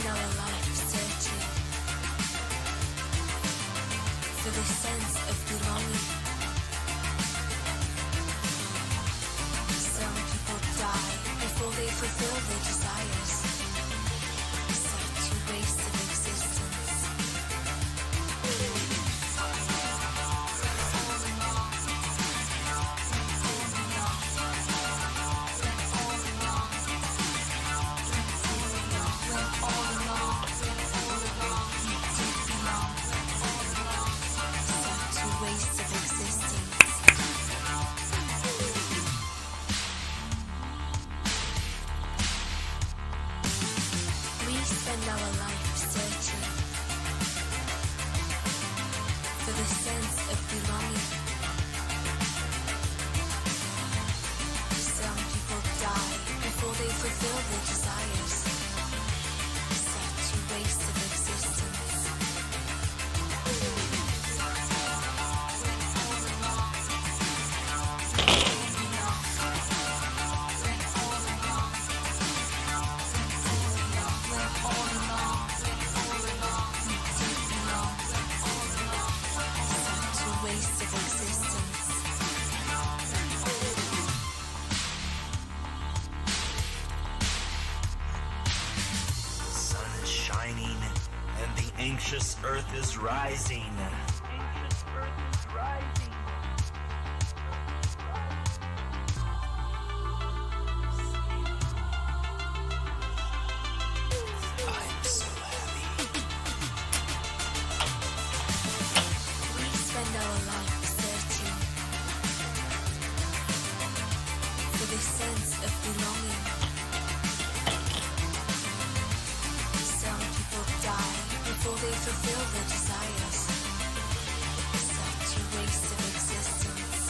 spend our life searching for the sense of belonging. Some people die before they fulfill their desires. Such a waste of existence. Anxious earth is rising. Anxious earth is rising. I'm so happy. We spend our life searching for the sense of belonging. Some people die before they fulfill their desires. Such a waste of existence.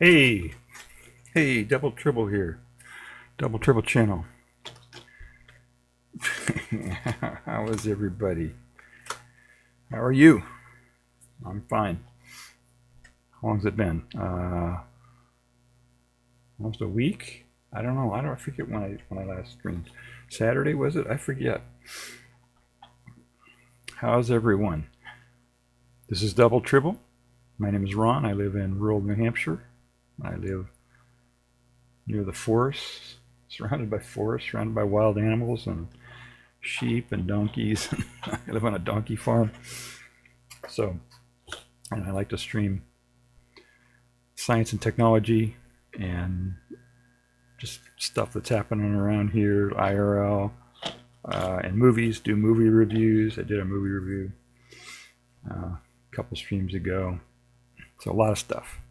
Hey, Double Tribble here. Double Tribble channel. How is everybody? How are you? I'm fine. How long's it been? Almost a week? I don't know. I forget when I last streamed. Saturday, was it? I forget. How's everyone? This is Double Tribble. My name is Ron. I live in rural New Hampshire. I live near the forest, surrounded by forests, surrounded by wild animals and sheep and donkeys. I live on a donkey farm. And I like to stream science and technology and just stuff that's happening around here, IRL, and movies, do movie reviews. I did a movie review a couple streams ago. So a lot of stuff.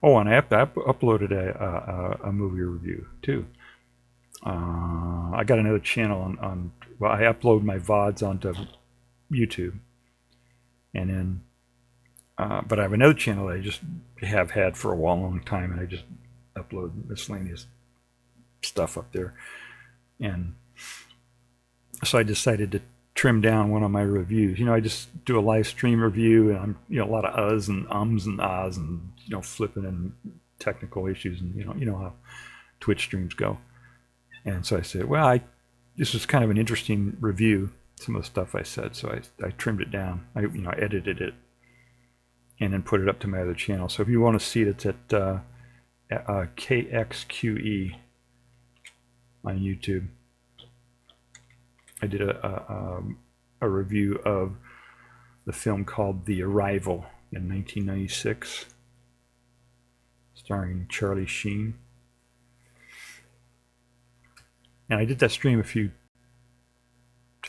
Oh, and I uploaded a movie review too. I got another channel well, I upload my VODs onto YouTube, and then, but I have another channel that I just have had for a long time, and I just upload miscellaneous stuff up there. And so I decided to trim down one of my reviews. I just do a live stream review, and I'm, a lot of uhs and ums and ahs and, flipping and technical issues, and you know how Twitch streams go. And so I said, well, this was kind of an interesting review, some of the stuff I said, so I trimmed it down. I edited it and then put it up to my other channel. So if you want to see it, it's at KXQE on YouTube. I did a review of the film called The Arrival in 1996, starring Charlie Sheen. And I did that stream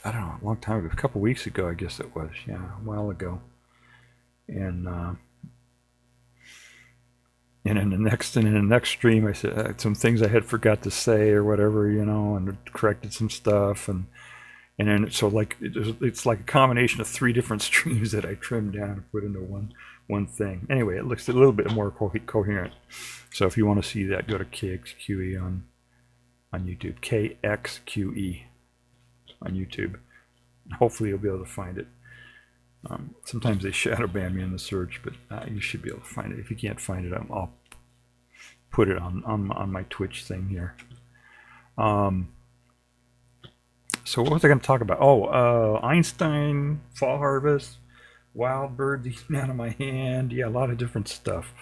a long time ago, a couple weeks ago, I guess it was, yeah, a while ago. And in the next stream, I said some things I had forgot to say or whatever, and corrected some stuff, and then so like it's like a combination of 3 different streams that I trimmed down and put into one thing. Anyway, it looks a little bit more coherent. So if you want to see that, go to KXQE on YouTube. KXQE on YouTube. Hopefully you'll be able to find it. Sometimes they shadow ban me in the search, but you should be able to find it. If you can't find it, I'll put it on my Twitch thing here. So what was I going to talk about? Einstein, fall harvest, wild birds eating out of my hand. Yeah, a lot of different stuff.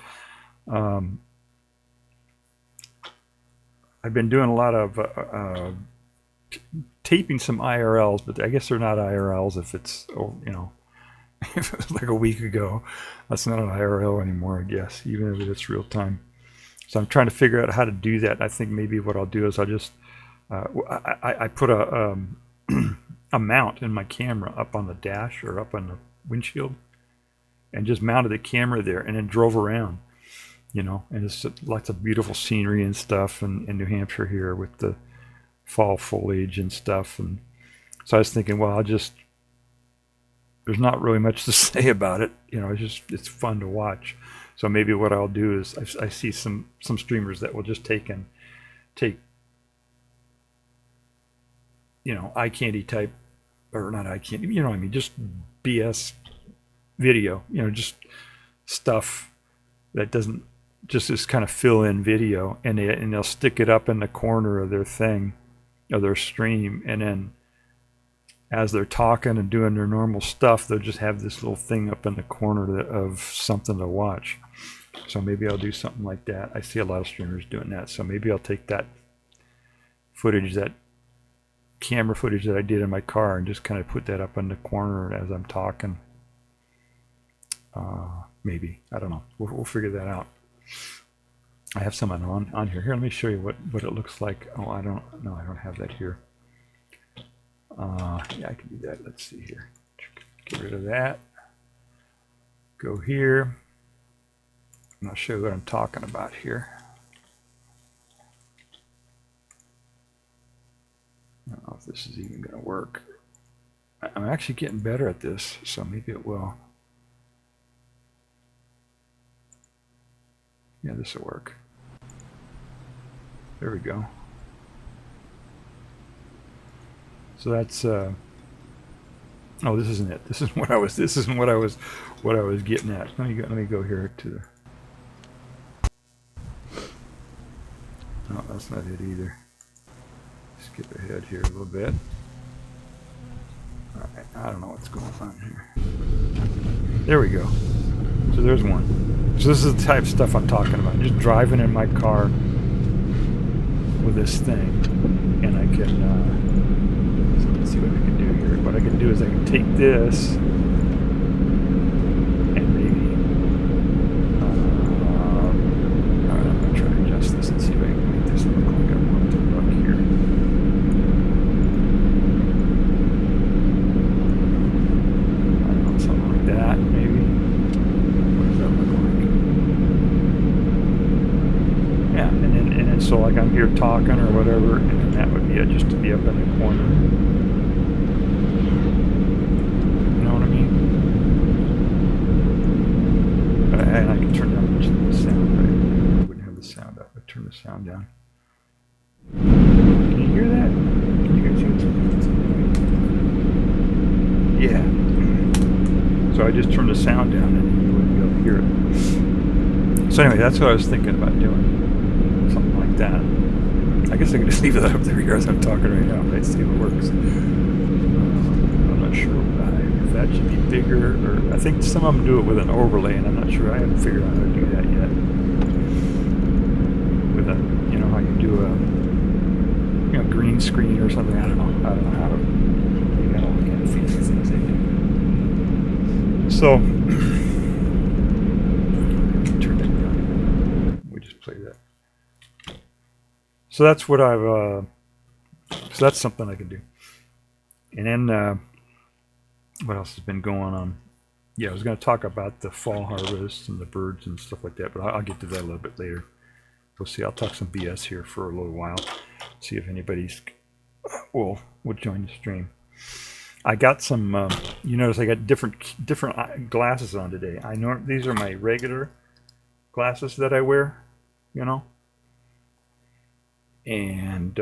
I've been doing a lot of taping some IRLs, but I guess they're not IRLs if it's, if it was like a week ago. That's not an IRL anymore, I guess, even if it's real time. So I'm trying to figure out how to do that. I think maybe what I'll do is I'll just, I put a mount in my camera up on the dash or up on the windshield and just mounted the camera there and then drove around, and it's lots of beautiful scenery and stuff in New Hampshire here with the fall foliage and stuff. And so I was thinking, well, there's not really much to say about it. It's fun to watch. So maybe what I'll do is I see some streamers that will just take eye candy type, or not eye candy, what I mean, just BS video, just stuff that doesn't, just this kind of fill in video, and they'll stick it up in the corner of their thing, of their stream, and then as they're talking and doing their normal stuff, they'll just have this little thing up in the corner of something to watch. So maybe I'll do something like that. I see a lot of streamers doing that. So maybe I'll take that footage, that camera footage that I did in my car, and just kind of put that up in the corner as I'm talking. Maybe. I don't know. We'll figure that out. I have some on here. Here, let me show you what it looks like. Oh, I don't have that here. Yeah, I can do that. Let's see here. Get rid of that. Go here. And I'll show you what I'm talking about here. I don't know if this is even going to work. I'm actually getting better at this, so maybe it will. Yeah, this will work. There we go. So that's oh, this isn't it. This isn't what I was getting at. Let me go here to the, no, that's not it either. Skip ahead here a little bit. Alright, I don't know what's going on here. There we go. So there's one. So this is the type of stuff I'm talking about. Just driving in my car with this thing, and I can so let's see what I can do here. What I can do is I can take this and maybe alright, I'm going to try to adjust this and see if I can make this look like I want it to look here. I don't know, something like that maybe. What does that look like? Yeah, and then so like I'm here talking or whatever, and then that would be it, just to be up in the corner. You know what I mean? And I can turn down the sound, right? I wouldn't have the sound up. I'd turn the sound down. Can you hear that? Can you guys hear it? Yeah. So I just turned the sound down and you wouldn't be able to hear it. So anyway, that's what I was thinking about doing. Something like that. I guess I can just leave that up there here as I'm talking right now. Let's see if it works. sure if that should be bigger, or I think some of them do it with an overlay, and I'm not sure. I haven't figured out how to do that yet. With a, you know, how you do a, you know, green screen or something. I don't know how to. You got all kind of fancy things they do. So turn that down. We just play that. So that's what I've. So that's something I can do. And then what else has been going on? Yeah, I was going to talk about the fall harvest and the birds and stuff like that, but I'll get to that a little bit later. We'll see. I'll talk some BS here for a little while. See if anybody's will join the stream. I got some. You notice I got different glasses on today. I know these are my regular glasses that I wear. You know, and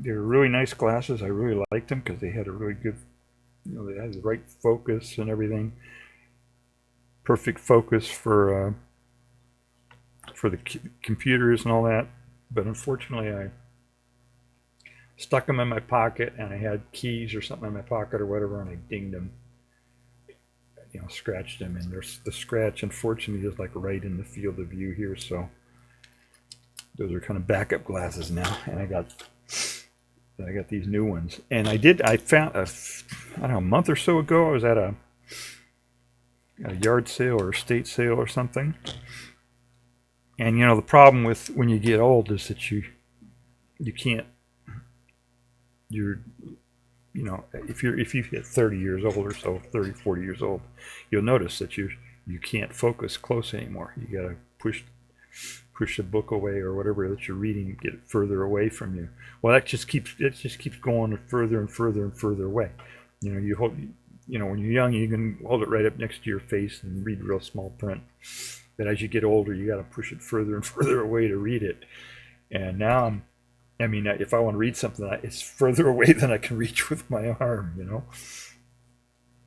they're really nice glasses. I really liked them because they had a really good. You know, they had the right focus and everything. Perfect focus for the computers and all that. But unfortunately, I stuck them in my pocket, and I had keys or something in my pocket or whatever, and I dinged them. You know, scratched them, and there's the scratch. Unfortunately, is like right in the field of view here. So those are kind of backup glasses now, and I got these new ones. And I found I don't know, a month or so ago, I was at a yard sale or estate sale or something. And you know, the problem with when you get old is that you can't, you know, if you hit 30 years old or so, 30, 40 years old, you'll notice that you can't focus close anymore. You got to push the book away or whatever that you're reading, get it further away from you. Well, it just keeps going further and further and further away. You know, when you're young, you can hold it right up next to your face and read real small print. But as you get older, you got to push it further and further away to read it. And now if I want to read something, it's further away than I can reach with my arm. You know,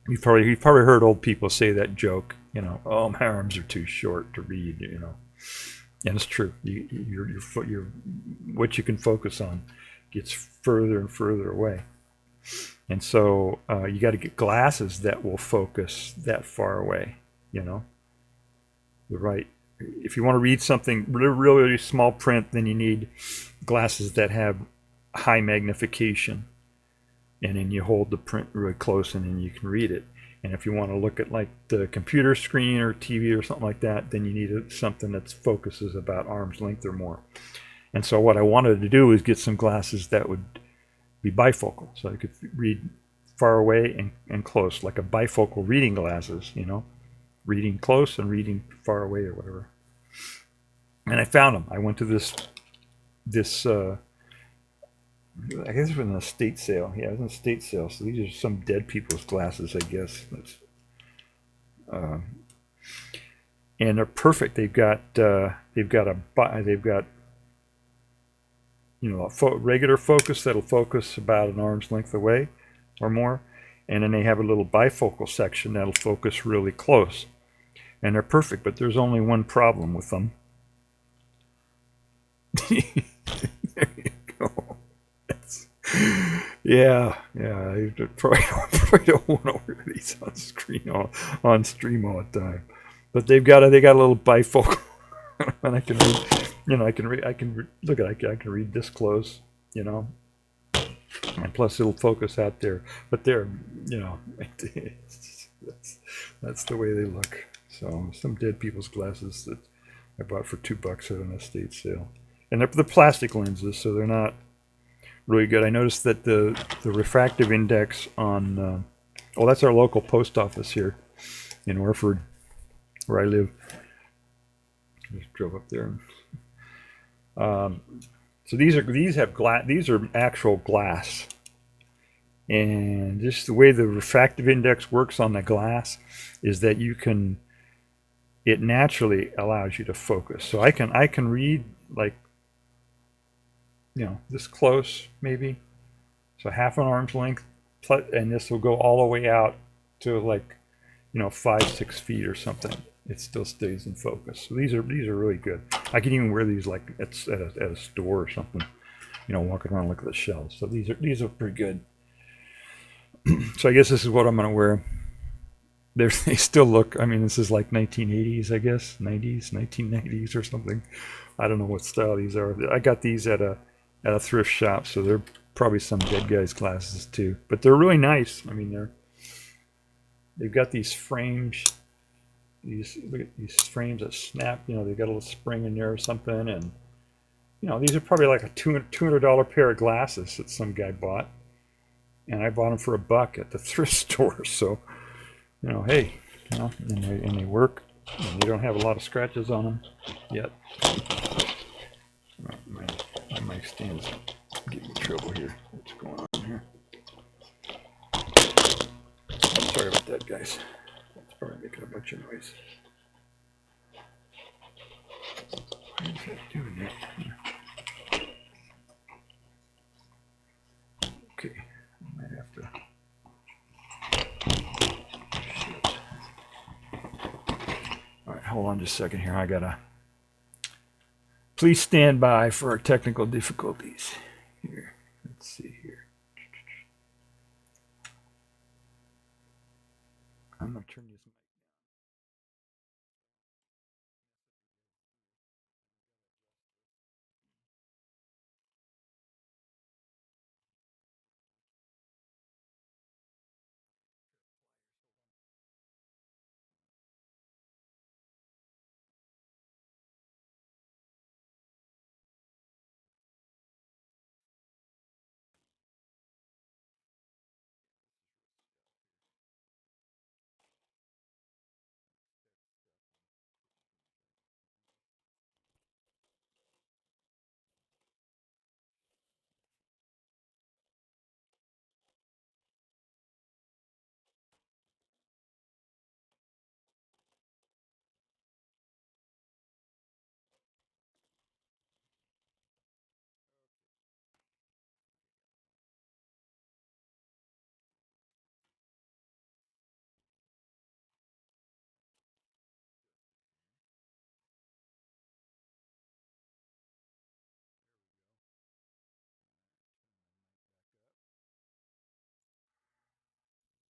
you've probably heard old people say that joke. You know, oh, my arms are too short to read. You know. And it's true. Your what you can focus on gets further and further away. And so you got to get glasses that will focus that far away. You know, if you want to read something really, really small print, then you need glasses that have high magnification, and then you hold the print really close, and then you can read it. And if you want to look at like the computer screen or TV or something like that, then you need something that focuses about arm's length or more. And so what I wanted to do is get some glasses that would be bifocal, so I could read far away and close, like a bifocal reading glasses, you know, reading close and reading far away or whatever. And I found them. I went to this I guess it was an estate sale. Yeah, it was an estate sale. So these are some dead people's glasses, I guess. And they're perfect. They've got you know, a regular focus that'll focus about an arm's length away or more, and then they have a little bifocal section that'll focus really close. And they're perfect, but there's only one problem with them. There you go. Yeah. I probably don't want to wear these on stream all the time. But they got a little bifocal, and I can read. You know, I can read this close. You know, and plus it'll focus out there. But they're, you know, that's the way they look. So some dead people's glasses that I bought for $2 at an estate sale, and they're plastic lenses, so they're not really good. I noticed that the refractive index on that's our local post office here in Orford, where I live. Just drove up there. So these are actual glass, and just the way the refractive index works on the glass is that it naturally allows you to focus. So I can read like, you know, this close maybe, so half an arm's length, and this will go all the way out to like, you know, 5-6 feet or something. It still stays in focus. So these are really good. I can even wear these like at a store or something, you know, walking around, look at the shelves. So these are pretty good. So I guess this is what I'm going to wear. They still look, I mean, this is like 1980s, I guess, 90s, 1990s or something. I don't know what style these are. I got these at a thrift shop, so they're probably some dead guys glasses too. But they're really nice. I mean, they've got these frames. Look at these frames that snap. You know, they've got a little spring in there or something, and you know, these are probably like a $200 pair of glasses that some guy bought, and I bought them for $1 at the thrift store. So, you know, hey, you know, and they work, and they don't have a lot of scratches on them yet. My mic stand's giving me trouble here. What's going on here? Sorry about that, guys. It's probably making a bunch of noise. Why is that doing that? Okay, I might have to. Shit. All right, hold on just a second here. I gotta. Please stand by for our technical difficulties. Here, let's see here. I'm gonna turn this.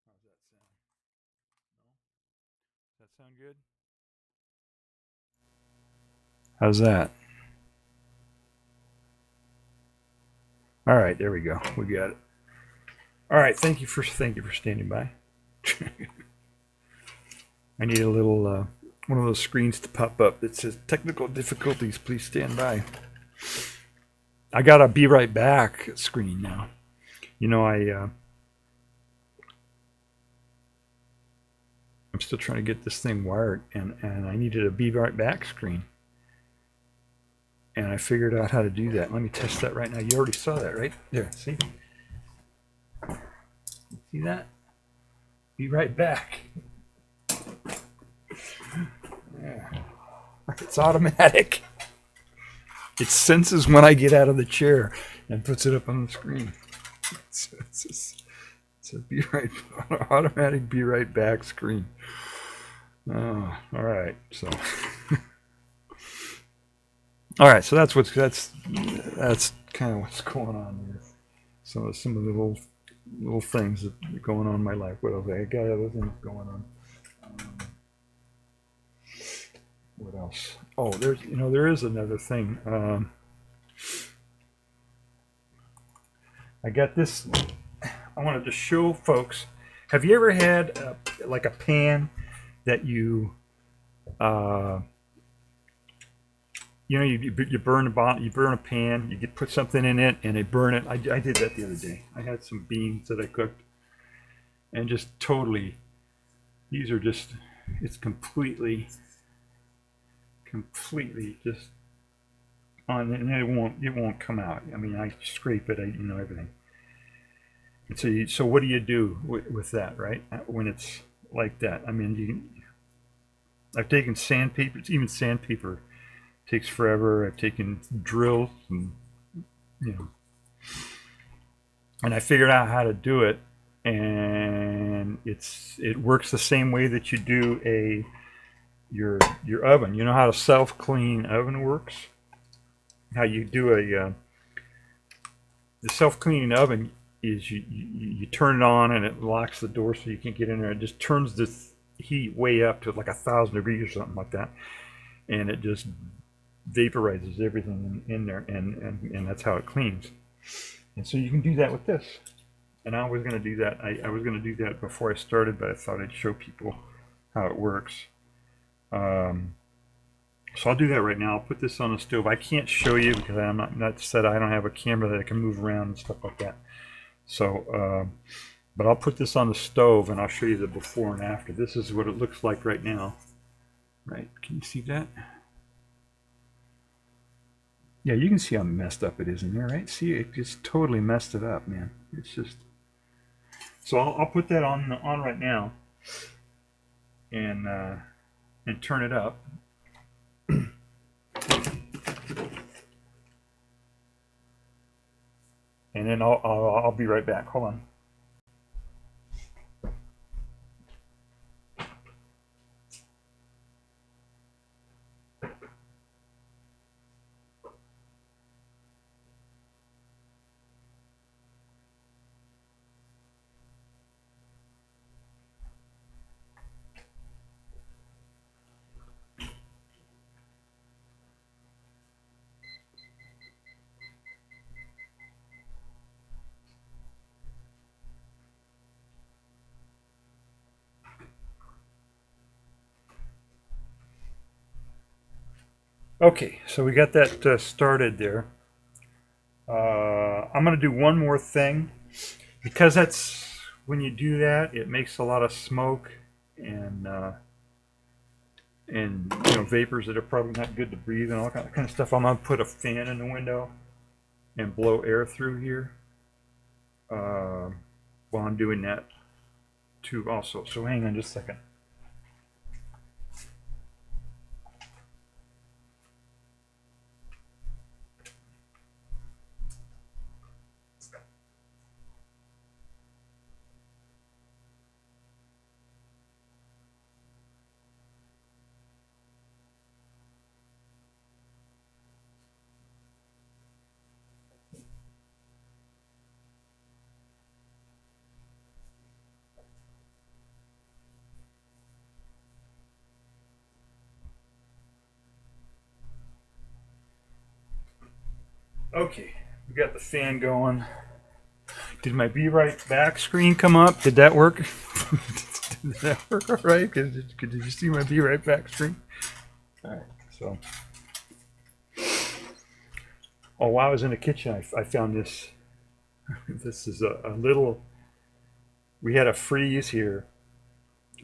How's that sound? No? Does that sound good? How's that? All right, there we go. We got it. All right, thank you for standing by. I need a little one of those screens to pop up that says technical difficulties. Please stand by. I got a be right back screen now. You know, I'm still trying to get this thing wired, and I needed a be right back screen. And I figured out how to do that. Let me test that right now. You already saw that, right? There, see? See that? Be right back. Yeah. It's automatic. It senses when I get out of the chair and puts it up on the screen. It's a be right, automatic be right back screen. Oh, all right. So, all right. So that's kind of what's going on here. Some of the little things that are going on in my life. What else? I got other things going on. What else? Oh, there is another thing. I got this. I wanted to show folks. Have you ever had like a pan that you burn you burn a pan, you put something in it, and they burn it. I did that the other day. I had some beans that I cooked, and just totally, these are just, it's completely just on, and it won't come out. I mean, I scrape it, everything. And so what do you do with that, right? When it's like that, I mean, I've taken sandpaper. Even sandpaper takes forever. I've taken drills, and and I figured out how to do it, and it works the same way that you do your oven. You know how a self-clean oven works? How you do the self-cleaning oven, is you turn it on and it locks the door so you can't get in there. It just turns this heat way up to like 1,000 degrees or something like that, and it just vaporizes everything in there, and that's how it cleans. And so you can do that with this. And I was going to do that. I was going to do that before I started, but I thought I'd show people how it works. So I'll do that right now. I'll put this on the stove. I can't show you because I'm not set. I don't have a camera that I can move around and stuff like that. So, but I'll put this on the stove and I'll show you the before and after. This is what it looks like right now. Right? Can you see that? Yeah, you can see how messed up it is in there, right? See, it just totally messed it up, man. It's just. So I'll put that on right now, and turn it up. And then I'll be right back. Hold on. Okay, so we got that started there. I'm going to do one more thing, because that's when you do that, it makes a lot of smoke and vapors that are probably not good to breathe and all kind of stuff. I'm going to put a fan in the window and blow air through here while I'm doing that too also. So hang on just a second. Okay, we got the fan going. Did my Be Right Back screen come up? Did that work? Did that work all right? Did you see my Be Right Back screen? All right, so. Oh, while I was in the kitchen, I found this. This is a little. We had a freeze here,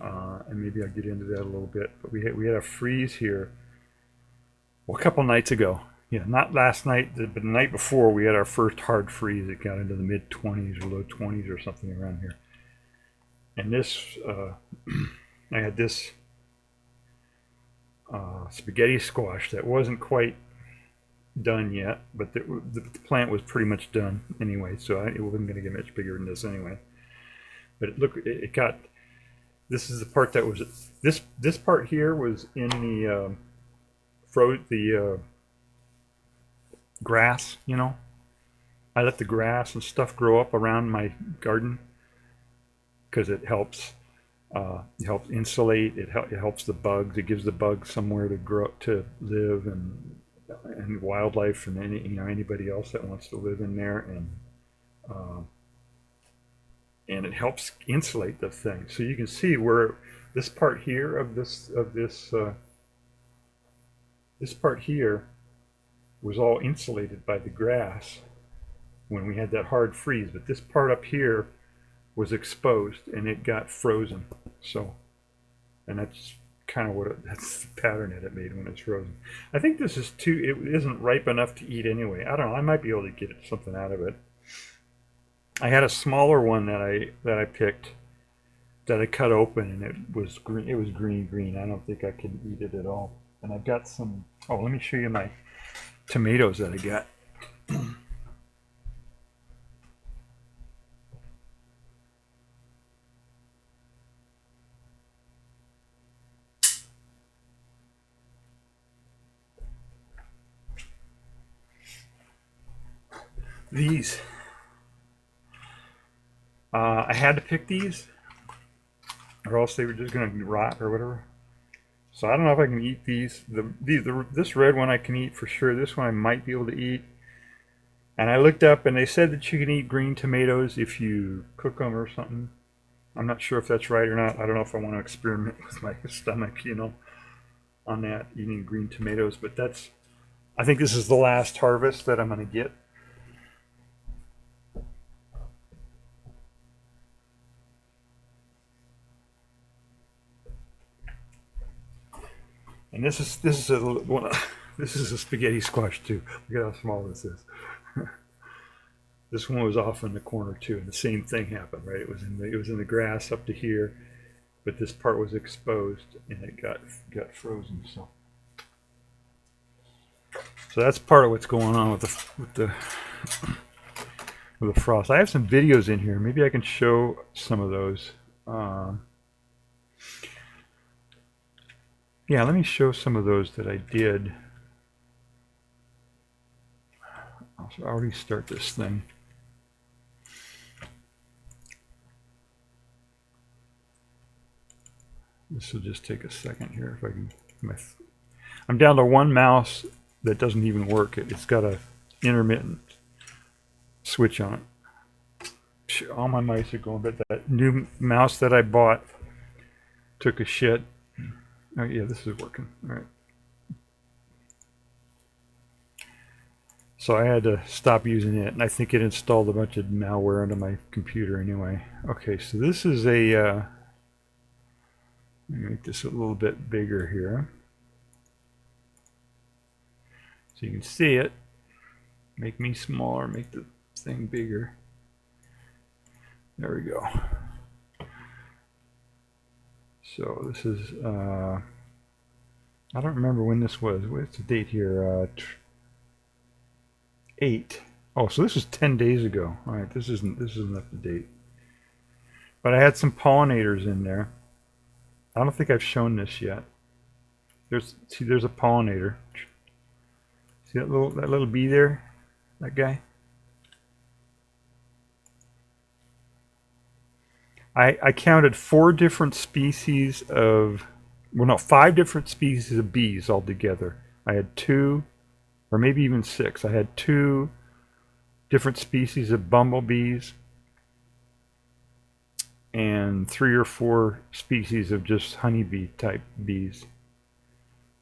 and maybe I'll get into that a little bit. But we had a freeze here. Well, a couple nights ago. Yeah, not last night, but the night before, we had our first hard freeze. It got into the mid 20s or low 20s or something around here. And this, I had this spaghetti squash that wasn't quite done yet, but the plant was pretty much done anyway, so it wasn't going to get much bigger than this anyway. But it got. This is the part that was this part here was in the grass. You know, I let the grass and stuff grow up around my garden because it helps. It helps insulate. It helps the bugs. It gives the bugs somewhere to grow, to live, and wildlife, and anybody else that wants to live in there, and it helps insulate the thing. So you can see where this part here of this part here was all insulated by the grass when we had that hard freeze, but this part up here was exposed and it got frozen. So, and that's kind of that's the pattern that it made when it's frozen. I think this is it isn't ripe enough to eat anyway. I don't know. I might be able to get something out of it. I had a smaller one that I picked, that I cut open, and it was green. It was green. I don't think I could eat it at all. And I've got some. Oh, let me show you my tomatoes that I got. These I had to pick these, or else they were just going to rot or whatever. So I don't know if I can eat these. This red one I can eat for sure. This one I might be able to eat. And I looked up and they said that you can eat green tomatoes if you cook them or something. I'm not sure if that's right or not. I don't know if I want to experiment with my stomach, you know, on that, eating green tomatoes. But that's, I think this is the last harvest that I'm going to get. And this is a one. This is a spaghetti squash too. Look at how small this is. This one was off in the corner too, and the same thing happened. Right, it was in the grass up to here, but this part was exposed and it got frozen. So that's part of what's going on with the frost. I have some videos in here. Maybe I can show some of those. Yeah, let me show some of those that I did. I'll already start this thing. This will just take a second here if I can. I'm down to one mouse that doesn't even work. It's got a intermittent switch on it. All my mice are going, but that new mouse that I bought took a shit. Oh yeah, this is working. All right. So I had to stop using it, and I think it installed a bunch of malware onto my computer anyway. Okay, so this is a, let me make this a little bit bigger here. So you can see it. Make me smaller, make the thing bigger. There we go. So this is, I don't remember when this was. What's the date here? 8. Oh, so this is 10 days ago. All right, this isn't up to date. But I had some pollinators in there. I don't think I've shown this yet. There's a pollinator. See that little bee there? That guy? I counted 4 different species of, well, no, 5 different species of bees altogether. I had 2, or maybe even 6. I had 2 different species of bumblebees and 3 or 4 species of just honeybee type bees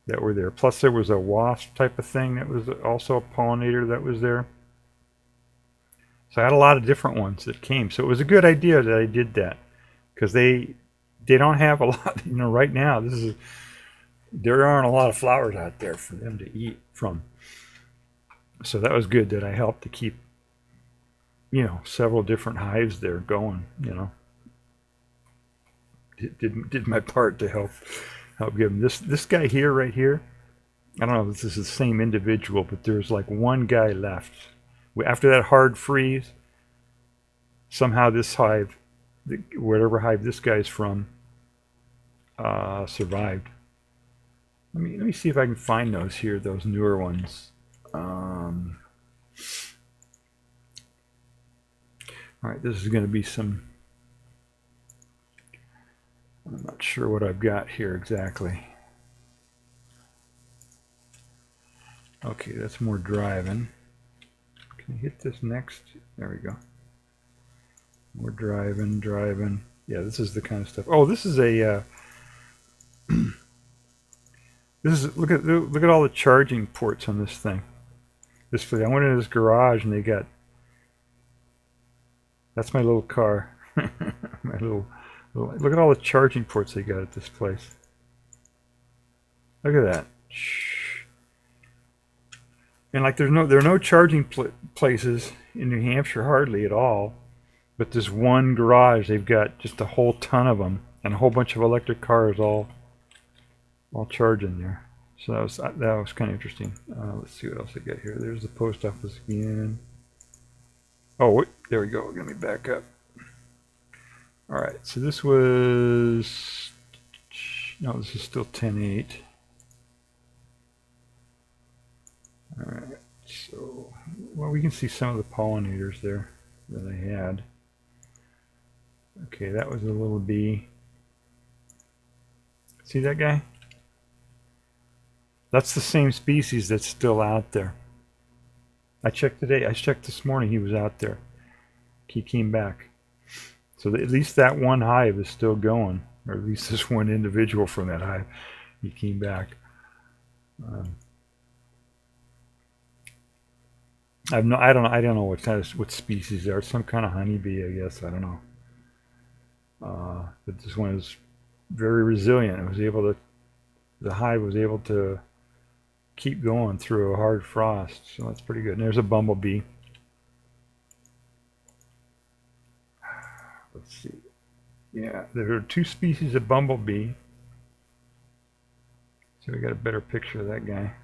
that were there. Plus there was a wasp type of thing that was also a pollinator that was there. So I had a lot of different ones that came. So it was a good idea that I did that, because they don't have a lot, you know, right now. There aren't a lot of flowers out there for them to eat from. So that was good that I helped to keep, you know, several different hives there going, you know. Did my part to help give them. This guy here, right here, I don't know if this is the same individual, but there's like one guy left. After that hard freeze, somehow this hive, whatever hive this guy's from, survived. Let me see if I can find those here, those newer ones. All right, this is going to be some. I'm not sure what I've got here exactly. Okay, that's more driving. Can I hit this next? There we go. More driving. Yeah, this is the kind of stuff. Oh, this is a. Look at all the charging ports on this thing. I went into this garage and they got. That's my little car. My little. Look at all the charging ports they got at this place. Look at that. Shh. And like there are no charging places in New Hampshire hardly at all. But this one garage, they've got just a whole ton of them and a whole bunch of electric cars all charging there. So that was kind of interesting. Let's see what else I got here. There's the post office again. Oh, wait, there we go. Let me back up. All right, so this was, no, this is still 10.8. All right, so, well, we can see some of the pollinators there that I had. Okay, that was a little bee. See that guy? That's the same species that's still out there. I checked today. I checked this morning. He was out there. He came back. So at least that one hive is still going, or at least this one individual from that hive. He came back. I don't know what species they are. Some kind of honeybee, I guess. I don't know. But this one is very resilient. The hive was able to keep going through a hard frost, so that's pretty good. And there's a bumblebee. Let's see. Yeah, there are 2 species of bumblebee. So we got a better picture of that guy.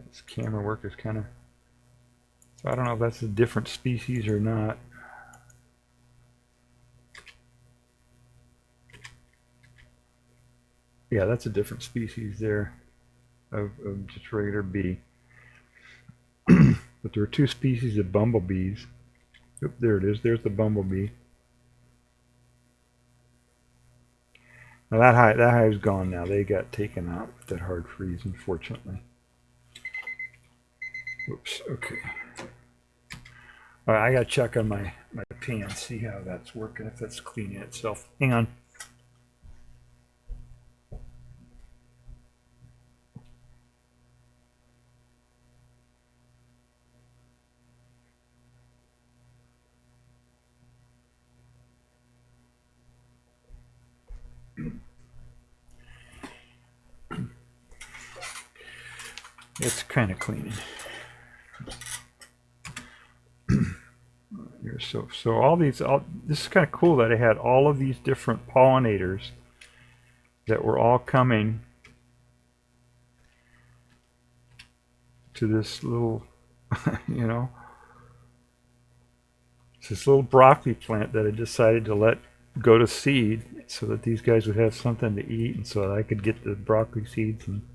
This camera work is kind of... So I don't know if that's a different species or not. Yeah, that's a different species there of just regular bee. But there are 2 species of bumblebees. Oop, there it is. There's the bumblebee. Now that hive's gone now. They got taken out with that hard freeze, unfortunately. Oops, okay. All right, I got to check on my pan, see how that's working, if that's cleaning itself. Hang on. It's kind of cleaning. So all these, this is kind of cool that I had all of these different pollinators that were all coming to this little, you know, this little broccoli plant that I decided to let go to seed so that these guys would have something to eat, and so that I could get the broccoli seeds. And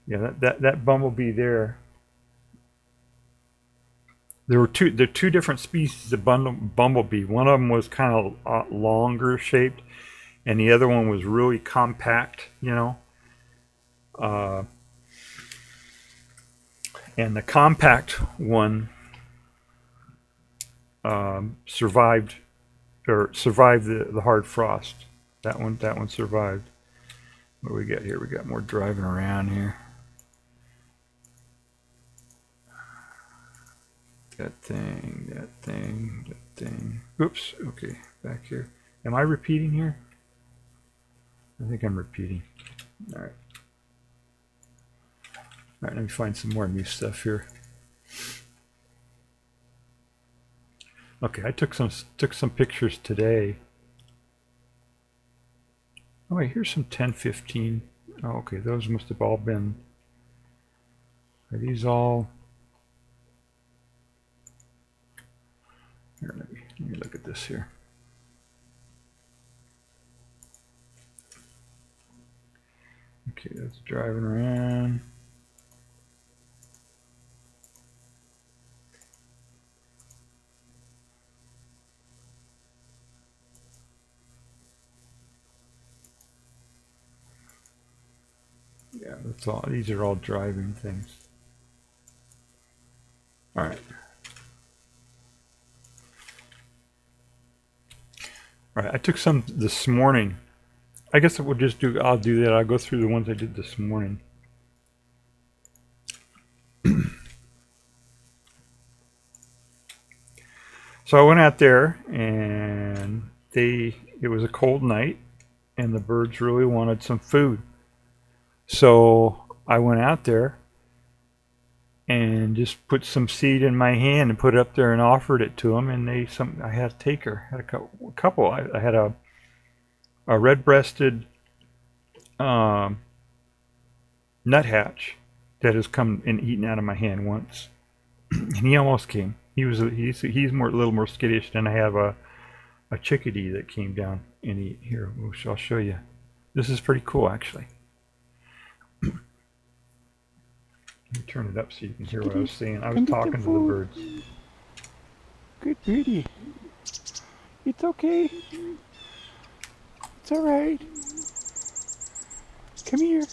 yeah, that bumblebee there. There are two different species of bumblebee. One of them was kind of longer shaped, and the other one was really compact, you know. And the compact one survived the hard frost. That one survived. What do we got here? We got more driving around here. That thing. Oops, okay, back here. Am I repeating here? I think I'm repeating. All right. All right, let me find some more new stuff here. Okay, I took some pictures today. Oh wait, here's some 1015. Oh, okay, those must have all been. Are these all? Here, let me look at this here. Okay, that's driving around. Yeah, that's all. These are all driving things. All right. All right, I took some this morning. I guess I'll do that. I'll go through the ones I did this morning. So I went out there, and it was a cold night, and the birds really wanted some food. So I went out there and just put some seed in my hand and put it up there and offered it to them. And I had a taker. Had a couple. I had a red-breasted nuthatch that has come and eaten out of my hand once, and he almost came. He's a little more skittish. Than I have a chickadee that came down and ate. Here, I'll show you. This is pretty cool, actually. Let me turn it up so you can hear what I was saying. I was Come get talking the to the food. birds. Good birdie. It's okay. It's alright. Come here.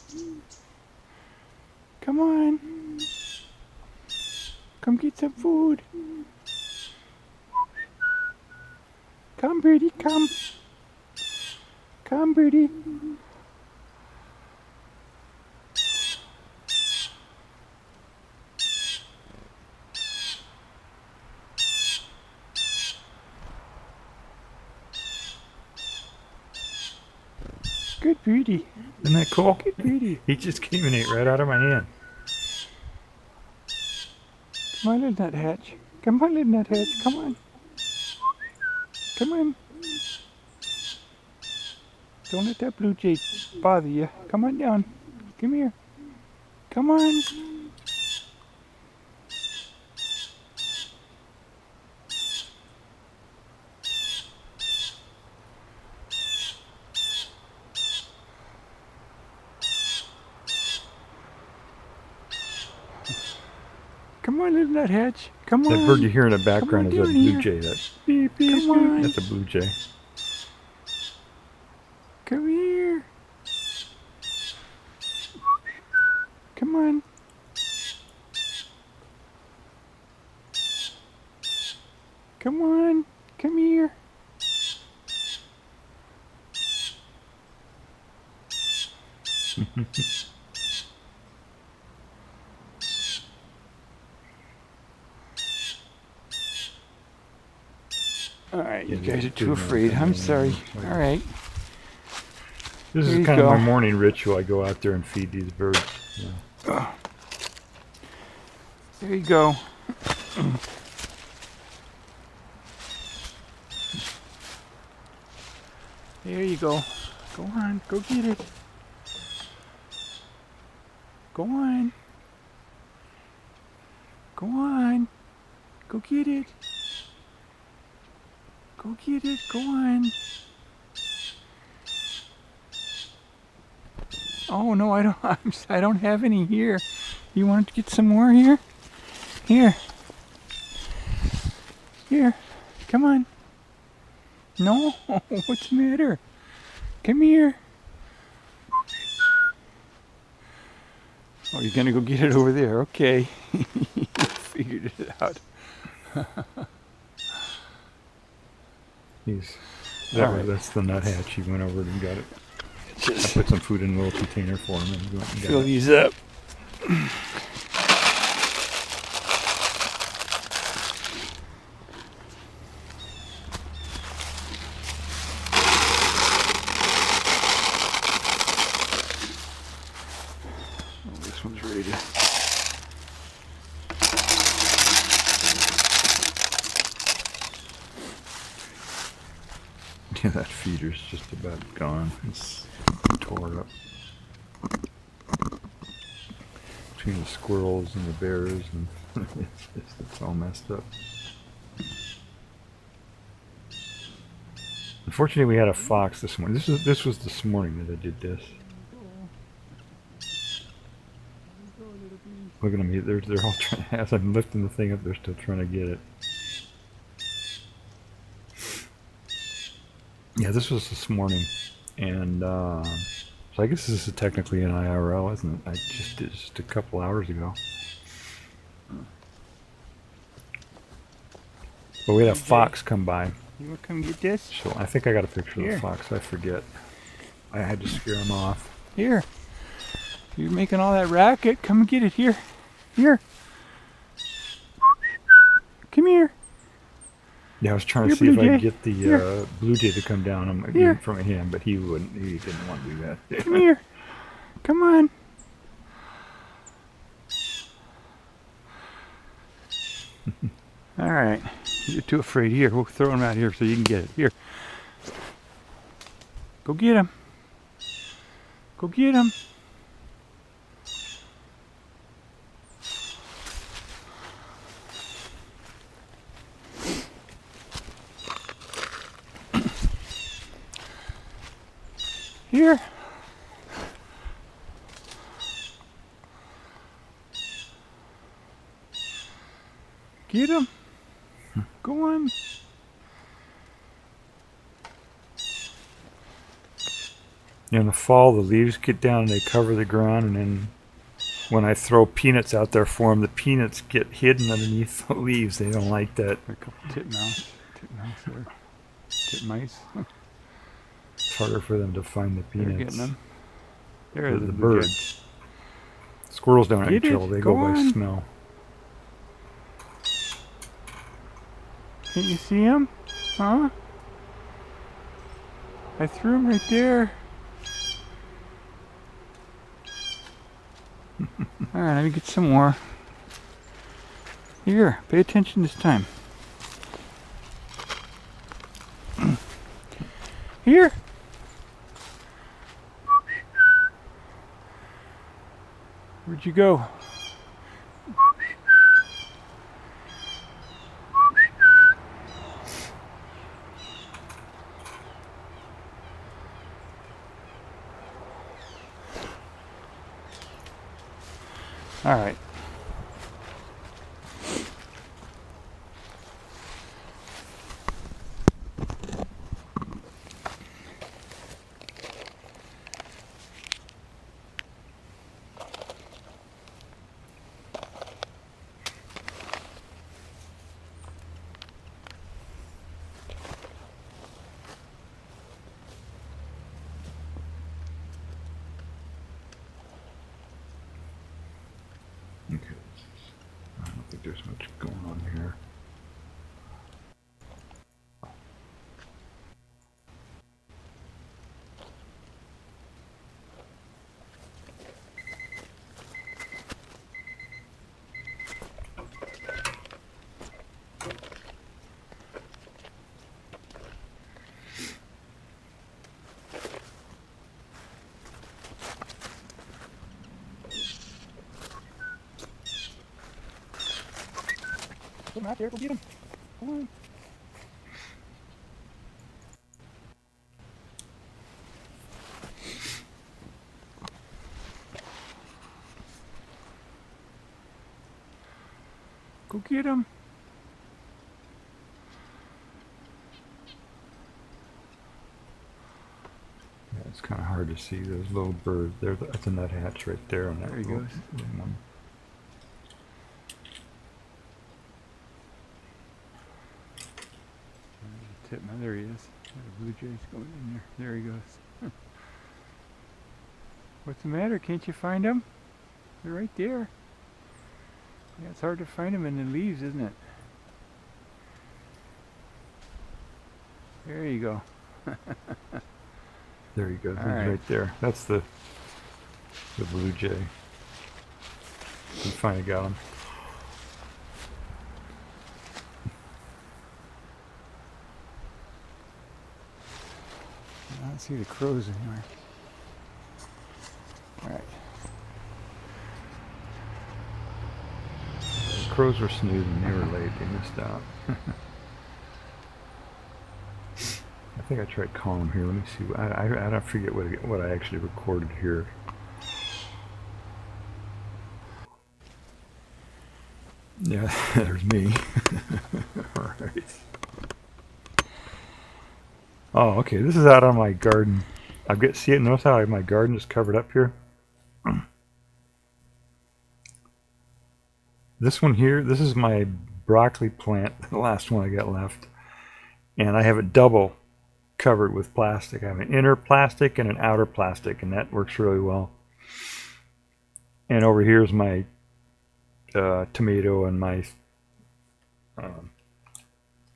Come on. Come get some food. Come, birdie, come. Come, birdie. Good birdie. Isn't that cool? Good birdie. He just came and ate right out of my hand. Come on, little nuthatch. Come on, little nuthatch. Come on. Come on. Don't let that blue jay bother you. Come on down. Come here. Come on. Come on, little nuthatch. Come on. That bird you hear in the background is a down blue here. jay. That beep, beep, Come on. beep. That's a blue jay. Come here. Come on. Come on. Come here. All right, you Yeah, guys are too good afraid. enough. I'm sorry. All right. This There is you kind of my go. morning ritual. I go out there and feed these birds. Yeah. There you go. There you go. Go on. Go get it. Go on. Go on. Go get it. Go get it. Go on. Oh no, I don't. I don't have any here. You want to get some more here? Here. Here. Come on. No. What's the matter? Come here. Oh, you're gonna go get it over there. Okay. You figured it out. That's the nuthatch. He went over and got it. I put some food in a little container for him and he went and got Fill it. these up. Oh, this one's ready to. Yeah, that feeder's just about gone. It's tore up. Between the squirrels and the bears, and it's all messed up. Unfortunately, we had a fox this morning. This was this morning that I did this. Look at them. They're all trying. As I'm lifting the thing up, they're still trying to get it. Yeah, this was this morning, and so I guess this is technically an IRL, isn't it? I just did just a couple hours ago. But we had a fox come by, You want to come get this? so I think I got a picture of Here. the fox. I forget. I had to scare him off. Here. You're making all that racket. Come and get it. Here. Here. Come here. Yeah, I was trying Here, to see if Blue I could Jay. get the Here. blue jay to come down Here. from him, but he wouldn't. He didn't want to do that. Come here. Come on. All right. You're too afraid. Here, we'll throw him out here so you can get it. Here. Go get him. Go get him. Here. get him. Go on. In the fall, the leaves get down and they cover the ground, and then when I throw peanuts out there for them, the peanuts get hidden underneath the leaves. They don't like that. A couple titmouse there. Titmice. It's harder for them to find the They're peanuts. getting them. There are The blue jay. birds. Squirrels don't have any Get it. trouble. They Go go by on. smell. Can't you see him? Huh? I threw him right there. Alright, let me get some more. Here, pay attention this time. Here! Where'd you go? Alright. Okay. I don't think there's much going on here. Put him out there, go get him. Come on. Go get him. Yeah, it's kind of hard to see those little birds. That's a nuthatch right there. On that There he little goes. one. Titman, there he is. The blue jay's going in there. There he goes. What's the matter? Can't you find him? They're right there. Yeah, it's hard to find him in the leaves, isn't it? There you go. There he goes. All He's right. right there. That's the blue jay. We finally got him. I don't see the crows anywhere. Alright. The crows were snoozing. They were late. They missed out. I think I tried calling them here. Let me see. I don't forget what I actually recorded here. Yeah, there's me. All right. Oh, okay. This is out on my garden. See it. Notice how my garden is covered up here. This one here. This is my broccoli plant. The last one I got left, and I have it double covered with plastic. I have an inner plastic and an outer plastic, and that works really well. And over here is my tomato and my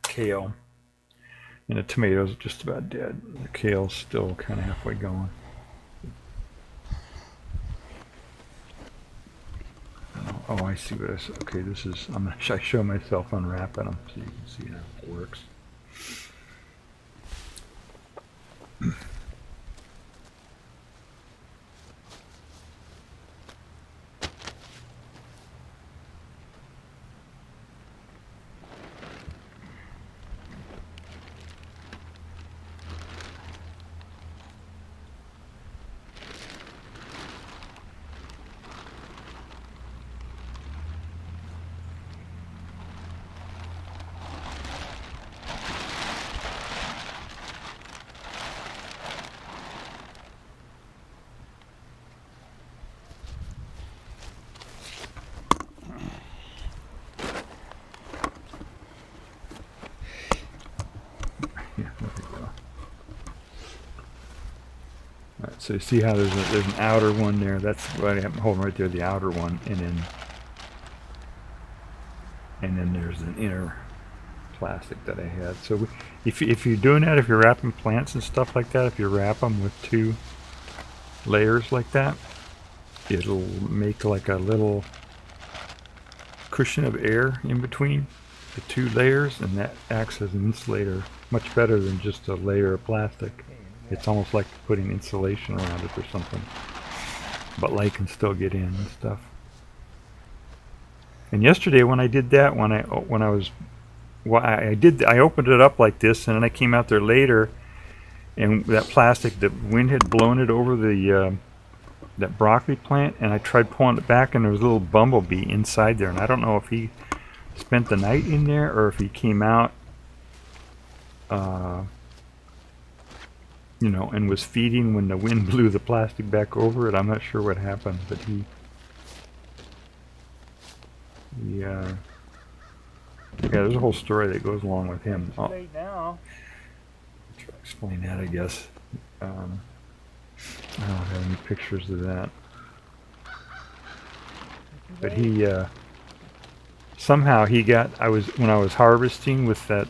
kale. And the tomatoes are just about dead. The kale's still kind of halfway going. Oh, I see what I said. Okay, this is. I show myself unwrapping them so you can see how it works. So you see how there's an outer one there. That's what I'm holding right there, the outer one, and then there's an inner plastic that I had. So if you're doing that, if you're wrapping plants and stuff like that, if you wrap them with 2 layers like that, it'll make like a little cushion of air in between the 2 layers, and that acts as an insulator much better than just a layer of plastic. It's almost like putting insulation around it or something, but light can still get in and stuff. And yesterday when I did that, I opened it up like this, and then I came out there later, and that plastic, the wind had blown it over the that broccoli plant, and I tried pulling it back, and there was a little bumblebee inside there, and I don't know if he spent the night in there or if he came out, you know, and was feeding when the wind blew the plastic back over it. I'm not sure what happened, but yeah, there's a whole story that goes along with him. Too late now. Try to explain that, I guess. I don't have any pictures of that. But he, somehow he got, when I was harvesting with that,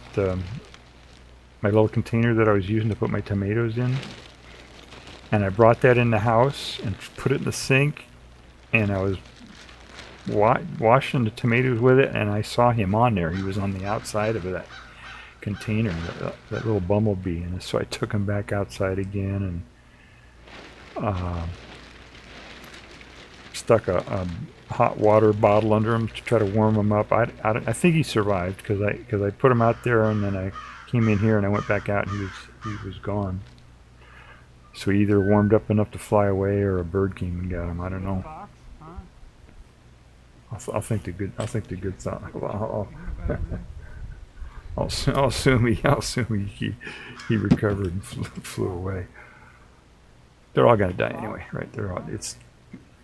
my little container that I was using to put my tomatoes in, and I brought that in the house and put it in the sink, and I was washing the tomatoes with it, and I saw him on there. He was on the outside of that container, that little bumblebee, and so I took him back outside again and stuck a hot water bottle under him to try to warm him up. I think he survived because I put him out there, and then I came in here and I went back out, and he was gone. So he either warmed up enough to fly away, or a bird came and got him. I don't know. I'll think the good thought. I'll assume he recovered and flew away. They're all gonna die anyway, right? It's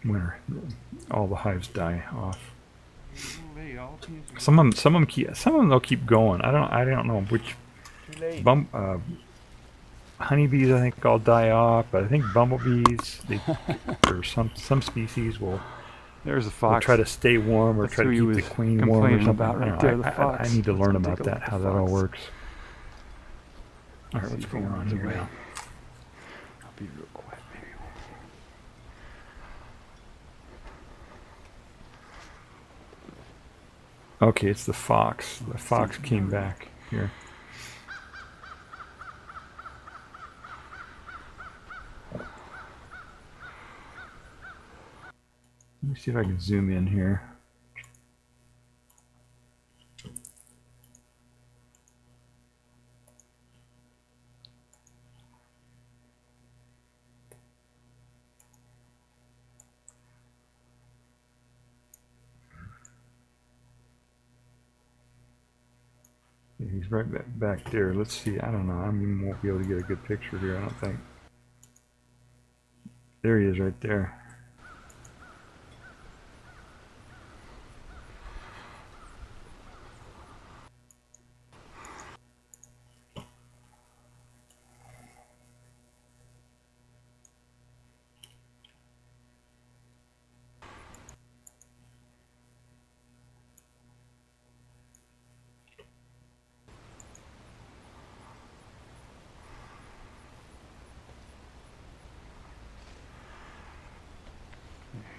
winter. All the hives die off. Some of them they'll keep going. I don't know which. Honeybees, I think, all die off, but I think bumblebees, or some species will. There's a fox. Will try to stay warm, or That's try to who he keep the was queen warm or something. about right there, the fox. I need to learn Let's about take a that, look how at that the all fox. works. All right, what's going on here now? I'll be real quiet, maybe. Okay, it's the fox. The fox came back here. Let me see if I can zoom in here. Yeah, he's right back there. Let's see. I don't know. I won't be able to get a good picture here, I don't think. There he is right there.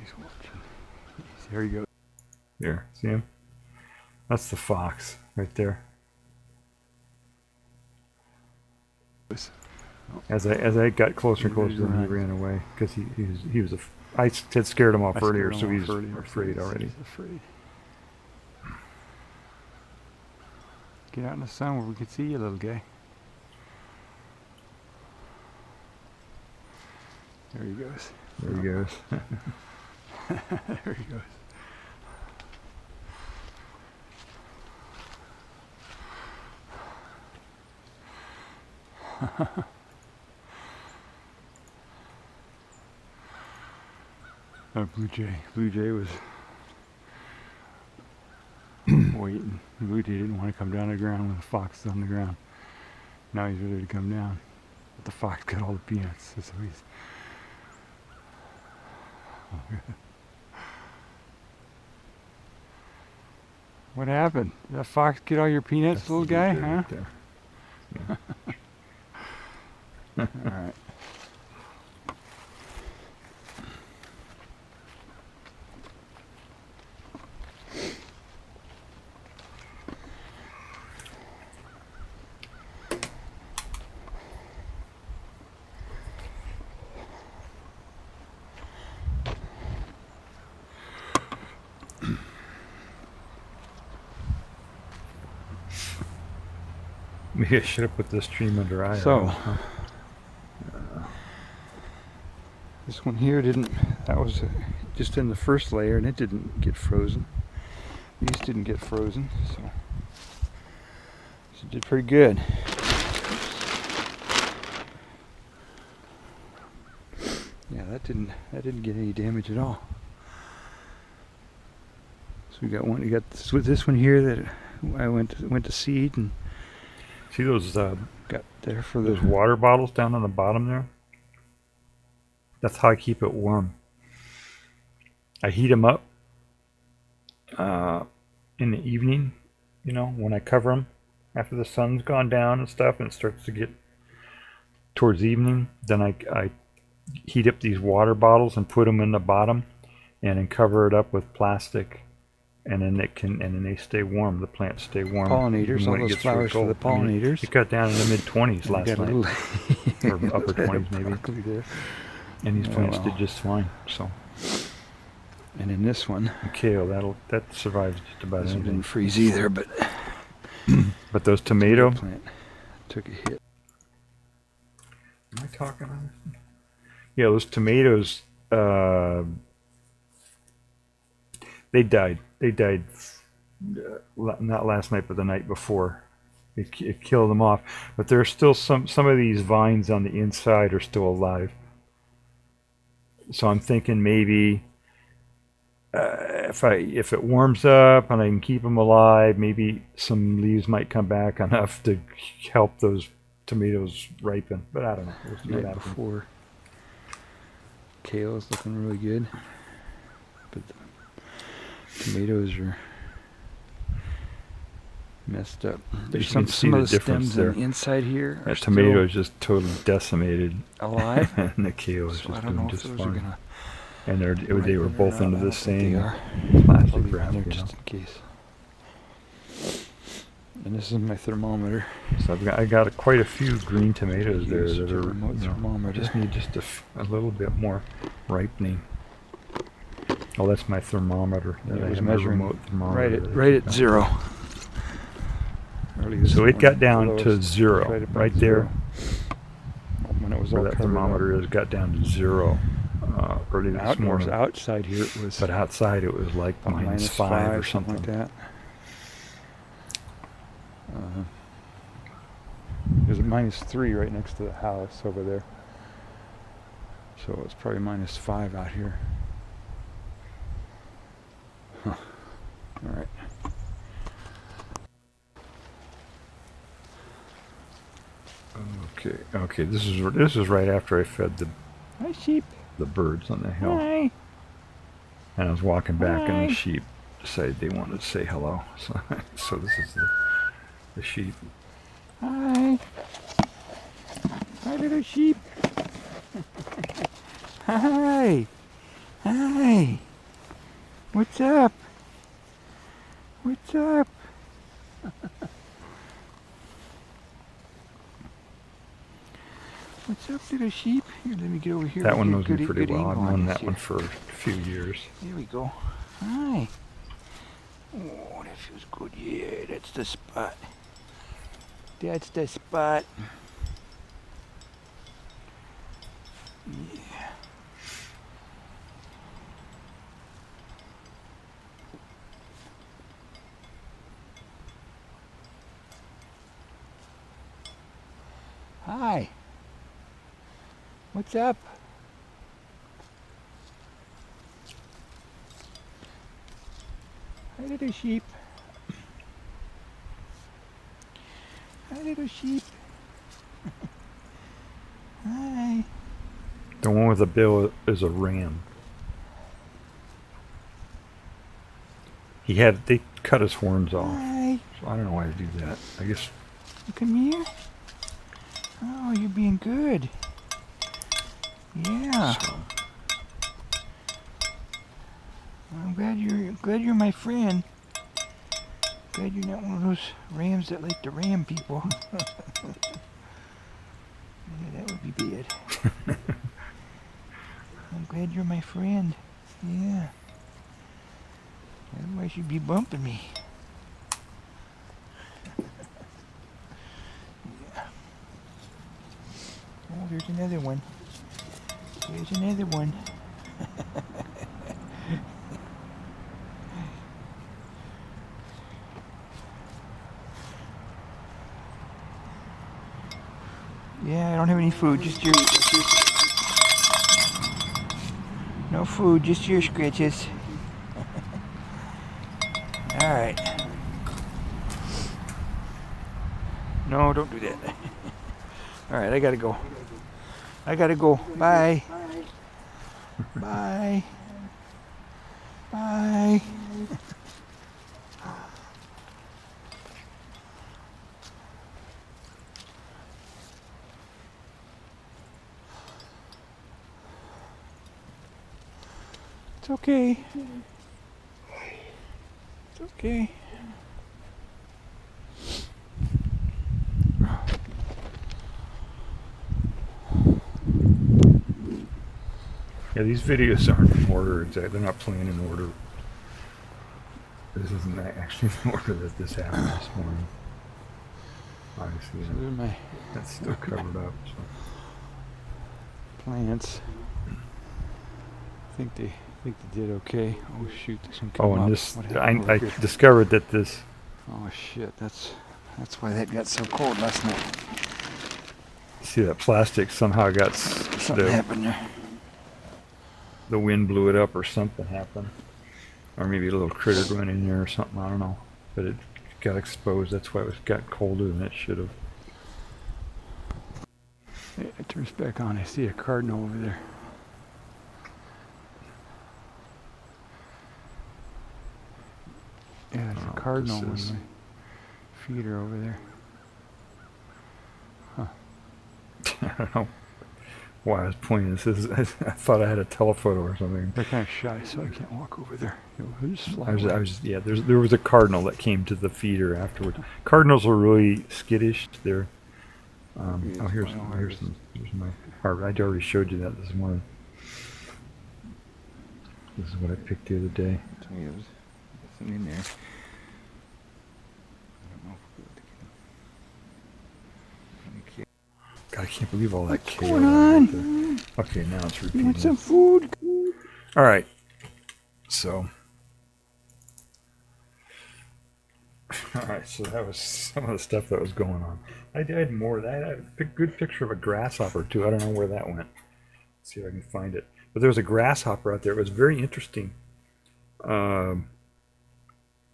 He's watching. There he goes. There, see him? That's the fox right there. As I got closer and closer to him, he ran away because he was I had scared him off earlier, so he's afraid already. He's afraid. Get out in the sun where we can see you, little guy. There he goes. There he goes. There he goes. Blue Jay. Blue Jay was waiting. Blue Jay didn't want to come down to the ground when the fox is on the ground. Now he's ready to come down. But the fox got all the peanuts, so What happened? Did that fox get all your peanuts, That's little the guy? DJ Huh? right there. All right. Maybe I should have put this stream under IRL. So, this one here didn't, that was just in the first layer and it didn't get frozen. These didn't get frozen, so it did pretty good. Yeah, that didn't get any damage at all. So we got one, you got this one here that I went to seed and See those got there for those the water bottles down on the bottom there? That's how I keep it warm. I heat them up in the evening, you know, when I cover them after the sun's gone down and stuff, and it starts to get towards evening. Then I heat up these water bottles and put them in the bottom, and then cover it up with plastic, and then they stay warm. The plants stay warm. pollinators, even all when it those gets real flowers for cold. the pollinators. It got down in the mid-20s last Got a night, little or upper 20s maybe. broccoli there. And these Oh, plants well. did just fine. So And in this one, the kale, that survives just about this one anything. didn't freeze either, but But those tomato. plant took a hit. Am I talking on this? Yeah, those tomatoes. They died. They died. Not last night, but the night before. It killed them off. But there's still some of these vines on the inside are still alive. So I'm thinking maybe if it warms up and I can keep them alive, maybe some leaves might come back enough to help those tomatoes ripen. But I don't know. We'll see what Night happens. before, kale is looking really good, but the tomatoes are messed up. There's can see some the of the difference stems there. on the inside here are That still tomato is just totally decimated, alive. and the kale is So I just don't know doing if just those are fine. gonna. And they were ripen or both not. into I the don't think they same are. I'll plastic leave it wrap, in there you know. just in case. And this is my thermometer. So I got quite a few green tomatoes there Use that your are, remote thermometer. just need a little bit more ripening. Oh, that's my thermometer. It I was have my measuring remote thermometer. right at 0. Early this So it got morning, down the to lowest, 0 right, about right there. 0. When it was Where all that covered thermometer up. is got down to 0 early this Outdoors, morning. outside here it was But outside it was like about minus 5 or something. like that. There's a -3 right next to the house over there. So it's probably -5 out here. Huh. All right. Okay. This is right after I fed Hi, sheep. the birds on the hill, Hi. and I was walking back, and Hi. the sheep decided they wanted to say hello. So this is the sheep. Hi. Hi, little sheep. Hi. Hi. What's up? What's up? What's up, little sheep? Here, let me get over here. That one knows Good- me pretty good well. I've angle on known this that one here. for a few years. Here we go. Hi. Oh, that feels good. Yeah, that's the spot. That's the spot. Yeah. Hi. What's up? Hi, little sheep. Hi, little sheep. Hi. The one with the bill is a ram. They cut his horns off. Hi. So I don't know why they do that. I guess. Come here. Oh, you're being good. Yeah. So, I'm glad you're my friend. Glad you're not one of those rams that like to ram people. Yeah, that would be bad. I'm glad you're my friend. Yeah. Otherwise you'd be bumping me. Yeah. Oh, there's another one. There's another one. Yeah, I don't have any food, just your... No food, just your scratches. Alright. No, don't do that. Alright, I gotta go. Bye. Bye. Bye. It's okay. It's okay. yeah, these videos aren't in order exactly. They're not playing in order. This isn't actually the order that this happened this morning. Obviously, that's still covered up. So. Plants. I think they did okay. Oh shoot, this one came Oh, up. and this, What happened over I here? discovered that this. Oh shit, that's why that got so cold last night. See, that plastic somehow got Something happened there. the wind blew it up or something happened. Or maybe a little critter went in there or something, I don't know. But it got exposed, that's why it got colder than it should have. It turns back on. I see a cardinal over there. Yeah, there's Oh, a cardinal this on is- my feeder over there. I don't know why I was pointing this. I thought I had a telephoto or something. They're kind of shy, so I can't walk over there. They'll just fly I away. was yeah. There was a cardinal that came to the feeder afterwards. Cardinals are really skittish. They're oh here's my Harvard. I already showed you that. This is what I picked the other day. Yeah, there's something in there. I don't know if God, I can't believe all that What's kale going right on? there. Okay, now it's You repeating. want some food? All right. So. All right. So that was some of the stuff that was going on. I had more. I had a good picture of a grasshopper too. I don't know where that went. Let's see if I can find it. But there was a grasshopper out there. It was very interesting. One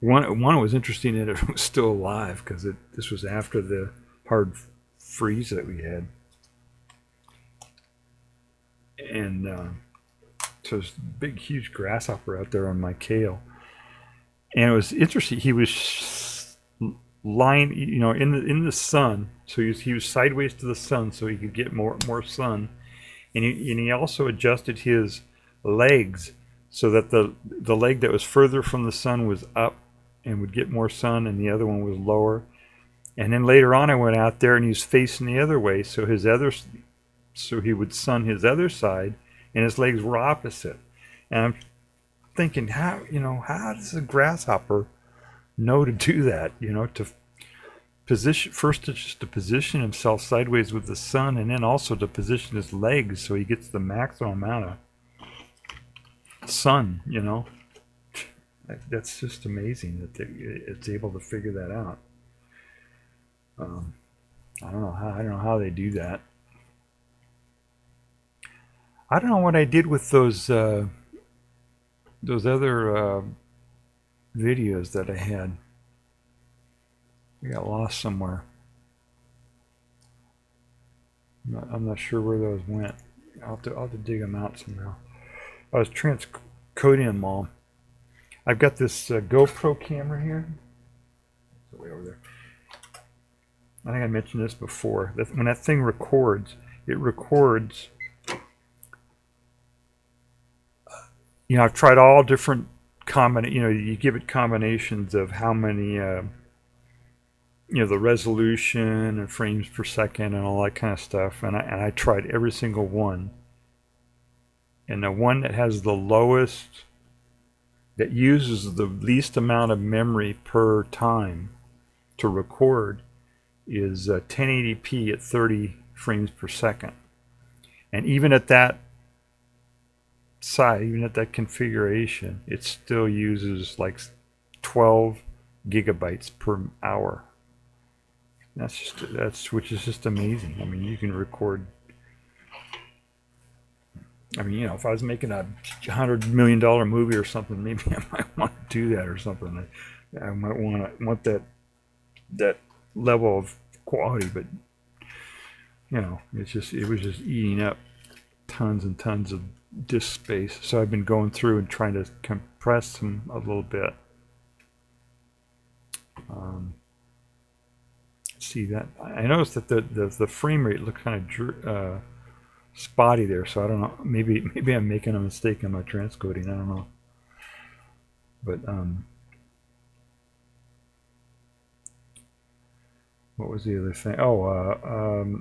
was interesting that it was still alive because this was after the hard freeze that we had. And so there's a big, huge grasshopper out there on my kale. And it was interesting. He was lying, in the sun. So he was sideways to the sun so he could get more sun. And he also adjusted his legs so that the leg that was further from the sun was up and would get more sun, and the other one was lower. And then later on, I went out there and he was facing the other way, so he would sun his other side, and his legs were opposite. And I'm thinking, how does a grasshopper know to do that? To position first, just to position himself sideways with the sun, and then also to position his legs so he gets the maximum amount of sun. That's just amazing that it's able to figure that out. I don't know how they do that. I don't know what I did with those other videos that I had. They got lost somewhere. I'm not sure where those went. I'll have to dig them out somehow. I was transcoding them all. I've got this GoPro camera here. It's way over there. I think I mentioned this before. When that thing records, it records. You know, I've tried all different you give it combinations of how many, the resolution and frames per second and all that kind of stuff. And I tried every single one. And the one that has the lowest, that uses the least amount of memory per time to record, is 1080p at 30 frames per second. And even at that size, even at that configuration, it still uses like 12 gigabytes per hour. Which is just amazing. I mean, you can record. I mean, if I was making a $100 million movie or something, maybe I might want to do that or something. I might want that level of quality, but it was just eating up tons and tons of disk space. So I've been going through and trying to compress them a little bit. See that? I noticed that the frame rate looked kind of spotty there, so I don't know. Maybe I'm making a mistake in my transcoding. I don't know. But what was the other thing? Oh,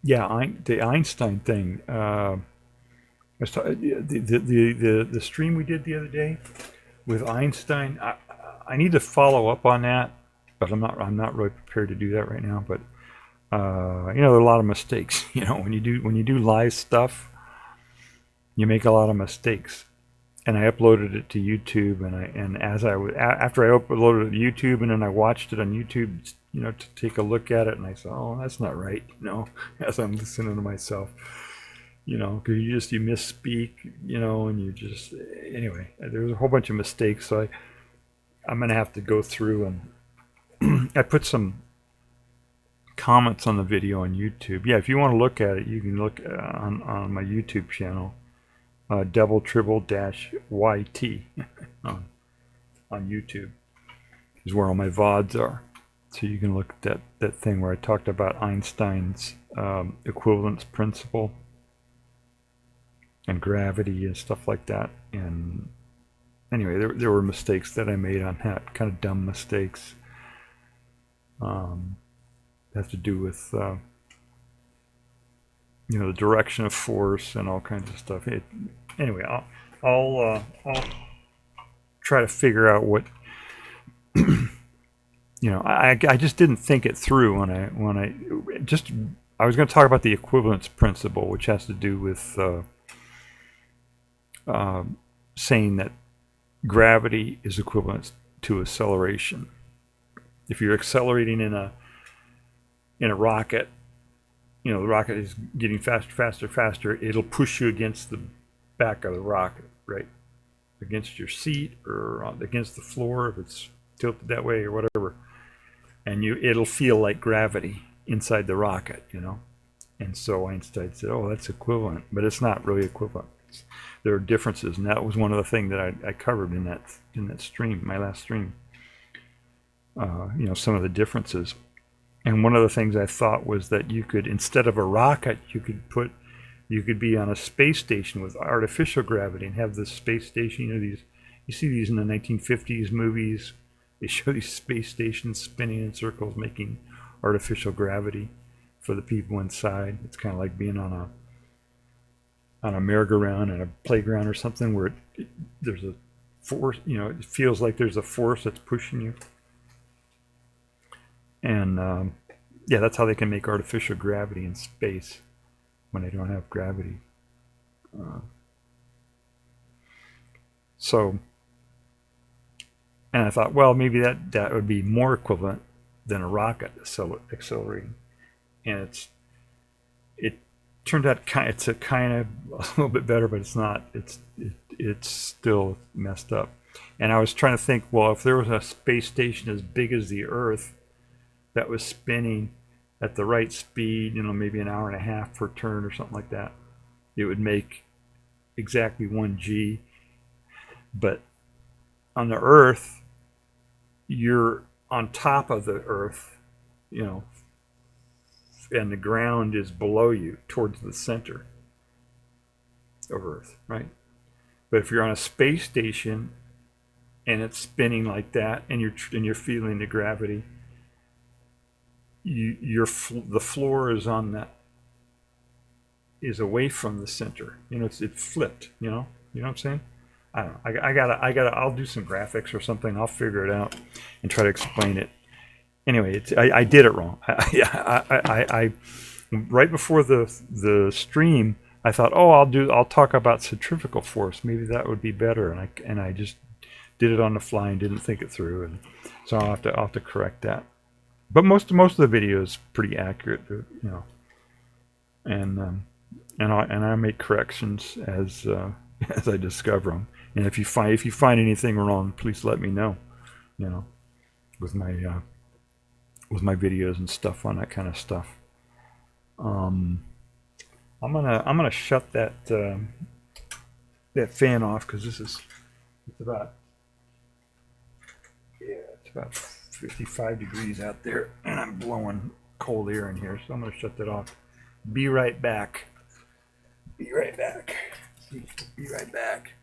yeah, the Einstein thing. The stream we did the other day with Einstein. I need to follow up on that, but I'm not really prepared to do that right now. But there are a lot of mistakes. When you do live stuff, you make a lot of mistakes. And I uploaded it to YouTube, after I uploaded it to YouTube, and then I watched it on YouTube, to take a look at it, and I said, oh, that's not right, as I'm listening to myself, because you misspeak, and you just, anyway, there's a whole bunch of mistakes, so I'm going to have to go through and I put some comments on the video on YouTube. Yeah, if you want to look at it, you can look on my YouTube channel. Doubletribble-yt on YouTube is where all my VODs are. So you can look at that thing where I talked about Einstein's equivalence principle and gravity and stuff like that. And anyway, there were mistakes that I made on that, kind of dumb mistakes. Have to do with the direction of force and all kinds of stuff. Anyway, I'll try to figure out what I just didn't think it through when I was going to talk about the equivalence principle, which has to do with saying that gravity is equivalent to acceleration. If you're accelerating in a rocket, the rocket is getting faster, it'll push you against the back of the rocket, right? Against your seat or against the floor if it's tilted that way or whatever. And it'll feel like gravity inside the rocket, And so Einstein said, oh, that's equivalent, but it's not really equivalent. There are differences, and that was one of the things that I covered in that stream, my last stream. Some of the differences. And one of the things I thought was that you could, instead of a rocket, you could be on a space station with artificial gravity and have the space station, you see these in the 1950s movies. They show these space stations spinning in circles, making artificial gravity for the people inside. It's kind of like being on a merry-go-round in a playground or something where there's a force, it feels like there's a force that's pushing you. And yeah, that's how they can make artificial gravity in space when they don't have gravity. And I thought, well, maybe that would be more equivalent than a rocket accelerating. And it turned out it's a little bit better, but it's not. It's still messed up. And I was trying to think, well, if there was a space station as big as the Earth that was spinning at the right speed, maybe an hour and a half per turn or something like that, it would make exactly 1 G. But on the Earth, you're on top of the Earth, you know, and the ground is below you towards the center of Earth, right? But if you're on a space station and it's spinning like that, and you're feeling the gravity, the floor is on that, is away from the center. You know, it's flipped. You know what I'm saying? I don't know. I gotta. I'll do some graphics or something. I'll figure it out and try to explain it. Anyway, I did it wrong. I right before the stream, I thought, oh, I'll talk about centrifugal force. Maybe that would be better. And I just did it on the fly and didn't think it through. And so I'll have to correct that. But most of the video is pretty accurate, you know. And I make corrections as as I discover them. And if you find anything wrong, please let me know. You know, with my videos and stuff on that kind of stuff. I'm gonna shut that that fan off because it's about 55 degrees out there, and I'm blowing cold air in here, so I'm gonna shut that off. Be right back. Be right back. Be right back.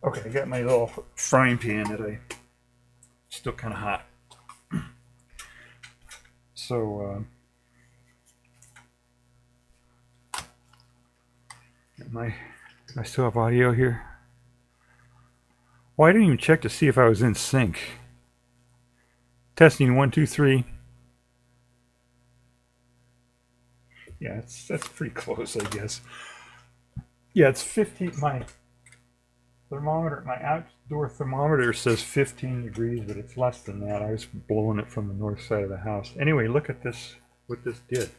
Okay, I got my little frying pan that still kind of hot. So I still have audio here. Well, I didn't even check to see if I was in sync. Testing 1, 2, 3. Yeah, that's pretty close, I guess. Yeah, it's 15. My thermometer, my outdoor thermometer says 15 degrees, but it's less than that. I was blowing it from the north side of the house. Anyway, look at this, what this did.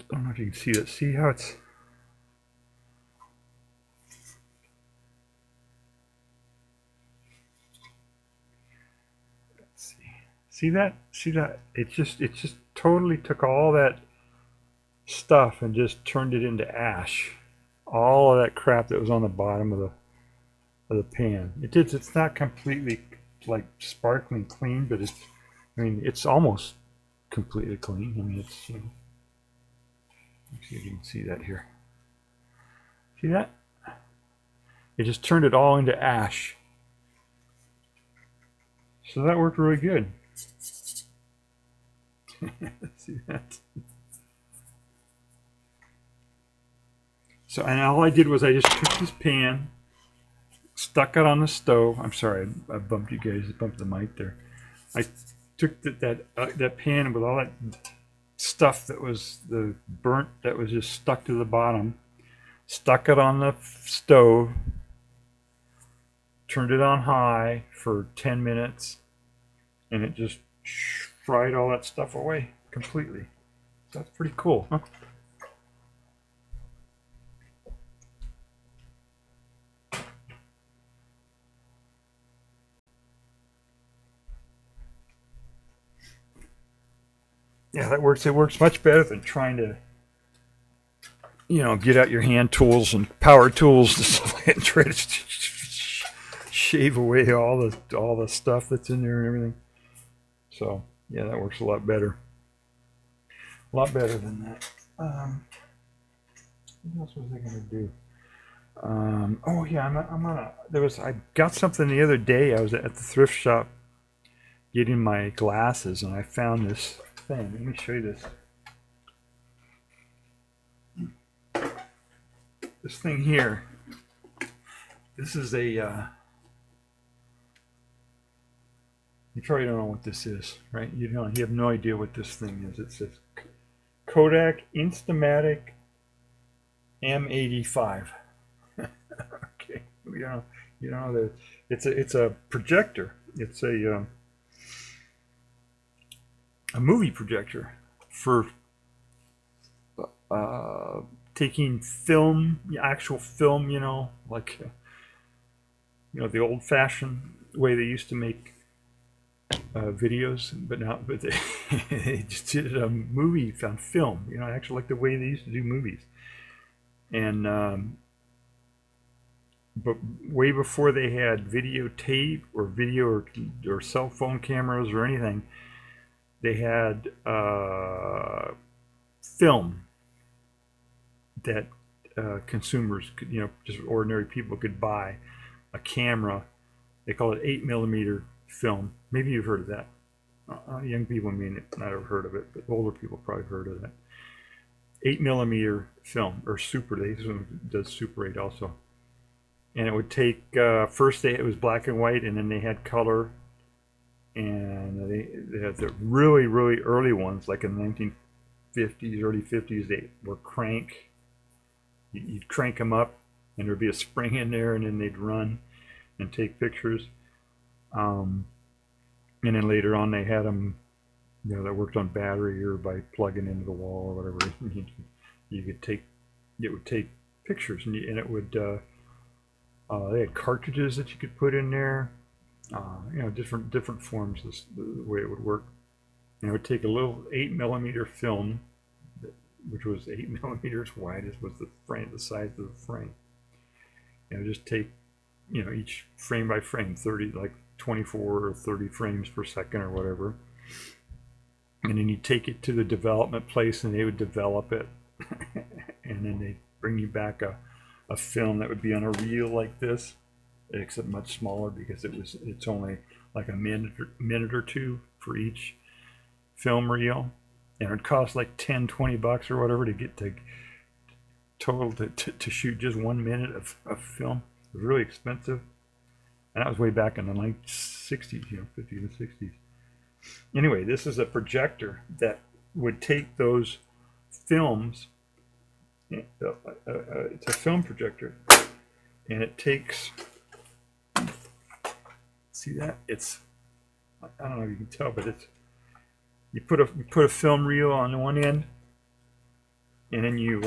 I don't know if you can see it. See how it's... Let's see. See that? See that? It just totally took all that stuff and just turned it into ash. All of that crap that was on the bottom of the pan. It's not completely like sparkling clean, but it's almost completely clean. I mean, it's, you know, let's see if you can see that here. See that? It just turned it all into ash. So that worked really good. See that? So, and all I did was I just took this pan, stuck it on the stove. I'm sorry, I bumped you guys. I bumped the mic there. I took that pan with all that stuff that was the burnt that was just stuck to the bottom, stuck it on the stove, turned it on high for 10 minutes, and it just fried all that stuff away completely. So that's pretty cool, huh? Yeah, that works. It works much better than trying to, you know, get out your hand tools and power tools and try to shave away all the stuff that's in there and everything. So yeah, that works a lot better. A lot better than that. What else was I gonna do? Oh yeah, I got something the other day. I was at the thrift shop getting my glasses, and I found this thing. Let me show you this. this thing here. This is a, you probably don't know what this is, right? You have no idea what this thing is. It says Kodak Instamatic M85. Okay, you know that it's a projector. It's a movie projector for taking film, actual film. Like the old-fashioned way they used to make videos, but they just did a movie on film. Actually like the way they used to do movies. And but way before they had videotape or video or cell phone cameras or anything, they had film that consumers could, just ordinary people could buy. A camera, they call it 8mm film. Maybe you've heard of that. Young people may not have heard of it, but older people probably heard of that. 8mm film, or Super 8. This one does Super 8 also. And it would take, first it was black and white, and then they had color. And they had the really, really early ones, like in the 1950s, early 50s, they were crank. You'd crank them up, and there'd be a spring in there, and then they'd run and take pictures. And then later on, they had them, that worked on battery or by plugging into the wall or whatever. You could take, it would take pictures, and it would. They had cartridges that you could put in there. Different forms. The way it would work. And it would take a little 8mm film, which was 8mm wide, as was the frame, the size of the frame. And it would just take, each frame by frame, 24 or 30 frames per second or whatever. And then you take it to the development place, and they would develop it, and then they'd bring you back a film that would be on a reel like this, except much smaller, because it's only like a minute or two for each film reel, and it'd cost like $10-20 or whatever to get to total to shoot just 1 minute of film. It was really expensive, and that was way back in the 60s, 50s and 60s. Anyway, this is a projector that would take those films. It's a film projector, and it takes. See that? It's. I don't know if you can tell, but it's. You put a film reel on one end, and then you.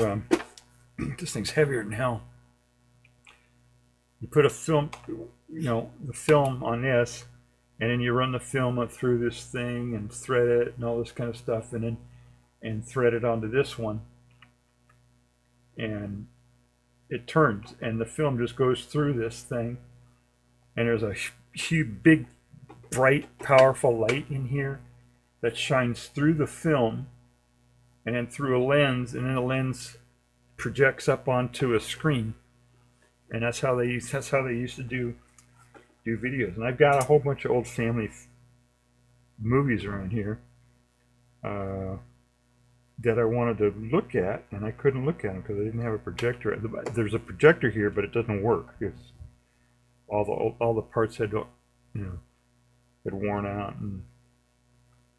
This thing's heavier than hell. You put a film, the film on this, and then you run the film up through this thing and thread it and all this kind of stuff, and then thread it onto this one. And it turns, and the film just goes through this thing, and there's a huge, big, bright, powerful light in here that shines through the film, and then through a lens, and then the lens projects up onto a screen, and that's how they used to do videos. And I've got a whole bunch of old family movies around here. That I wanted to look at, and I couldn't look at them because I didn't have a projector. There's a projector here, but it doesn't work. It's all the parts had worn out, and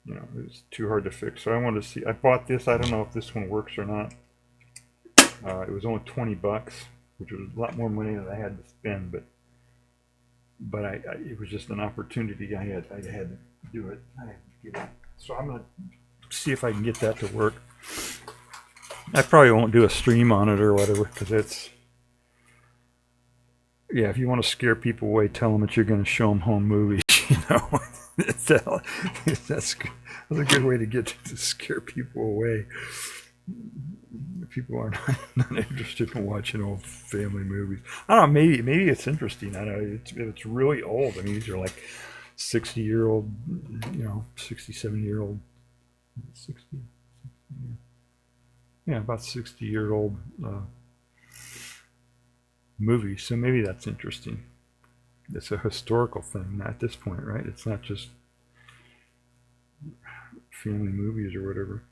it was too hard to fix. So I wanted to see. I bought this. I don't know if this one works or not. It was only $20, which was a lot more money than I had to spend, but it was just an opportunity. I had to do it. I had to get it. So I'm gonna see if I can get that to work. I probably won't do a stream on it or whatever, because it's, if you want to scare people away, tell them that you're going to show them home movies. That's a good way to scare people away. People are not interested in watching old family movies. I don't know, maybe it's interesting. I don't know, it's really old. I mean, these are like 60-year-old, 67-year-old, 60, about 60-year-old movies. So maybe that's interesting. It's a historical thing at this point, right? It's not just family movies or whatever.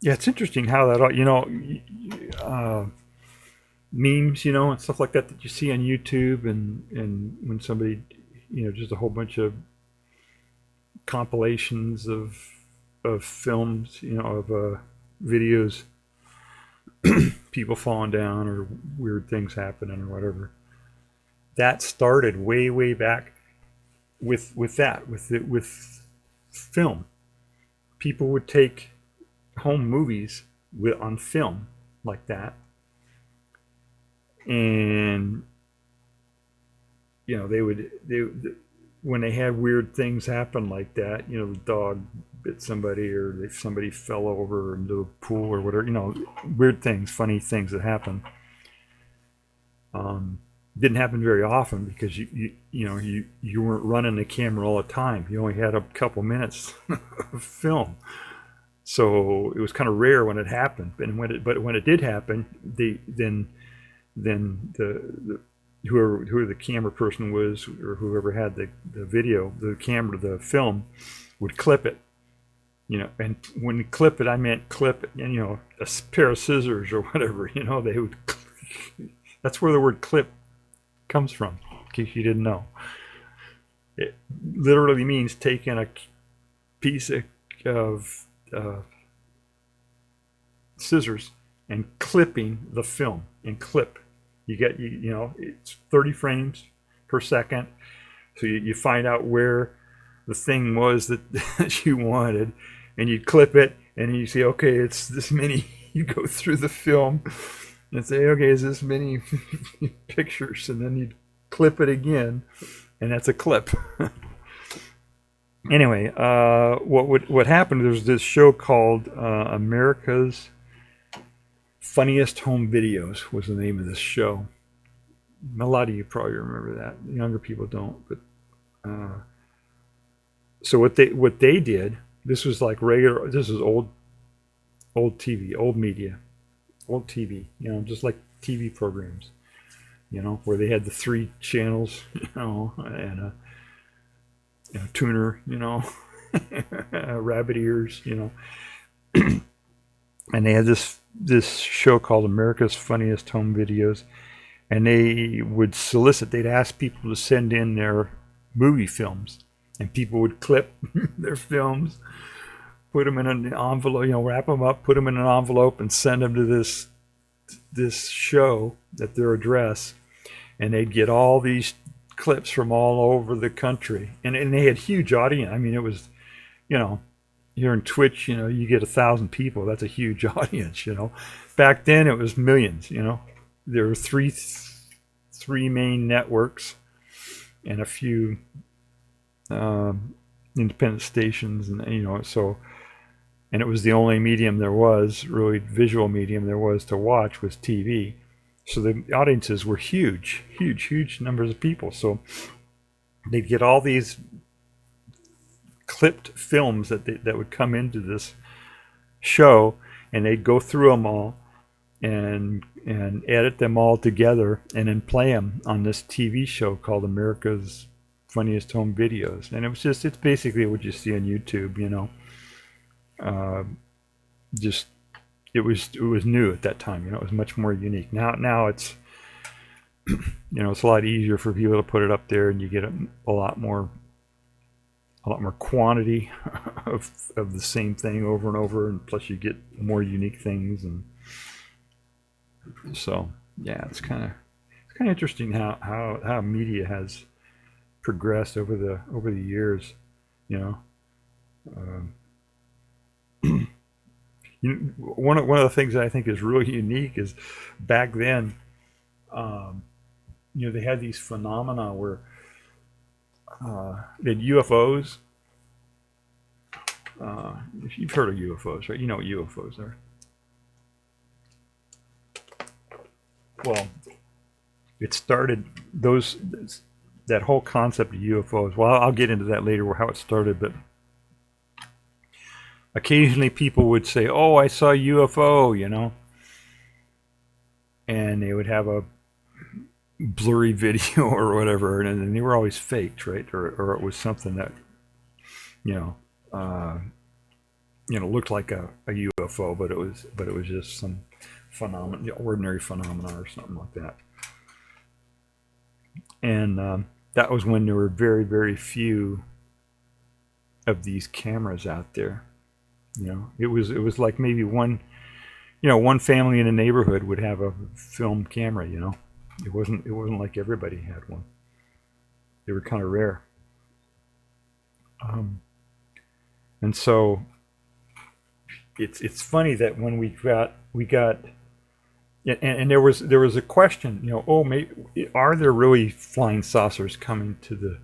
Yeah, it's interesting how that all, memes, and stuff like that that you see on YouTube, and when somebody, just a whole bunch of compilations of films, of videos, people falling down or weird things happening or whatever. That started way back with film. People would take home movies on film like that, and they when they had weird things happen like that, the dog bit somebody, or if somebody fell over into a pool or whatever, weird things, funny things that happen. Didn't happen very often because you weren't running the camera all the time. You only had a couple minutes of film, so it was kind of rare when it happened. And when it did happen, then the whoever the camera person was, or whoever had the video, the camera, the film, would clip it. And when you clip it, I meant clip, and a pair of scissors or whatever. They would. That's where the word clip comes from, in case you didn't know. It literally means taking a piece of scissors and clipping the film. And clip, you get it's 30 frames per second, so you find out where the thing was that you wanted, and you clip it, and you say, okay, it's this many. You go through the film and say, okay, is this many pictures, and then you clip it again, and that's a clip. Anyway, what happened? There's this show called America's Funniest Home Videos was the name of this show. A lot of you probably remember that. Younger people don't, but so what they did. This was like regular. This is old TV, old media. Old TV, just like TV programs, where they had the 3 channels, and a tuner, rabbit ears, and they had this show called America's Funniest Home Videos, and they would solicit. They'd ask people to send in their movie films, and people would clip their films, put them in an envelope, wrap them up, put them in an envelope, and send them to this show at their address. And they'd get all these clips from all over the country. And they had huge audience. I mean, it was, here in Twitch, you get 1,000 people. That's a huge audience, Back then, it was millions, There were three main networks and a few independent stations, and, so... And it was the only medium there was, really visual medium there was to watch, was TV. So the audiences were huge numbers of people. So they'd get all these clipped films that would come into this show, and they'd go through them all and edit them all together, and then play them on this TV show called America's Funniest Home Videos. And it's basically what you see on YouTube, it was new at that time. It was much more unique. Now it's it's a lot easier for people to put it up there, and you get a lot more quantity of the same thing over and over, and plus you get more unique things. And so yeah, it's kind of interesting how media has progressed over the years. One of the things that I think is really unique is back then, they had these phenomena where they had UFOs. You've heard of UFOs, right? You know what UFOs are. Well, it started that whole concept of UFOs. Well, I'll get into that later, how it started, but occasionally people would say, "Oh, I saw a UFO," and they would have a blurry video or whatever, and they were always faked, right? Or it was something that, looked like a UFO, but it was just some phenomenon, ordinary phenomena or something like that. And that was when there were very, very few of these cameras out there. It was like maybe one family in a neighborhood would have a film camera. It wasn't like everybody had one. They were kind of rare. And so it's funny that when we got and there was a question, are there really flying saucers coming to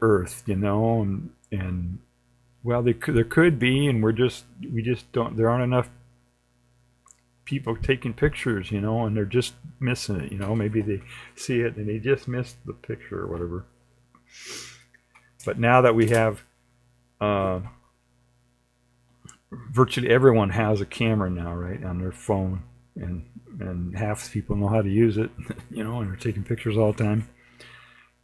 Earth, and well, there could be, and we just don't. There aren't enough people taking pictures, and they're just missing it. Maybe they see it and they just missed the picture or whatever. But now that we have, virtually everyone has a camera now, right, on their phone, and half the people know how to use it, and they're taking pictures all the time.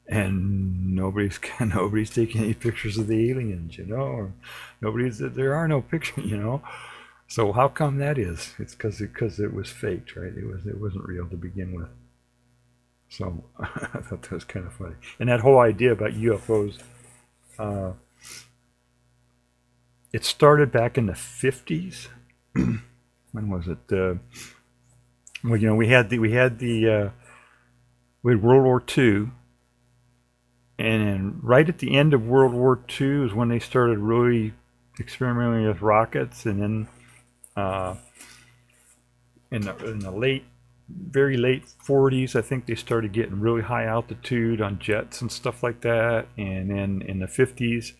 And nobody's taking any pictures of the aliens, or there are no pictures, So how come that is? It's because it was faked, right? It wasn't real to begin with. So I thought that was kind of funny. And that whole idea about UFOs, it started back in the 50s. When was it? Well, we had World War II. And then right at the end of World War II is when they started really experimenting with rockets. And then in the very late 40s, I think they started getting really high altitude on jets and stuff like that. And then in the 50s,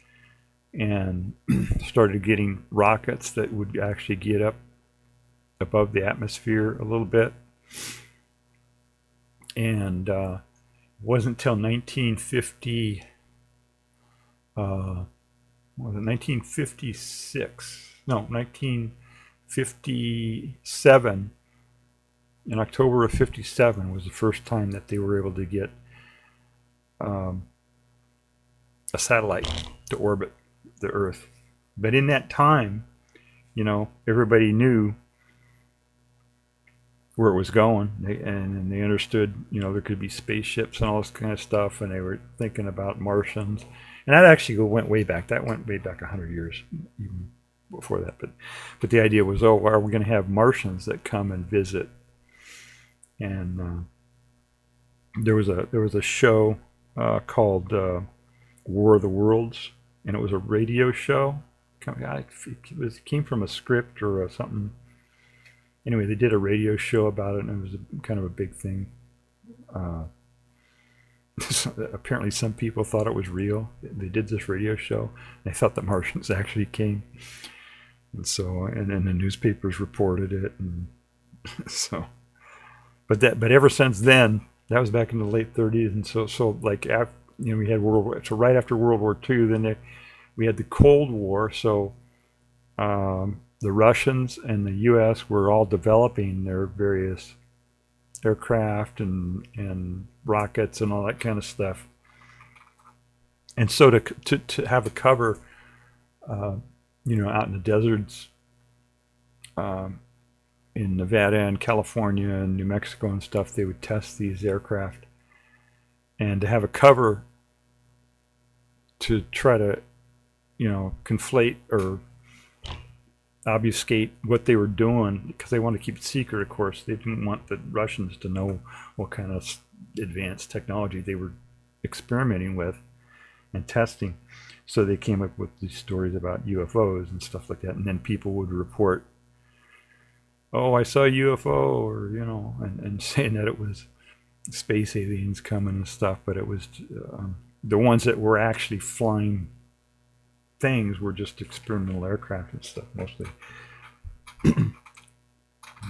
and started getting rockets that would actually get up above the atmosphere a little bit. And wasn't until 1950, was it 1956? No, 1957. In October of 57 was the first time that they were able to get a satellite to orbit the Earth. But in that time, everybody knew where it was going, and they understood, there could be spaceships and all this kind of stuff, and they were thinking about Martians. And that actually went way back. That went way back 100 years, even before that. But the idea was, are we going to have Martians that come and visit? And there was a show called War of the Worlds, and it was a radio show. It came from a script or something. Anyway, they did a radio show about it, and it was kind of a big thing. Apparently, some people thought it was real. They did this radio show. They thought the Martians actually came, and so, and then the newspapers reported it, and so. But ever since then, that was back in the late 30s, and so like we had so right after World War II, then we had the Cold War. So the Russians and the U.S. were all developing their various aircraft and rockets and all that kind of stuff. And so to have a cover, out in the deserts, in Nevada and California and New Mexico and stuff, they would test these aircraft, and to have a cover to try to, conflate or obfuscate what they were doing, because they wanted to keep it secret, of course. They didn't want the Russians to know what kind of advanced technology they were experimenting with and testing. So they came up with these stories about UFOs and stuff like that, and then people would report, oh, I saw a UFO, or and saying that it was space aliens coming and stuff. But it was the ones that were actually flying things were just experimental aircraft and stuff mostly.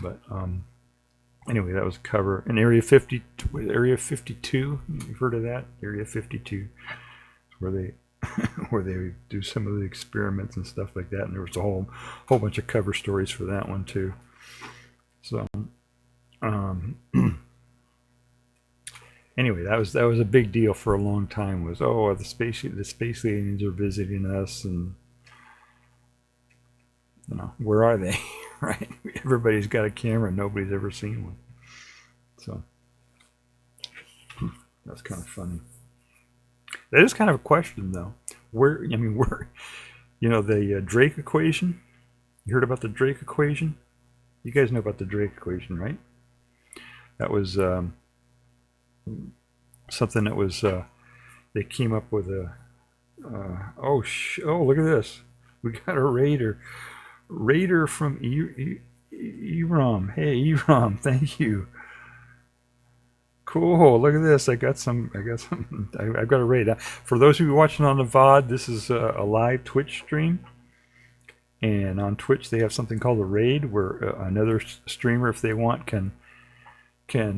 But anyway, that was a cover. And Area 52, you've heard of that? Area 52, where they where they do some of the experiments and stuff like that. And there was a whole bunch of cover stories for that one too. So anyway, that was a big deal for a long time. Was the space aliens are visiting us, and You know, where are they? Right? Everybody's got a camera. Nobody's ever seen one. So that's kind of funny. That is kind of a question, though. Where, I mean, where, you know, the Drake equation? You heard about the Drake equation? You guys know about the Drake equation, right? That was something that was, they came up with a, oh, look at this. We got a raider. Raider from Erom. Hey, Erom, thank you. Cool. Look at this. I've got a raid. For those of you watching on the VOD, this is a live Twitch stream. And on Twitch, they have something called a raid, where another streamer, if they want, can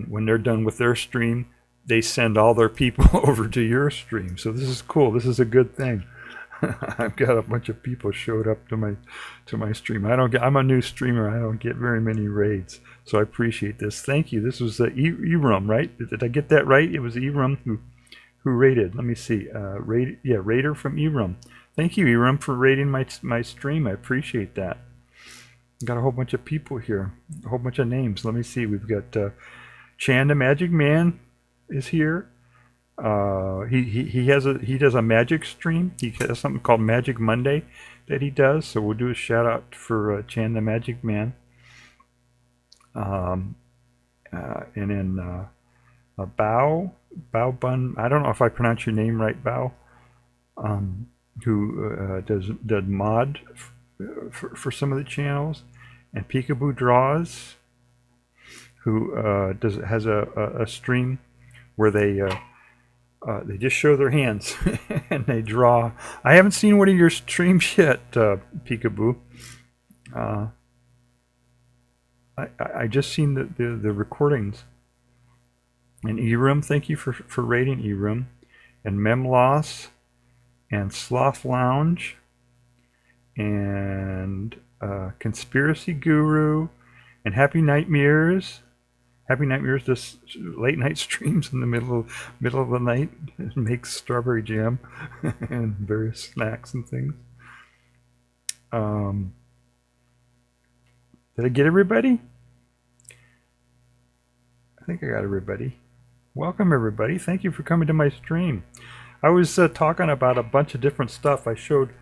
when they're done with their stream, they send all their people over to your stream. So this is cool. This is a good thing. I've got a bunch of people showed up to my stream. I'm a new streamer. I don't get very many raids, so I appreciate this. Thank you. This was Erom, right? Did I get that right? It was Erom who raided. Let me see. Raider from Erom. Thank you, Erom, for raiding my stream. I appreciate that. Got a whole bunch of people here, a whole bunch of names. Let me see. We've got Chan the Magic Man is here. He does a magic stream. He has something called Magic Monday that he does. So we'll do a shout out for Chan the Magic Man. And then Bao Bun. I don't know if I pronounce your name right, Bao. Who does mod for some of the channels, and Peekaboo Draws, who has a stream where they just show their hands and they draw. I haven't seen one of your streams yet, Peekaboo. I just seen the recordings. And Erum, thank you for rating, Erum, and Memloss, and Sloth Lounge, and Conspiracy Guru, and Happy Nightmares. Happy Nightmares does late night streams in the middle of the night and makes strawberry jam and various snacks and things. Did I get everybody? I think I got everybody. Welcome everybody. Thank you for coming to my stream. I was talking about a bunch of different stuff. I showed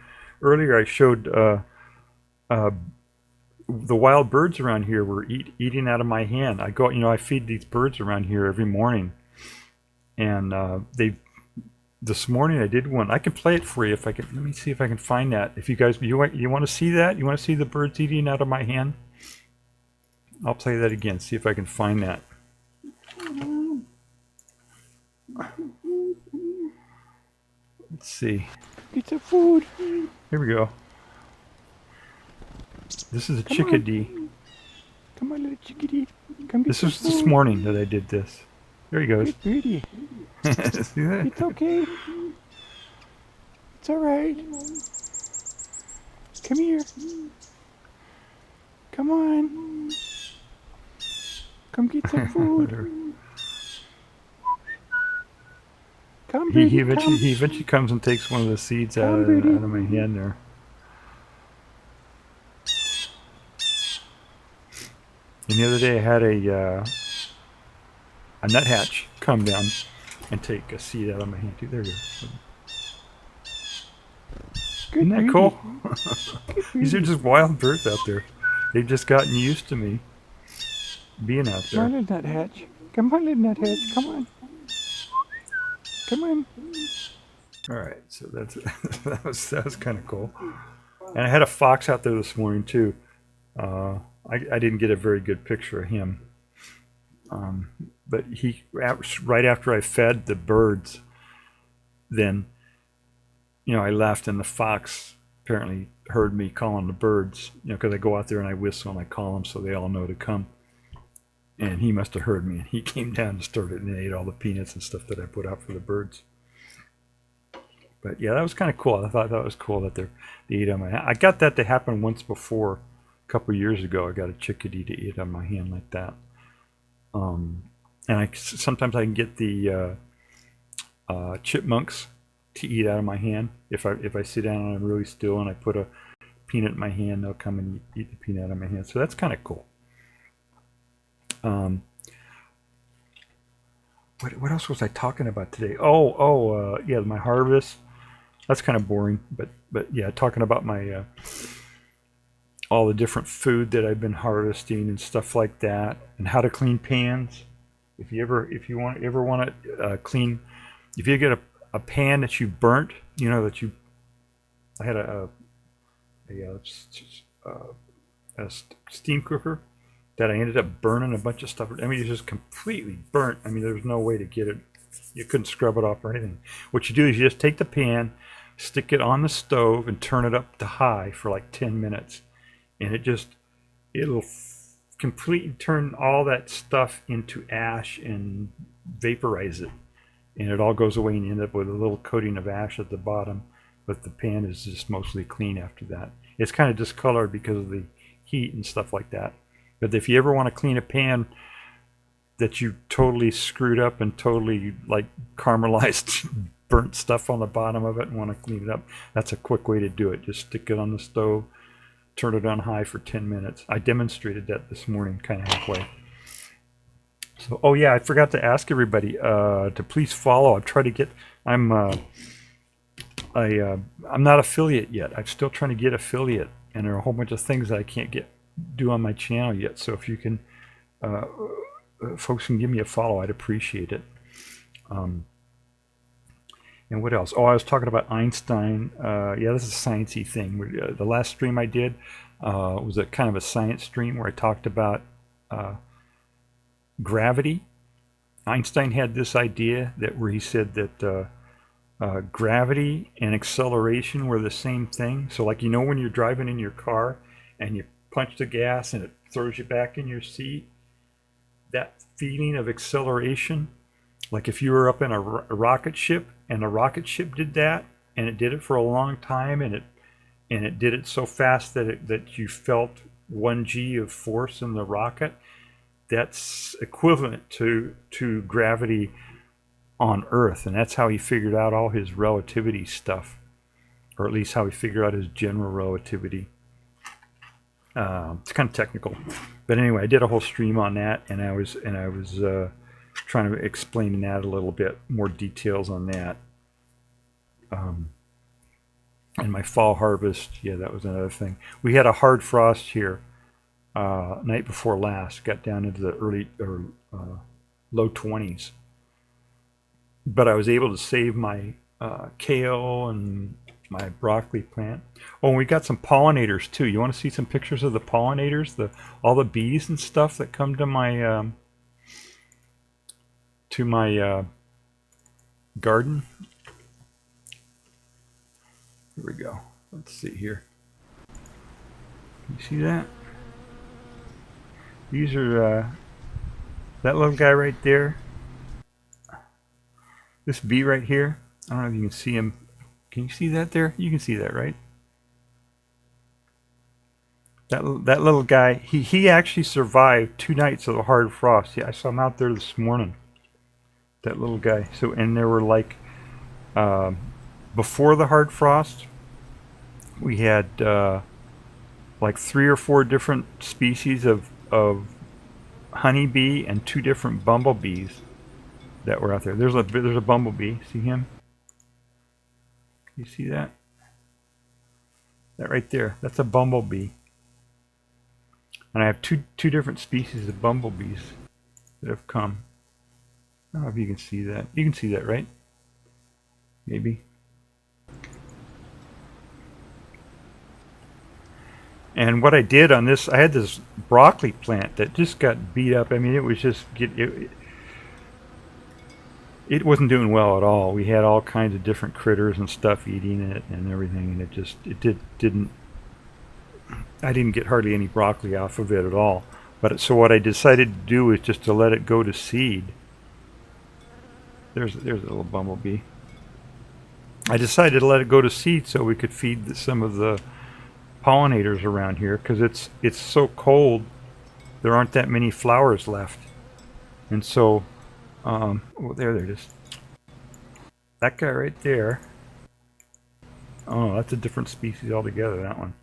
the wild birds around here were eating out of my hand. I feed these birds around here every morning, and this morning I did one. I can play it for you if I can. Let me see if I can find that. If you guys you want to see that, you want to see the birds eating out of my hand, I'll play that again. See if I can find that. Let's see. Get some food. Here we go. This is a chickadee. Come on, little chickadee. Come get This some was food. this morning that I did this. There he goes. Good birdie. See that? It's okay. It's all right. Come here. Come on. Come get some food. Come, birdie, He eventually come. comes and takes one of the seeds out Come, of birdie. my hand there. And the other day I had a nuthatch come down and take a seed out of my hand too. There you go. Good Isn't that birdie. cool? Good These are birdie. just wild birds out there. They've just gotten used to me being out Come on, there. little nuthatch. Come on, little nuthatch. Come on. Come on. All right, so that was kind of cool. And I had a fox out there this morning too. I didn't get a very good picture of him, but right after I fed the birds, then I left, and the fox apparently heard me calling the birds. Because I go out there and I whistle and I call them so they all know to come. And he must have heard me, and he came down and started and ate all the peanuts and stuff that I put out for the birds. But yeah, that was kind of cool. I thought that was cool that they eat on my hand. I got that to happen once before, a couple years ago. I got a chickadee to eat on my hand like that. And sometimes I can get the chipmunks to eat out of my hand if I sit down and I'm really still and I put a peanut in my hand, they'll come and eat the peanut out of my hand. So that's kind of cool. What else was I talking about today? Yeah, my harvest. That's kind of boring, but yeah, talking about my all the different food that I've been harvesting and stuff like that, and how to clean pans. If you ever want to clean, if you get a pan that you burnt, you know that you. I had a steam cooker that I ended up burning a bunch of stuff. I mean, it's just completely burnt. I mean, there's no way to get it. You couldn't scrub it off or anything. What you do is you just take the pan, stick it on the stove, and turn it up to high for like 10 minutes. And it'll completely turn all that stuff into ash and vaporize it. And it all goes away and you end up with a little coating of ash at the bottom. But the pan is just mostly clean after that. It's kind of discolored because of the heat and stuff like that. But if you ever want to clean a pan that you totally screwed up and totally like caramelized burnt stuff on the bottom of it and want to clean it up, that's a quick way to do it. Just stick it on the stove, turn it on high for 10 minutes. I demonstrated that this morning, kind of halfway. So, oh yeah, I forgot to ask everybody to please follow. I'm not affiliate yet. I'm still trying to get affiliate, and there are a whole bunch of things that I can't do on my channel yet. So if you can, folks can give me a follow, I'd appreciate it. And what else? Oh, I was talking about Einstein. Yeah, this is a sciencey thing. The last stream I did was a kind of a science stream where I talked about gravity. Einstein had this idea where he said that gravity and acceleration were the same thing. So like, when you're driving in your car and you punch the gas and it throws you back in your seat, that feeling of acceleration, like if you were up in a rocket ship and the rocket ship did that and it did it for a long time and it did it so fast that you felt 1g of force in the rocket, that's equivalent to gravity on Earth. And that's how he figured out all his relativity stuff, or at least how he figured out his general relativity. It's kind of technical, but anyway, I did a whole stream on that, and I was trying to explain that a little bit more details on that. And my fall harvest, yeah, that was another thing. We had a hard frost here night before last, got down into the early or low 20s. But I was able to save my kale and my broccoli plant. Oh, and we got some pollinators too. You want to see some pictures of the pollinators, all the bees and stuff that come to my garden? Here we go. Let's see here. You see that? These are that little guy right there. This bee right here. I don't know if you can see him. Can you see that there? You can see that, right? That little guy. He actually survived 2 nights of the hard frost. Yeah, I saw him out there this morning. That little guy. So, and there were like before the hard frost, we had like 3 or 4 different species of honeybee and 2 different bumblebees that were out there. There's a bumblebee. See him? You see that? That right there. That's a bumblebee. And I have two different species of bumblebees that have come. I don't know if you can see that. You can see that, right? Maybe. And what I did on this, I had this broccoli plant that just got beat up. I mean, it was just it wasn't doing well at all. We had all kinds of different critters and stuff eating it and everything, and I didn't get hardly any broccoli off of it at all. So what I decided to do was just to let it go to seed. There's a little bumblebee. I decided to let it go to seed so we could feed some of the pollinators around here, because it's so cold, there aren't that many flowers left. And so oh, there it is. That guy right there. Oh, that's a different species altogether, that one.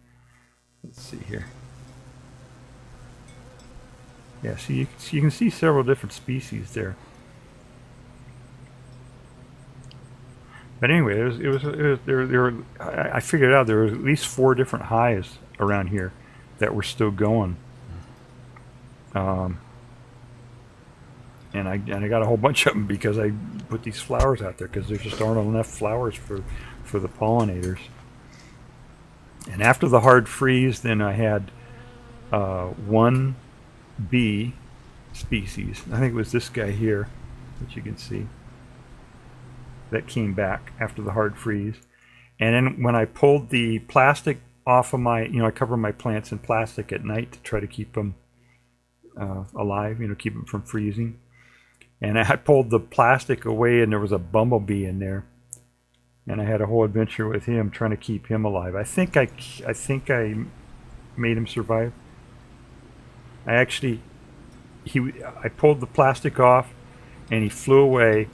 Let's see here. Yeah, see, you can see several different species there. But anyway, I figured out there were at least 4 different hives around here that were still going. And I got a whole bunch of them because I put these flowers out there because there just aren't enough flowers for the pollinators. And after the hard freeze, then I had 1 bee species. I think it was this guy here, which you can see, that came back after the hard freeze. And then when I pulled the plastic off of my, I cover my plants in plastic at night to try to keep them alive, keep them from freezing. And I pulled the plastic away, and there was a bumblebee in there. And I had a whole adventure with him trying to keep him alive. I think I made him survive. I pulled the plastic off, and he flew away.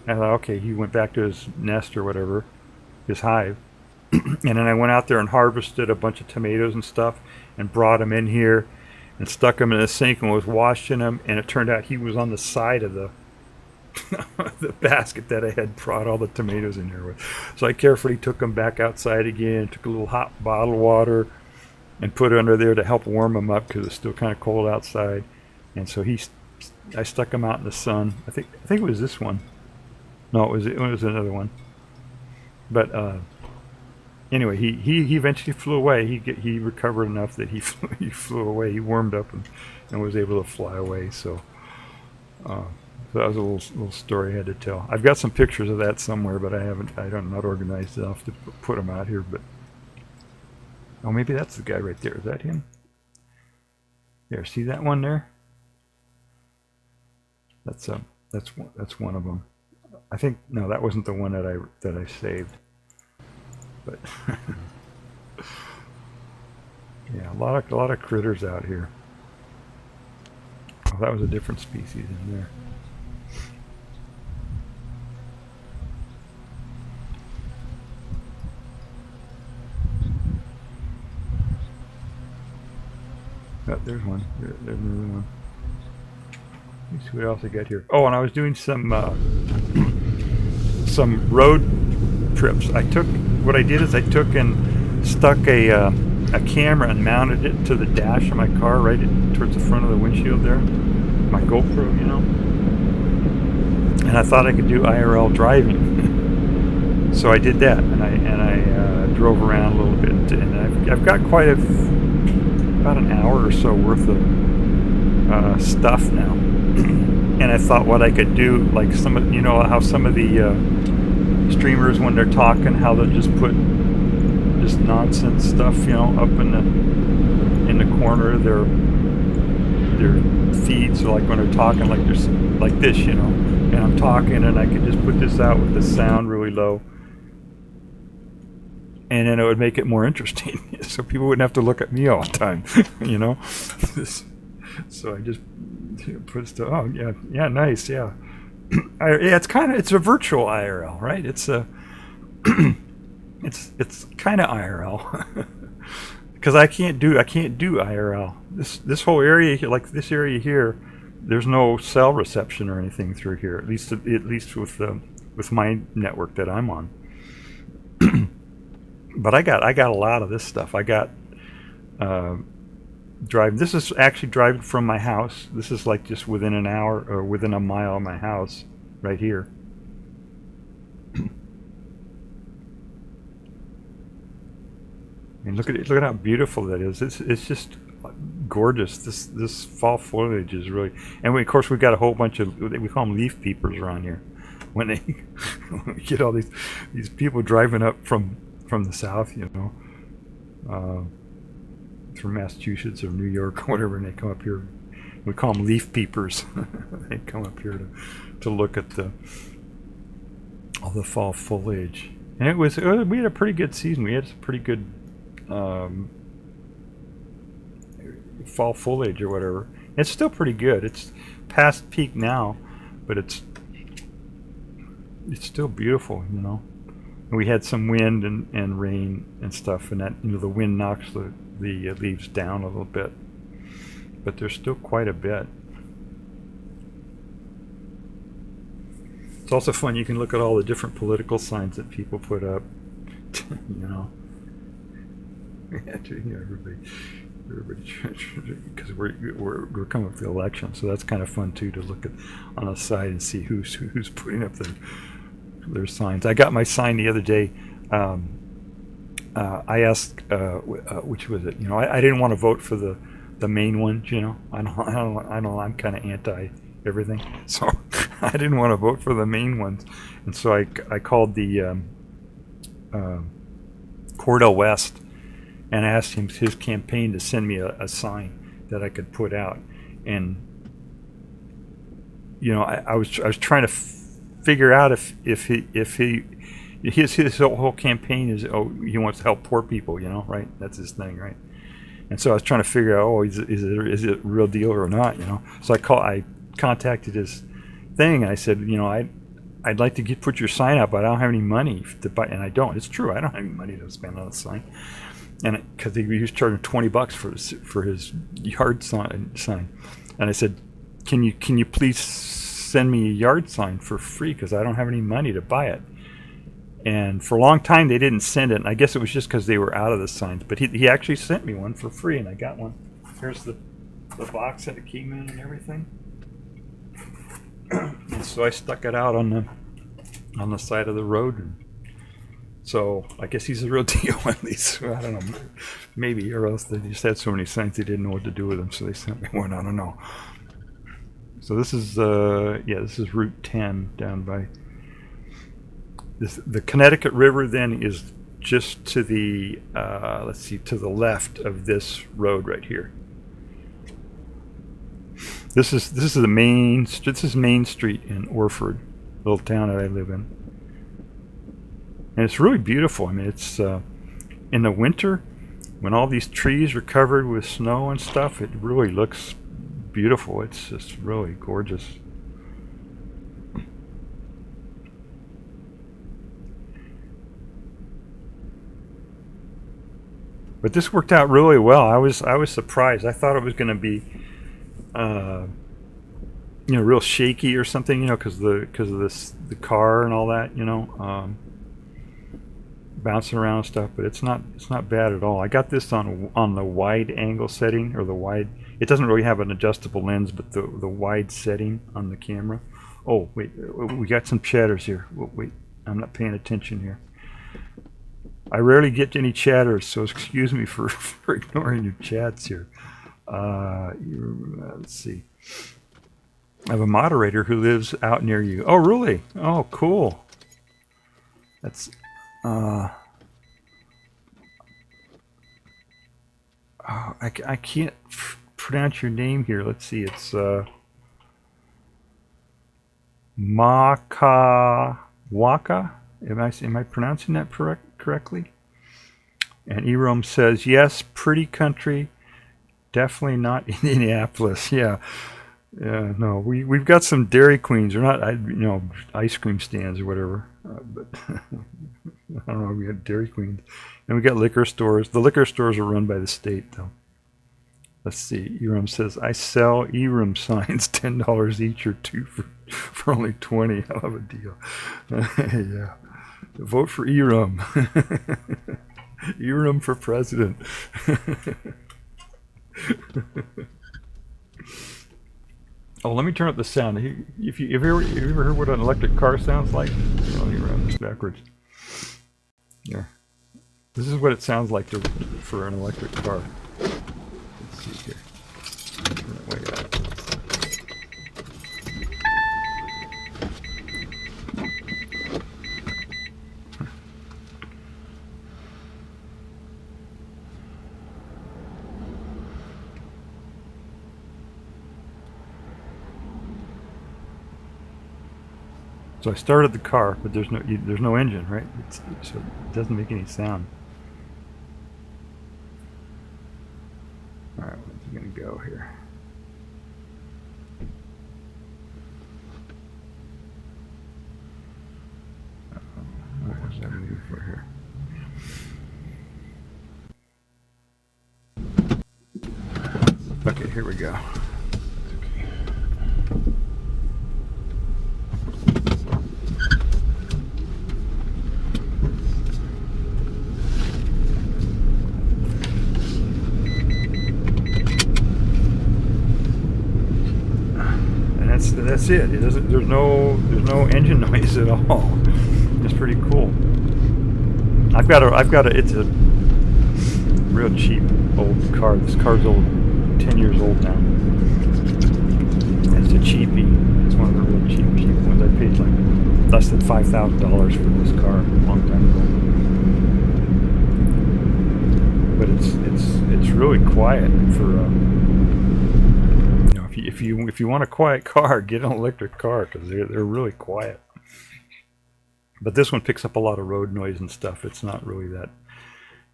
I thought, okay, he went back to his nest or whatever, his hive. And then I went out there and harvested a bunch of tomatoes and stuff and brought them in here and stuck them in a sink and was washing them. And it turned out he was on the side of the the basket that I had brought all the tomatoes in there with. So I carefully took them back outside again, took a little hot bottle of water and put it under there to help warm them up because it's still kind of cold outside. And so I stuck them out in the sun. I think it was this one. No, it was another one. But anyway, he eventually flew away. He recovered enough that he flew away. He warmed up and was able to fly away. So that was a little story I had to tell. I've got some pictures of that somewhere, but I'm not organized enough to put them out here. But oh, maybe that's the guy right there. Is that him? There, see that one there? That's one of them. I think no, that wasn't the one that I saved. But yeah, a lot of critters out here. Oh, that was a different species in there. Oh, there's one. There's another one. Let me see what else I got here. Oh, and I was doing some road trips. What I did is I took and stuck a camera and mounted it to the dash of my car right towards the front of the windshield there. My GoPro, And I thought I could do IRL driving. So I did that, and I drove around a little bit, and I've got quite about an hour or so worth of stuff now. And I thought what I could do, like how some of the streamers, when they're talking, how they'll just put just nonsense stuff, up in the corner of their feeds. So like when they're talking, like there's like this, and I'm talking, and I could just put this out with the sound really low, and then it would make it more interesting, so people wouldn't have to look at me all the time, So I just put stuff. Oh yeah, nice, yeah. It's a virtual IRL, right? It's it's kind of IRL because I can't do IRL. This whole area here, like this area here, there's no cell reception or anything through here. At least with my network that I'm on. But I got a lot of this stuff. I got driving. This is actually driving from my house. This is like just within an hour or within a mile of my house, right here. And look at it! Look at how beautiful that is. It's just gorgeous. This fall foliage is really. And of course we've got a whole bunch of, we call them leaf peepers around here. When we get all these people driving up from the south, from Massachusetts or New York or whatever, and they come up here. We call them leaf peepers. They come up here to look at all the fall foliage. And we had a pretty good season. We had some pretty good fall foliage or whatever. It's still pretty good. It's past peak now, but it's still beautiful, And we had some wind and rain and stuff, and that the wind knocks the the leaves down a little bit, but there's still quite a bit. It's also fun. You can look at all the different political signs that people put up. You know, everybody, because we're coming up with the election, so that's kind of fun too, to look at on the side and see who's putting up their signs. I got my sign the other day. I asked, which was it? You know, I didn't want to vote for the main ones. You know, I know I'm kind of anti everything, so I didn't want to vote for the main ones, and so I called the Cordell West and asked him, his campaign, to send me a sign that I could put out. And you know, I was trying to figure out if his whole campaign is, oh, he wants to help poor people, you know, right? That's his thing, right? And so I was trying to figure out, oh, is it a real deal or not, you know? So I contacted his thing, and I said, you know, I'd like to put your sign up, but I don't have any money to buy, and I don't. It's true, I don't have any money to spend on a sign, and because he was charging $20 for his yard sign, and I said, can you please send me a yard sign for free, because I don't have any money to buy it. And for a long time they didn't send it, and I guess it was just because they were out of the signs. But he actually sent me one for free, and I got one. Here's the box that it came in and everything. And so I stuck it out on the side of the road. And so I guess he's the real deal, at least. I don't know, maybe, or else they just had so many signs they didn't know what to do with them, so they sent me one. I don't know. So this is this is Route 10 down by the Connecticut River. Then is just to the to the left of this road right here. This is Main Street in Orford, little town that I live in, and it's really beautiful. I mean, it's in the winter when all these trees are covered with snow and stuff. It really looks beautiful. It's just really gorgeous. But this worked out really well. I was surprised. I thought it was going to be real shaky or something, because of the car and all that, bouncing around and stuff. But it's not bad at all. I got this on the wide angle setting, or the wide. It doesn't really have an adjustable lens, but the wide setting on the camera. Oh wait, we got some chatters here. Wait, I'm not paying attention here. I rarely get any chatters, so excuse me for ignoring your chats here. Let's see. I have a moderator who lives out near you. Oh, really? Oh, cool. That's I can't pronounce your name here. Let's see. It's Makawaka. Am I pronouncing that correctly? And Erom says, yes, pretty country. Definitely not Indianapolis. Yeah. Yeah, no, we've got some Dairy Queens, or not, ice cream stands or whatever. But I don't know. We got Dairy Queens, and we got liquor stores. The liquor stores are run by the state, though. Let's see. Erom says, I sell Erom signs, $10 each or two for only $20. I love a deal. Yeah, vote for Erom. Erom for president. Oh, let me turn up the sound. Have you ever heard what an electric car sounds like? Oh, let me run this backwards. Yeah. This is what it sounds like for an electric car. Let's see here. Turn it way up. So I started the car, but there's no engine, right? So it doesn't make any sound. All right, where's it gonna go here? What was that move for here? here we go. That's it. It doesn't. There's no engine noise at all. It's pretty cool. I've got a. It's a real cheap old car. This car's 10 years old now. And it's a cheapie. It's one of the real cheap ones. I paid like less than $5,000 for this car a long time ago. But it's really quiet for. If you want a quiet car, get an electric car because they're really quiet. But this one picks up a lot of road noise and stuff. It's not really that,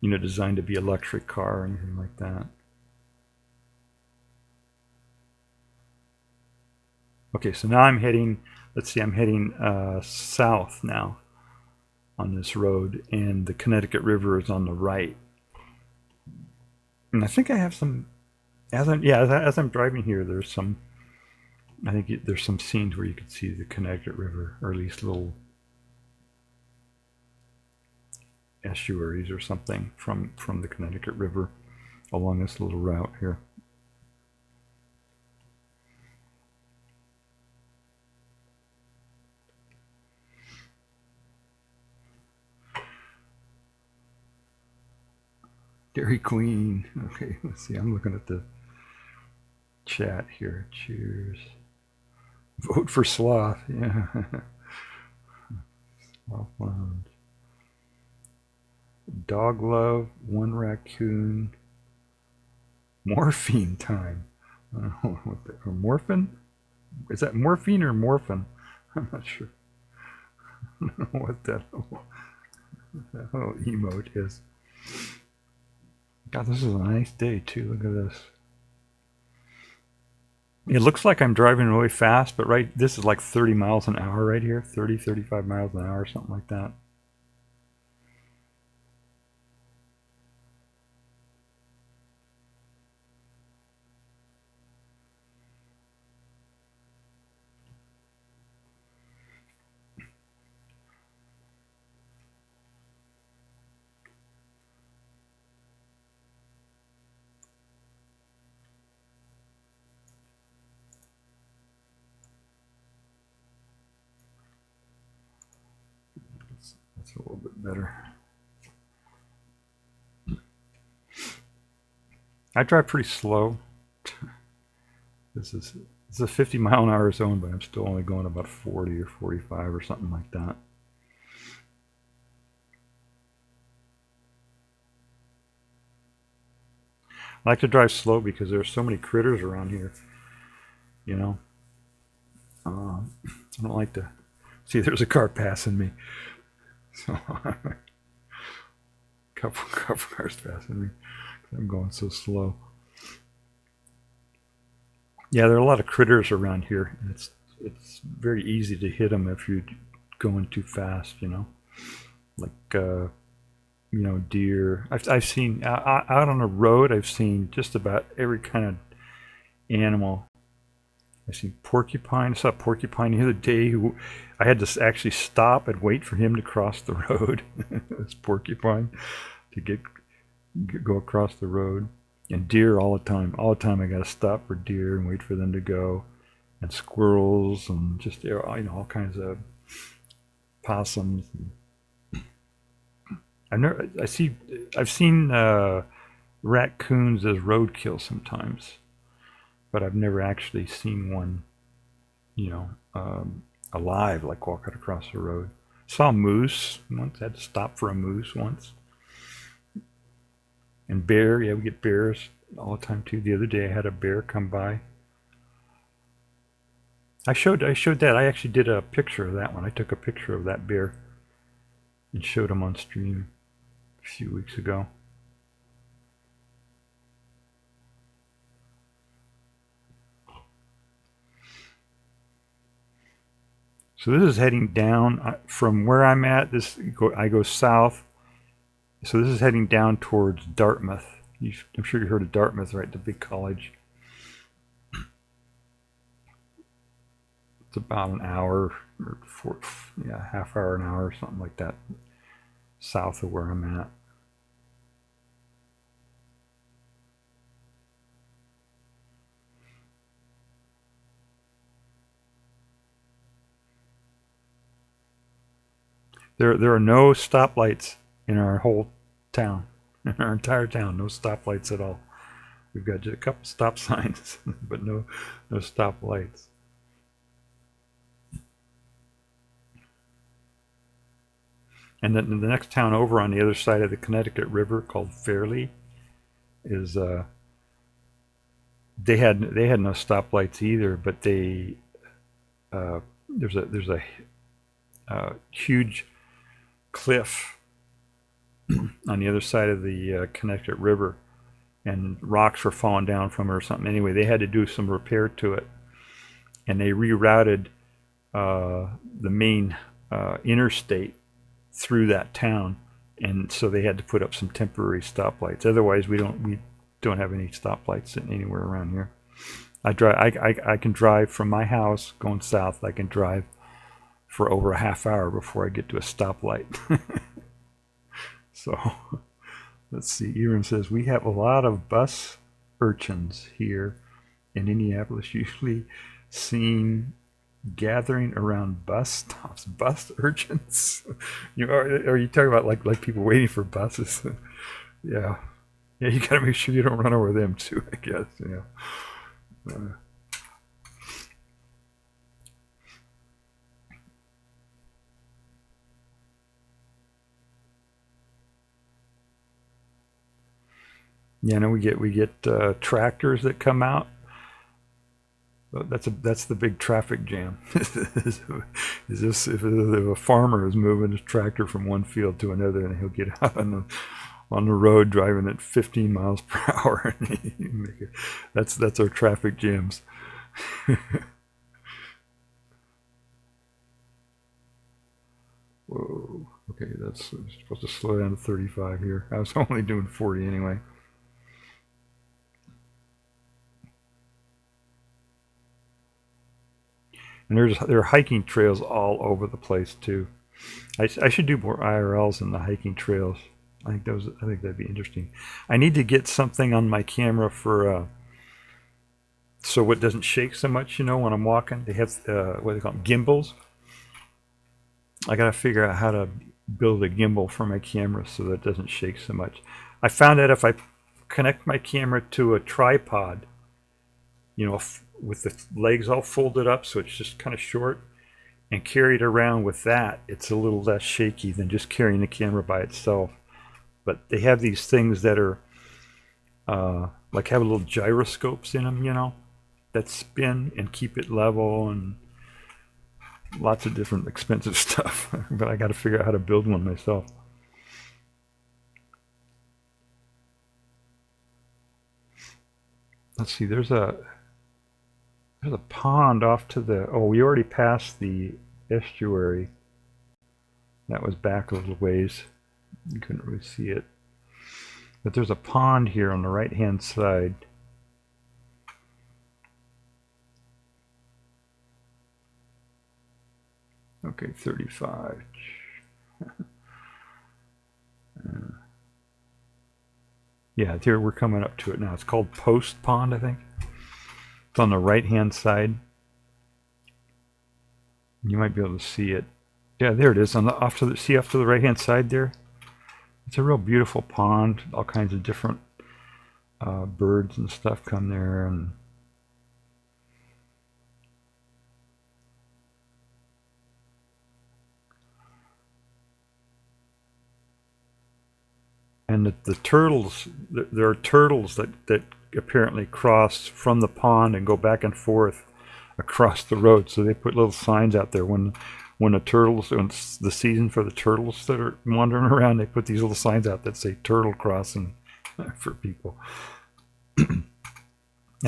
designed to be a luxury car or anything like that. Okay, so now I'm heading. Let's see, I'm heading south now on this road, and the Connecticut River is on the right. And I think I have some. As I'm driving here, there's some. I think there's some scenes where you can see the Connecticut River, or at least little estuaries or something from the Connecticut River along this little route here. Dairy Queen. Okay, let's see. I'm looking at the chat here. Cheers. Vote for Sloth. Yeah. Sloth Lounge. Dog love. One raccoon. Morphine time. I don't know what that, or morphin? Is that morphine or morphin? I'm not sure. I don't know what that little emote is. God, this is a nice day too. Look at this. It looks like I'm driving really fast, but this is like 30 miles an hour right here. 30, 35 miles an hour, something like that. That's a little bit better. I drive pretty slow. This is a 50 mile an hour zone, but I'm still only going about 40 or 45 or something like that. I like to drive slow because there's so many critters around here. I don't like to see there's a car passing me. So couple cars passing me. I'm going so slow. Yeah, there are a lot of critters around here, and it's very easy to hit them if you're going too fast. Like deer. I've seen out on the road. I've seen just about every kind of animal. I've seen porcupine. I saw a porcupine the other day. I had to actually stop and wait for him to cross the road. This porcupine to go across the road. And deer all the time. All the time I got to stop for deer and wait for them to go. And squirrels and just all kinds of possums. I've seen raccoons as roadkill sometimes, but I've never actually seen one, alive, like walking across the road. Saw a moose once. Had to stop for a moose once. And bear, yeah, we get bears all the time too. The other day I had a bear come by. I showed that. I actually did a picture of that one. I took a picture of that bear and showed him on stream a few weeks ago. So this is heading down from where I'm at. I go south. So this is heading down towards Dartmouth. I'm sure you heard of Dartmouth, right? The big college. It's about an hour or half hour, an hour, something like that, south of where I'm at. There are no stoplights in our whole town, in our entire town. No stoplights at all. We've got just a couple stop signs, but no stoplights. And then the next town over on the other side of the Connecticut River, called Fairleigh, is they had no stoplights either, but there's a huge cliff on the other side of the Connecticut River, and rocks were falling down from it or something. Anyway, they had to do some repair to it, and they rerouted the main interstate through that town, and so they had to put up some temporary stoplights. Otherwise, we don't have any stoplights anywhere around here. I can drive from my house going south. I can drive for over a half hour before I get to a stoplight. So let's see. Erin says, we have a lot of bus urchins here in Indianapolis, usually seen gathering around bus stops. Bus urchins? Are you talking about like people waiting for buses? Yeah, you gotta make sure you don't run over them too, I guess. No, we get tractors that come out. That's the big traffic jam. Is this if a farmer is moving his tractor from one field to another, and he'll get out on the road driving at 15 miles per hour. That's our traffic jams. Whoa. Okay, I'm supposed to slow down to 35 here. I was only doing 40 anyway. And there are hiking trails all over the place too. I should do more IRLs in the hiking trails. I think that'd be interesting. I need to get something on my camera for so it doesn't shake so much. When I'm walking, they have what they call them, gimbals. I gotta figure out how to build a gimbal for my camera so that it doesn't shake so much. I found that if I connect my camera to a tripod, with the legs all folded up so it's just kind of short, and carry it around with that, it's a little less shaky than just carrying the camera by itself. But they have these things that are like have little gyroscopes in them, that spin and keep it level, and lots of different expensive stuff. But I got to figure out how to build one myself. Let's see, there's a pond off to the, we already passed the estuary. That was back a little ways. You couldn't really see it. But there's a pond here on the right hand side. Okay, 35. Yeah, here we're coming up to it now. It's called Post Pond, I think. It's on the right-hand side. You might be able to see it. Yeah, there it is. Off to the right-hand side there. It's a real beautiful pond. All kinds of different birds and stuff come there, and the turtles. There are turtles that apparently cross from the pond and go back and forth across the road. So they put little signs out there when when it's the season for the turtles that are wandering around, they put these little signs out that say turtle crossing for people. And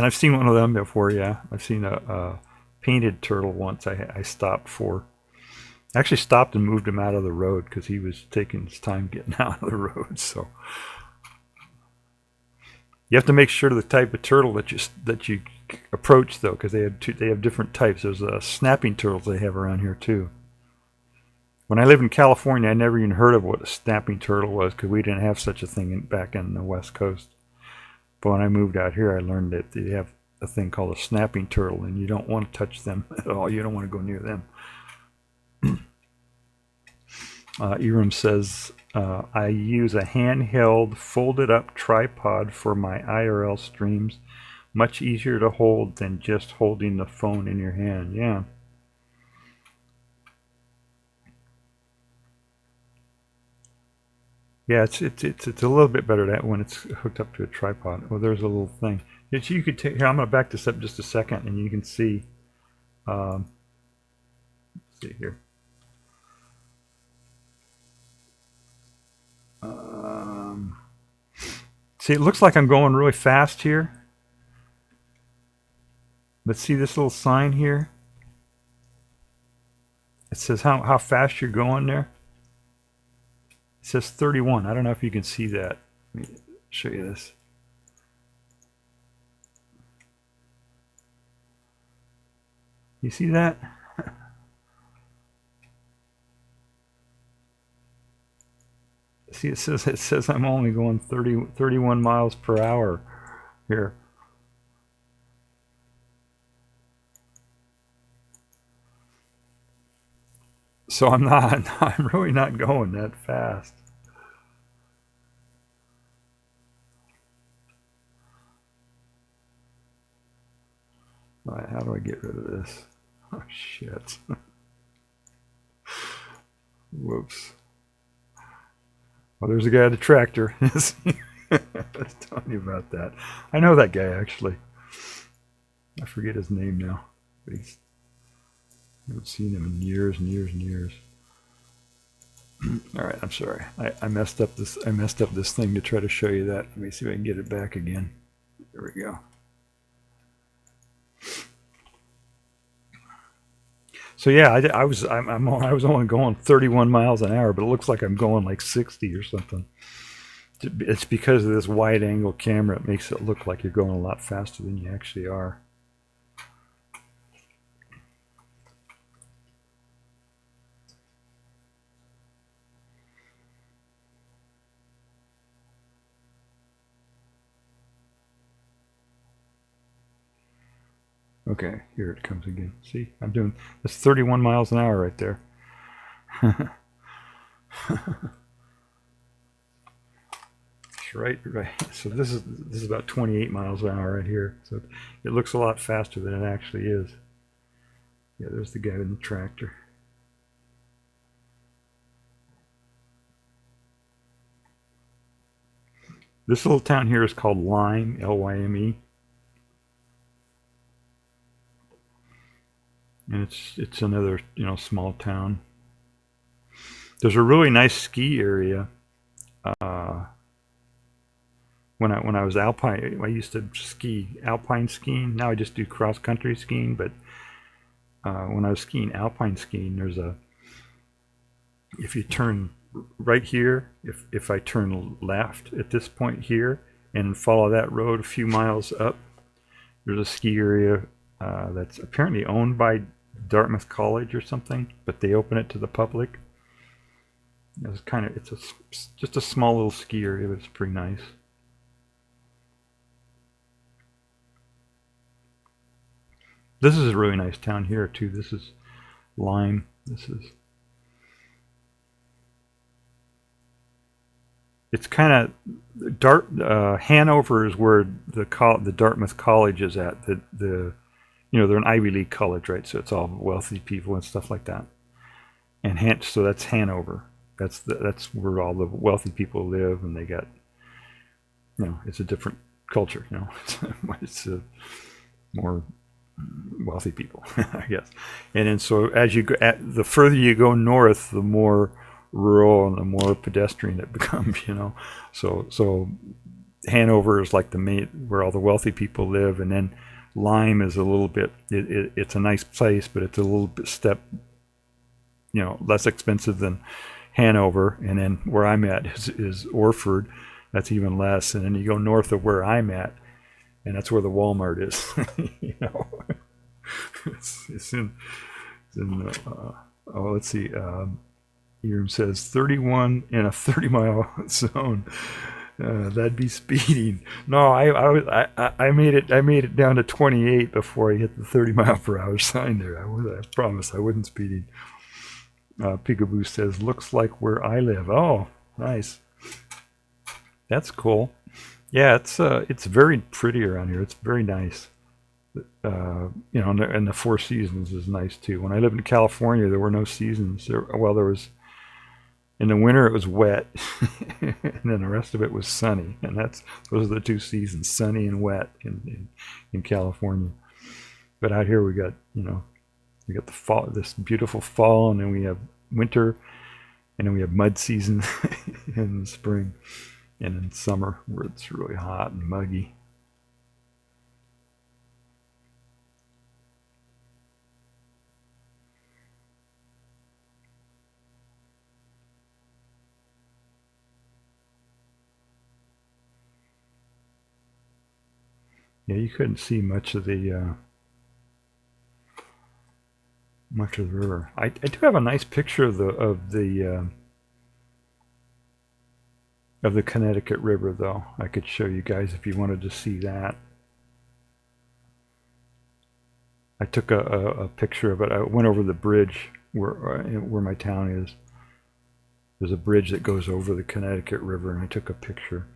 I've seen one of them before, yeah. I've seen a painted turtle once I stopped for. I actually stopped and moved him out of the road because he was taking his time getting out of the road. So You have to make sure the type of turtle that you approach, though, because they have different types. There's snapping turtles they have around here too. When I lived in California, I never even heard of what a snapping turtle was because we didn't have such a thing back in the West Coast. But when I moved out here, I learned that they have a thing called a snapping turtle, and you don't want to touch them at all. You don't want to go near them. Eram says, I use a handheld, folded up tripod for my IRL streams. Much easier to hold than just holding the phone in your hand. Yeah. Yeah, it's a little bit better that when it's hooked up to a tripod. Well, there's a little thing. You could take here. I'm going to back this up just a second, and you can see. Let's see here. See, it looks like I'm going really fast here. But see this little sign here? It says how fast you're going there. It says 31. I don't know if you can see that. Let me show you this. You see that? See, it says I'm only going 31 miles per hour here. So I'm really not going that fast. All right, how do I get rid of this? Oh, shit. Whoops. Well, there's a guy at the tractor. I was telling you about that. I know that guy, actually. I forget his name now. But I haven't seen him in years and years and years. All right, I'm sorry. I messed up this thing to try to show you that. Let me see if I can get it back again. There we go. So yeah, I was only going 31 miles an hour, but it looks like I'm going like 60 or something. It's because of this wide angle camera. It makes it look like you're going a lot faster than you actually are. Okay, here it comes again. See, I'm doing that's 31 miles an hour right there. Right. So this is about 28 miles an hour right here. So it looks a lot faster than it actually is. Yeah, there's the guy in the tractor. This little town here is called Lyme, L-Y-M-E. And it's another, small town. There's a really nice ski area. When I was alpine, I used to ski alpine skiing. Now I just do cross country skiing. But when I was skiing alpine skiing, if you turn right here, if I turn left at this point here and follow that road a few miles up, there's a ski area that's apparently owned by Dartmouth College or something, but they open it to the public. It's just a small little ski area, but it's pretty nice. This is a really nice town here too. This is Lyme. It's kind of Hanover is where the Dartmouth College is at. They're an Ivy League college, right? So it's all wealthy people and stuff like that. And so that's Hanover. That's where all the wealthy people live, and they got, it's a different culture. It's more wealthy people, I guess. And then so as you go, the further you go north, the more rural and the more pedestrian it becomes. So Hanover is like the main where all the wealthy people live, and then Lyme is a little bit. It's a nice place, but it's a little bit less expensive than Hanover. And then where I'm at is Orford, That's even less. And then you go north of where I'm at, and that's where the Walmart is. You know, it's in oh, let's see. Eram says 31 in a 30-mile zone. That'd be speeding. No, I made it down to 28 before I hit the 30-mile-per-hour sign there. I promised I wasn't speeding. Peekaboo says, looks like where I live. Oh, nice. That's cool. Yeah, it's very pretty around here. It's very nice. You know, and the Four Seasons is nice too. When I lived in California, there were no seasons. There was in the winter it was wet, and then the rest of it was sunny, and those are the two seasons, sunny and wet in California. But out here we got the fall, this beautiful fall, and then we have winter, and then we have mud season in the spring, and in summer where it's really hot and muggy. Yeah, you couldn't see much of the river. I do have a nice picture of the Connecticut River, though. I could show you guys if you wanted to see that. I took a picture of it. I went over the bridge where my town is. There's a bridge that goes over the Connecticut River, and I took a picture.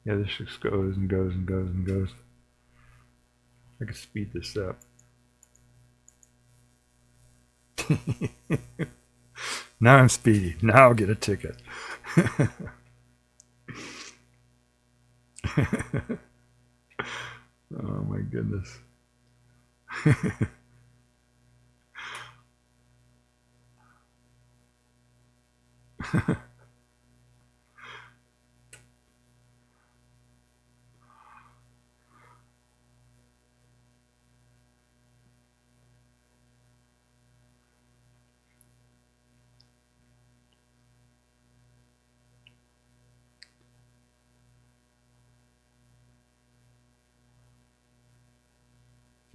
Yeah, this just goes and goes and goes and goes. I can speed this up. Now I'm speedy. Now I'll get a ticket. Oh my goodness.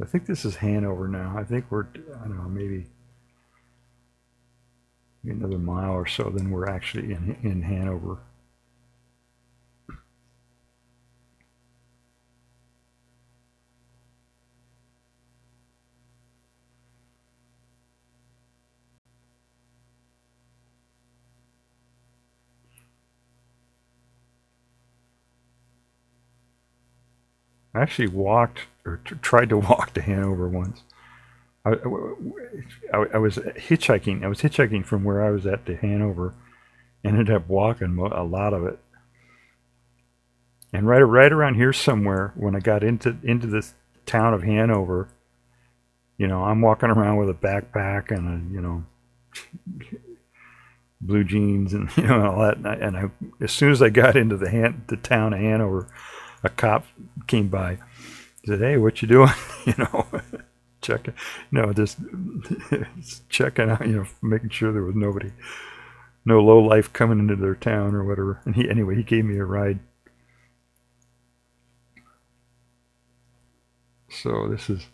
I think this is Hanover now. I think we're, I don't know, maybe another mile or so, then we're actually in Hanover. I actually walked or tried to walk to Hanover once. I was hitchhiking. I was hitchhiking from where I was at to Hanover. Ended up walking a lot of it. And right around here somewhere, when I got into this town of Hanover, you know, I'm walking around with a backpack and blue jeans and all that. And I as soon as I got into the town of Hanover, a cop came by. He said, "Hey, what you doing?" Checking, just checking out, making sure there was nobody, no low life coming into their town or whatever. And he gave me a ride. So this is,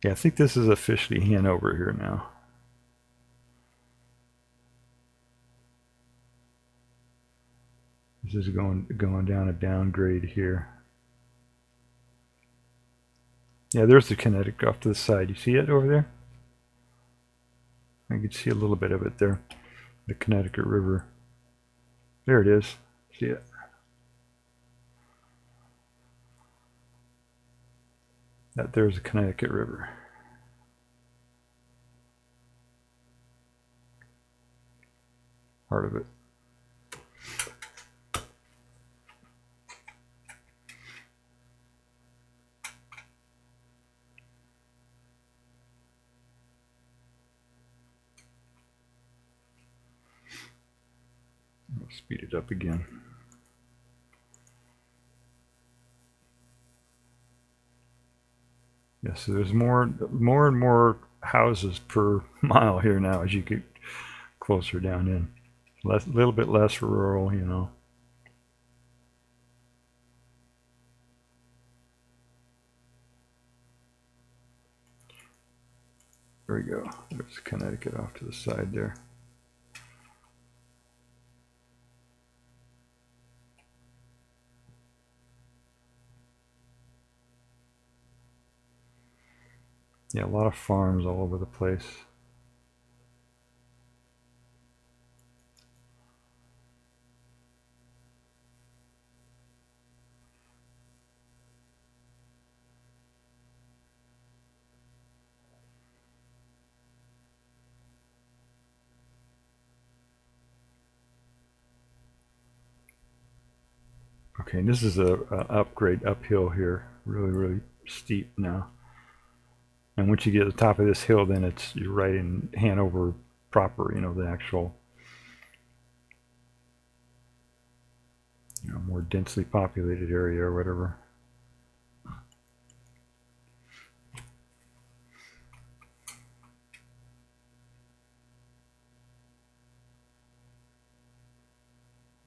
I think this is officially Hanover here now. This is going down a downgrade here. Yeah, there's the Connecticut off to the side. You see it over there? I can see a little bit of it there. The Connecticut River. There it is. See it? There's the Connecticut River. Part of it. I'll speed it up again. Yes, so there's more and more houses per mile here now as you get closer down in. A little bit less rural, you know. There we go. There's Connecticut off to the side there. Yeah, a lot of farms all over the place. Okay, and this is a upgrade uphill here, really steep now. And once you get to the top of this hill, then you're right in Hanover proper, you know, the actual, you know, more densely populated area or whatever.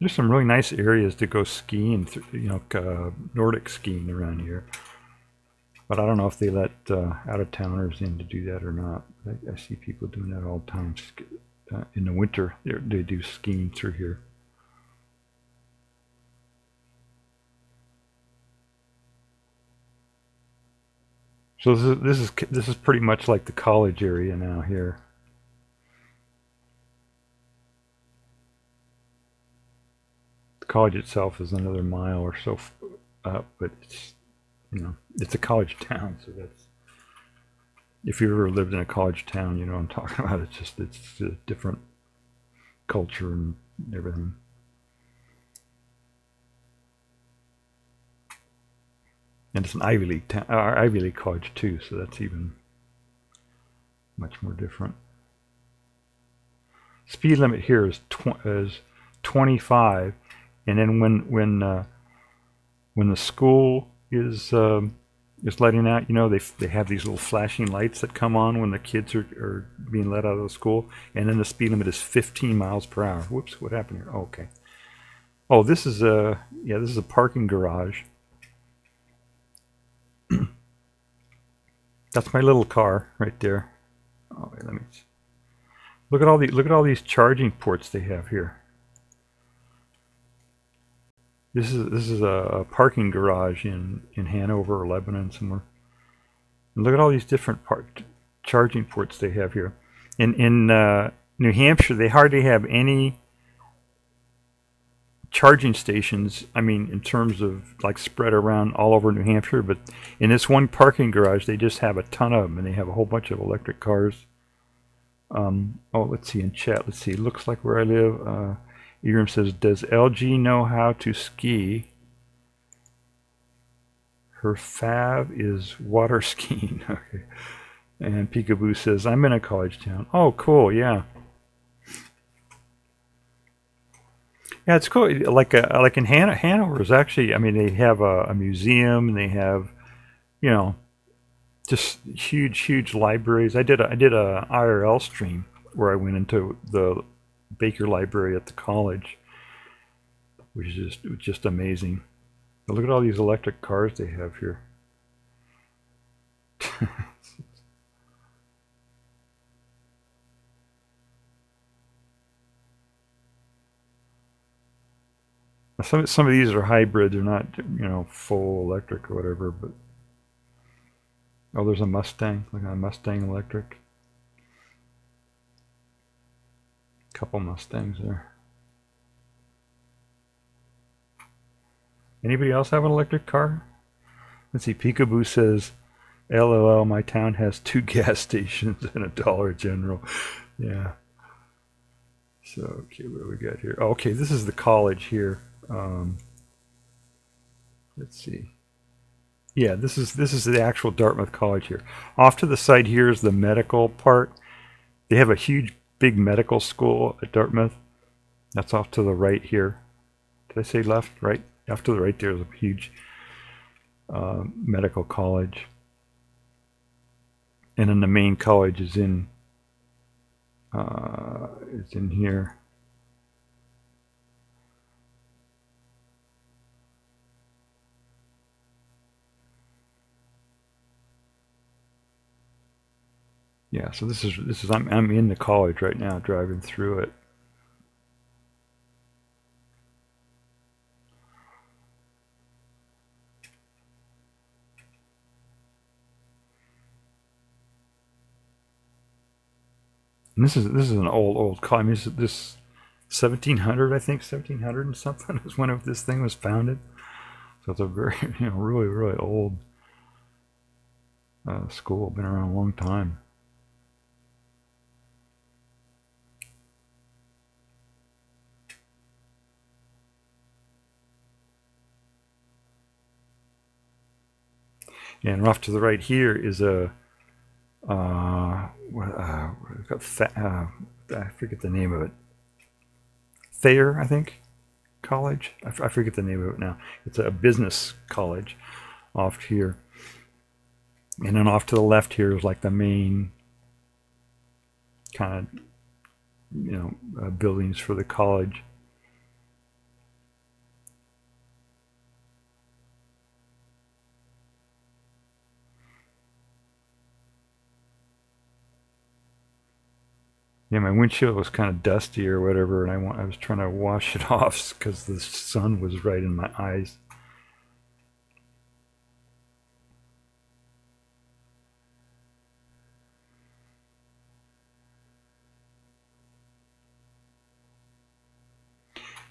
There's some really nice areas to go skiing, you know, Nordic skiing around here. But I don't know if they let out-of-towners in to do that or not. I see people doing that all the time. In the winter, they do skiing through here. So this is pretty much like the college area now here. The college itself is another mile or so up, but it's, you know, it's a college town, so that's, if you've ever lived in a college town, you know what I'm talking about. It's a different culture and everything. And it's an Ivy League town, Ivy League college too, so that's even much more different. Speed limit here is 25, and then when the school is letting out, you know, they have these little flashing lights that come on when the kids are being let out of the school, and then the speed limit is 15 miles per hour. Whoops, what happened here? Oh, okay. Oh, this is a parking garage. That's my little car right there. Oh, wait, let me look at all these charging ports they have here. This is a parking garage in Hanover or Lebanon somewhere. And look at all these different charging ports they have here. In New Hampshire, they hardly have any charging stations. I mean, in terms of like spread around all over New Hampshire, but in this one parking garage, they just have a ton of them, and they have a whole bunch of electric cars. Oh, let's see in chat. Let's see. Looks like where I live. Egram says, does LG know how to ski? Her fave is water skiing. Okay. And Peekaboo says, I'm in a college town. Oh, cool. Yeah. Yeah, it's cool. Like in Hanover is actually, I mean, they have a museum, and they have, you know, just huge libraries. I did a IRL stream where I went into the Baker Library at the college, which is just amazing. But look at all these electric cars they have here. Some of these are hybrid. They're not, you know, full electric or whatever. But oh, there's a Mustang. Look at a Mustang electric. Couple Mustangs there. Anybody else have an electric car? Let's see. Peekaboo says, LOL, my town has 2 gas stations and a Dollar General. Yeah. So, okay, what do we got here? Oh, okay, this is the college here. Let's see. Yeah, this is the actual Dartmouth College here. Off to the side here is the medical part. They have a big medical school at Dartmouth. That's off to the right here. Did I say left? Right? Off to the right there is a huge medical college. And then the main college is in here. Yeah, so this is I'm in the college right now, driving through it. And this is an old college. This 1700, I think 1700 and something is when this thing was founded. So it's a very really old school. Been around a long time. And off to the right here is a I forget the name of it. Thayer, I think, college. I forget the name of it now. It's a business college off here. And then off to the left here is like the main kind of buildings for the college. Yeah, my windshield was kind of dusty or whatever, and I was trying to wash it off because the sun was right in my eyes.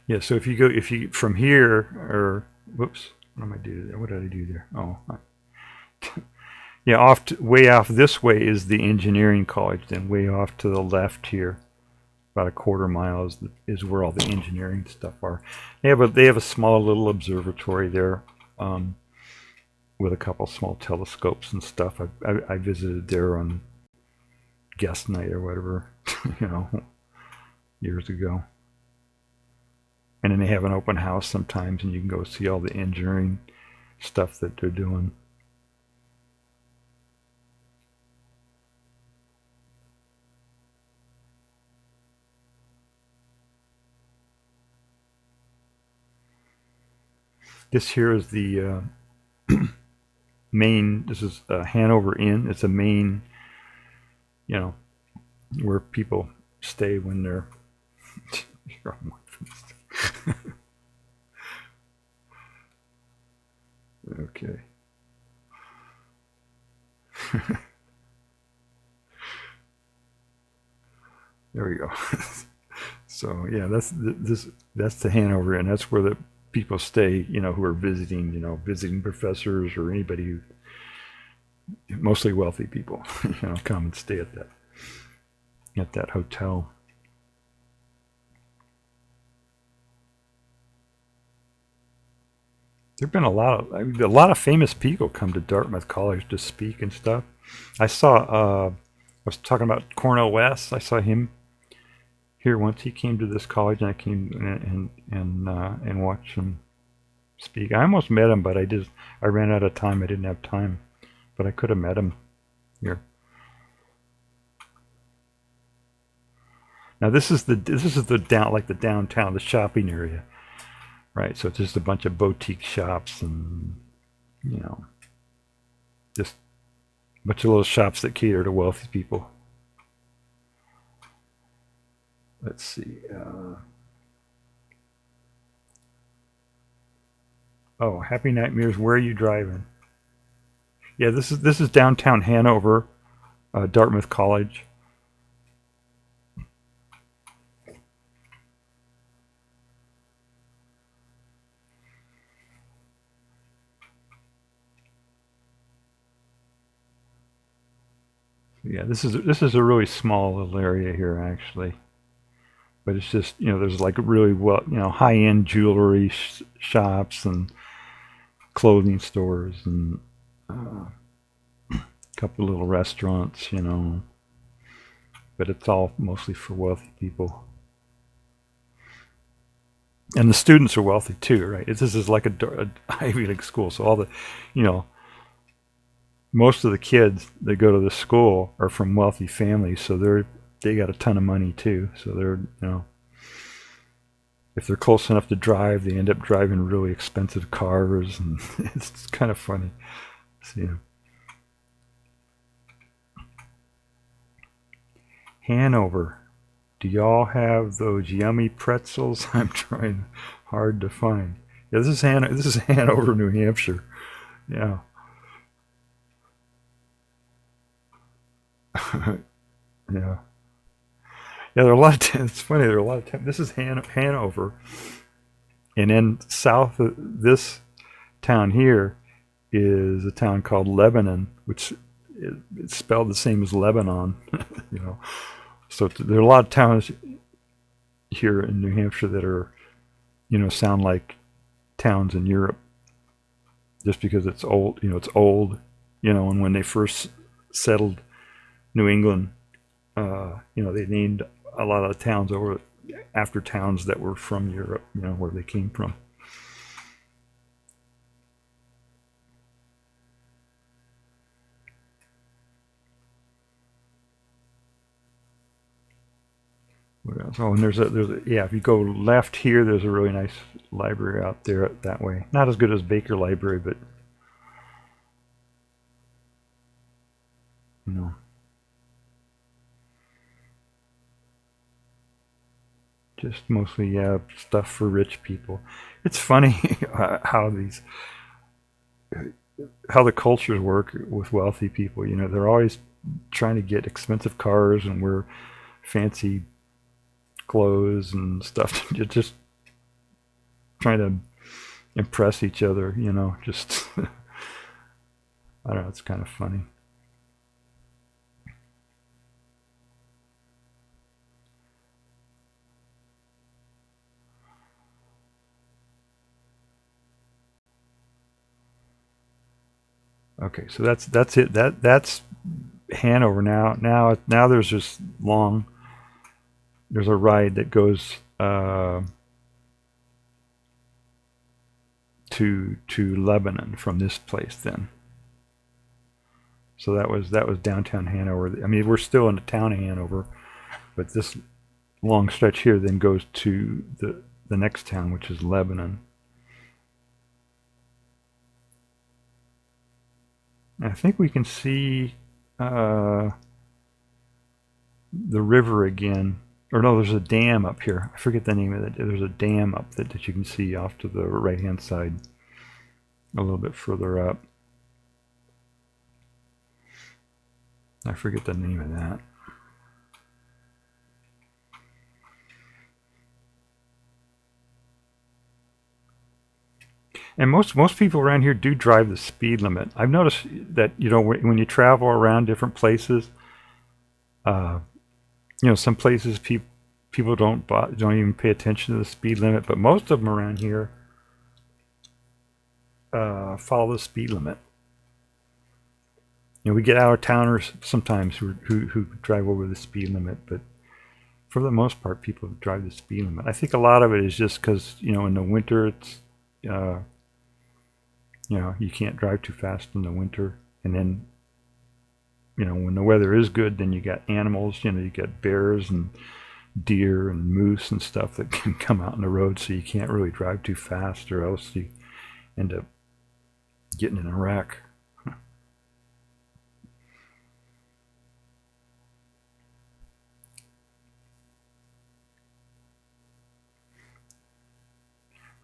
Yeah, so if you from here, or whoops, what am I doing there? What did I do there? Oh, yeah, way off this way is the engineering college. Then way off to the left here, about a quarter mile is where all the engineering stuff are. They have a small little observatory there, with a couple small telescopes and stuff. I visited there on guest night or whatever, years ago. And then they have an open house sometimes, and you can go see all the engineering stuff that they're doing. This here is the main. This is Hanover Inn. It's a main, where people stay when they're. Okay. There we go. So yeah, that's the Hanover Inn. That's where the people stay, who are visiting, visiting professors or anybody who, mostly wealthy people, come and stay at that hotel. There've been a lot of famous people come to Dartmouth College to speak and stuff. I was talking about Cornel West. I saw him here once. He came to this college, and I came and watched him speak. I almost met him, but I ran out of time. I didn't have time, but I could have met him here. Now this is the downtown, the shopping area. Right, so it's just a bunch of boutique shops and, just a bunch of little shops that cater to wealthy people. Let's see. Oh, Happy Nightmares. Where are you driving? Yeah, this is downtown Hanover, Dartmouth College. Yeah, this is a really small little area here, actually, but it's just there's like really high-end jewelry shops and clothing stores and a couple of little restaurants, but it's all mostly for wealthy people, and the students are wealthy too, right? This is like a Ivy League school, so all the most of the kids that go to the school are from wealthy families, so they got a ton of money too. So they're, if they're close enough to drive, they end up driving really expensive cars, and it's kind of funny. So, Hanover. Do y'all have those yummy pretzels? I'm trying hard to find. Yeah, this is Hanover, New Hampshire. Yeah. Yeah. Yeah, there are a lot of towns. It's funny, there are a lot of towns. This is Hanover. And then south of this town here is a town called Lebanon, which it's spelled the same as Lebanon. So there are a lot of towns here in New Hampshire that are, sound like towns in Europe, just because it's old. It's old. And when they first settled New England, they named a lot of the towns over after towns that were from Europe, where they came from. What else? Oh, and there's a yeah. If you go left here, there's a really nice library out there that way. Not as good as Baker Library, but just mostly stuff for rich people. It's funny how the cultures work with wealthy people. They're always trying to get expensive cars and wear fancy clothes and stuff. Just trying to impress each other. Just I don't know. It's kind of funny. Okay, so that's it. That's Hanover now. Now there's this long. There's a ride that goes to Lebanon from this place then. So that was downtown Hanover. I mean, we're still in the town of Hanover, but this long stretch here then goes to the next town, which is Lebanon. I think we can see the river again. Or no, there's a dam up here. I forget the name of it. There's a dam up that you can see off to the right-hand side, a little bit further up. I forget the name of that. And most people around here do drive the speed limit. I've noticed that when you travel around different places, some places people don't even pay attention to the speed limit, but most of them around here follow the speed limit. We get out-of-towners sometimes who drive over the speed limit, but for the most part, people drive the speed limit. I think a lot of it is just because in the winter it's you can't drive too fast in the winter, and then when the weather is good, then you got animals. You got bears and deer and moose and stuff that can come out on the road, so you can't really drive too fast, or else you end up getting in a wreck.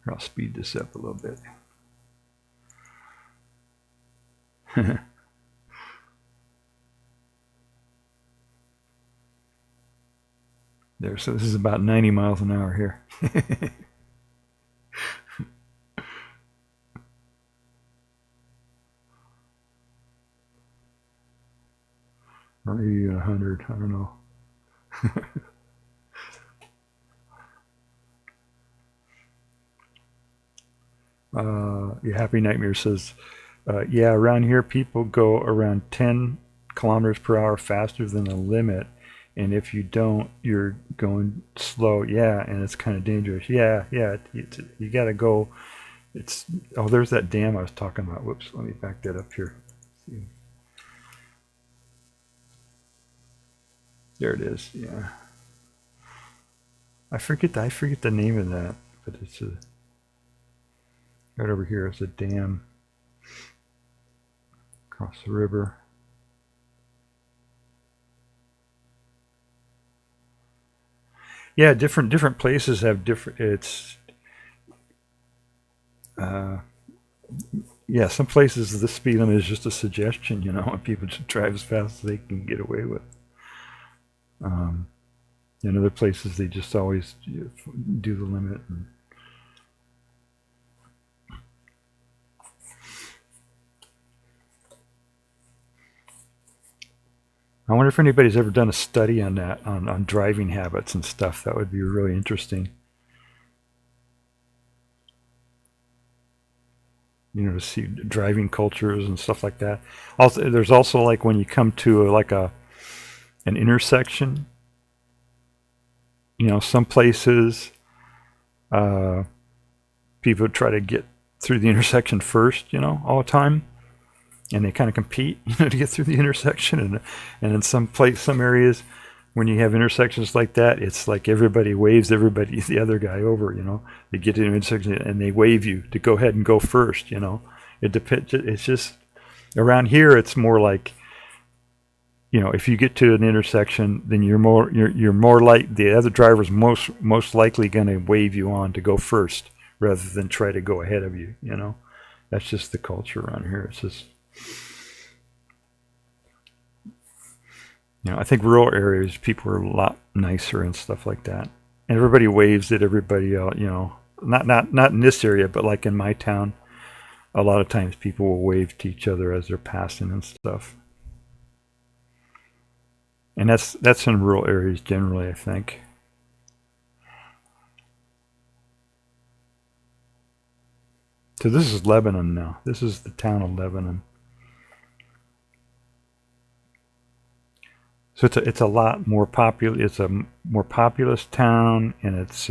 I'll speed this up a little bit. There, so this is about 90 miles an hour here. Or maybe 100, I don't know. Happy Nightmare says, yeah, around here people go around 10 kilometers per hour faster than the limit, and if you don't, you're going slow. Yeah, and it's kind of dangerous. Yeah, you gotta go. There's that dam I was talking about. Whoops, let me back that up here. See. There it is. Yeah. I forget the name of that, but it's right over here is a dam across the river. Yeah, different places have different. It's yeah, some places the speed limit is just a suggestion, and people just drive as fast as they can get away with. In other places, they just always do the limit. I wonder if anybody's ever done a study on that, on driving habits and stuff. That would be really interesting. To see driving cultures and stuff like that. Also, there's also like when you come to an intersection. Some places people try to get through the intersection first, all the time, and they kind of compete, to get through the intersection. And in some areas, when you have intersections like that, it's like everybody waves the other guy over. They get to an intersection and they wave you to go ahead and go first. It depends. It's just around here. It's more like, if you get to an intersection, then you're more like the other driver's most likely going to wave you on to go first rather than try to go ahead of you. That's just the culture around here. It's just. I think rural areas, people are a lot nicer and stuff like that. And everybody waves at everybody else, not in this area, but like in my town, a lot of times people will wave to each other as they're passing and stuff. And that's in rural areas generally, I think. So this is Lebanon now. This is the town of Lebanon. So it's a lot more popular. It's a more populous town, and it's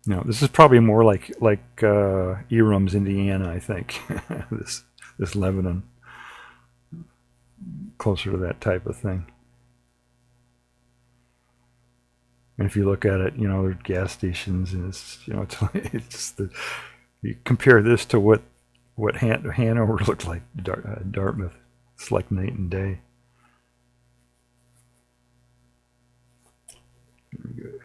this is probably more like Eroomekim, Indiana, I think. this Lebanon, closer to that type of thing. And if you look at it, there's gas stations, and it's it's just you compare this to what Hanover looked like, Dartmouth. It's like night and day. Very good.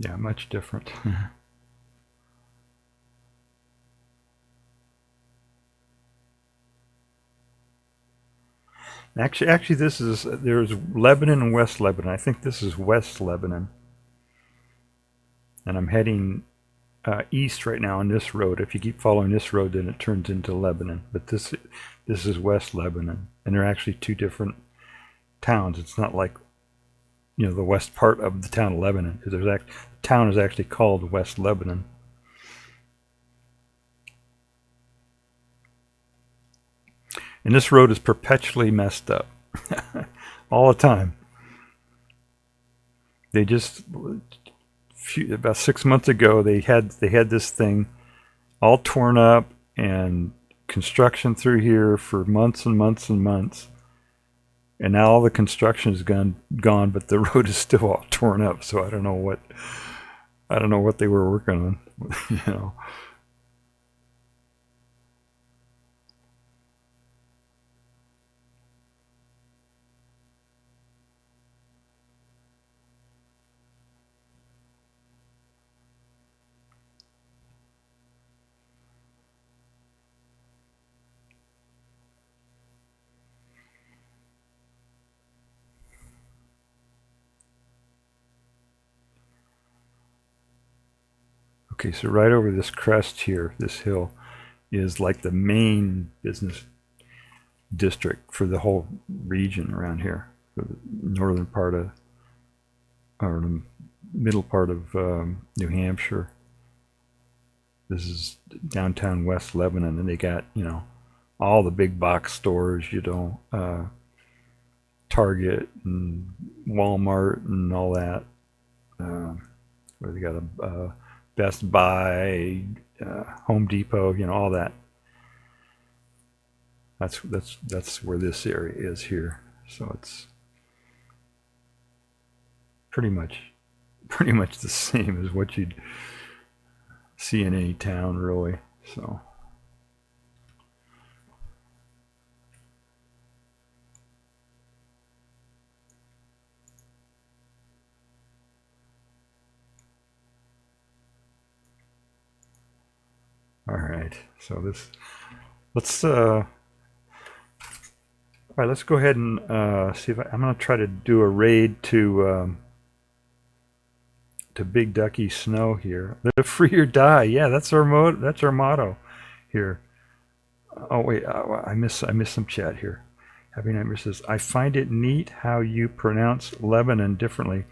Yeah, much different. Actually, there's Lebanon and West Lebanon. I think this is West Lebanon, and I'm heading east right now on this road. If you keep following this road, then it turns into Lebanon. But this is West Lebanon, and they're actually two different towns. It's not like the west part of the town of Lebanon. The town is actually called West Lebanon. And this road is perpetually messed up. All the time. They just about 6 months ago they had this thing all torn up and construction through here for months and months and months. And now all the construction is gone, but the road is still all torn up. So I don't know what they were working on. Okay, so right over this crest here, this hill, is like the main business district for the whole region around here, for the northern part of, or the middle part of New Hampshire. This is downtown West Lebanon, and they got, you know, all the big box stores, you know, Target and Walmart and all that. Where they got a Best Buy, Home Depot, you know, all that. That's where this area is here. So it's pretty much the same as what you'd see in any town, really. So. All right, so all right, let's go ahead and see if I'm going to try to do a raid to Big Ducky Snow here. Live free or die. Yeah, that's our motto here. Oh wait, I missed some chat here. Happy Nightmare says, I find it neat how you pronounce Lebanon differently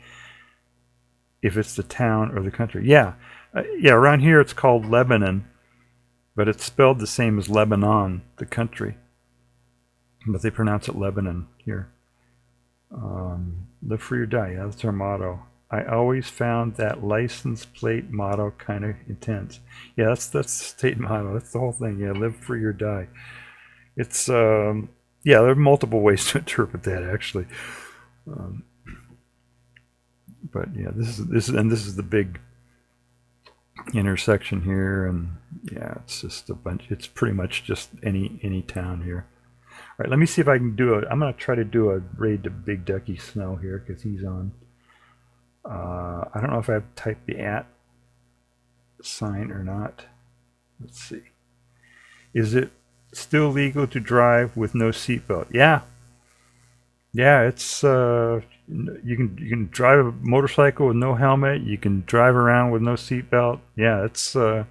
if it's the town or the country. Yeah, yeah. Around here it's called Lebanon, but it's spelled the same as Lebanon, the country. But they pronounce it Lebanon here. Live free or die. Yeah, that's our motto. I always found that license plate motto kind of intense. Yeah, that's the state motto. That's the whole thing. Yeah, live free or die. It's yeah, there are multiple ways to interpret that actually. But yeah, this is the big intersection here, and yeah, it's just a bunch. It's pretty much just any town here. All right, let me see if I can do I'm going to try to do a raid to Big Ducky Snow here because he's on. I don't know if I've typed the @ sign or not. Let's see. Is it still legal to drive with no seatbelt? Yeah. Yeah, it's you can drive a motorcycle with no helmet. You can drive around with no seatbelt. Yeah, it's yeah,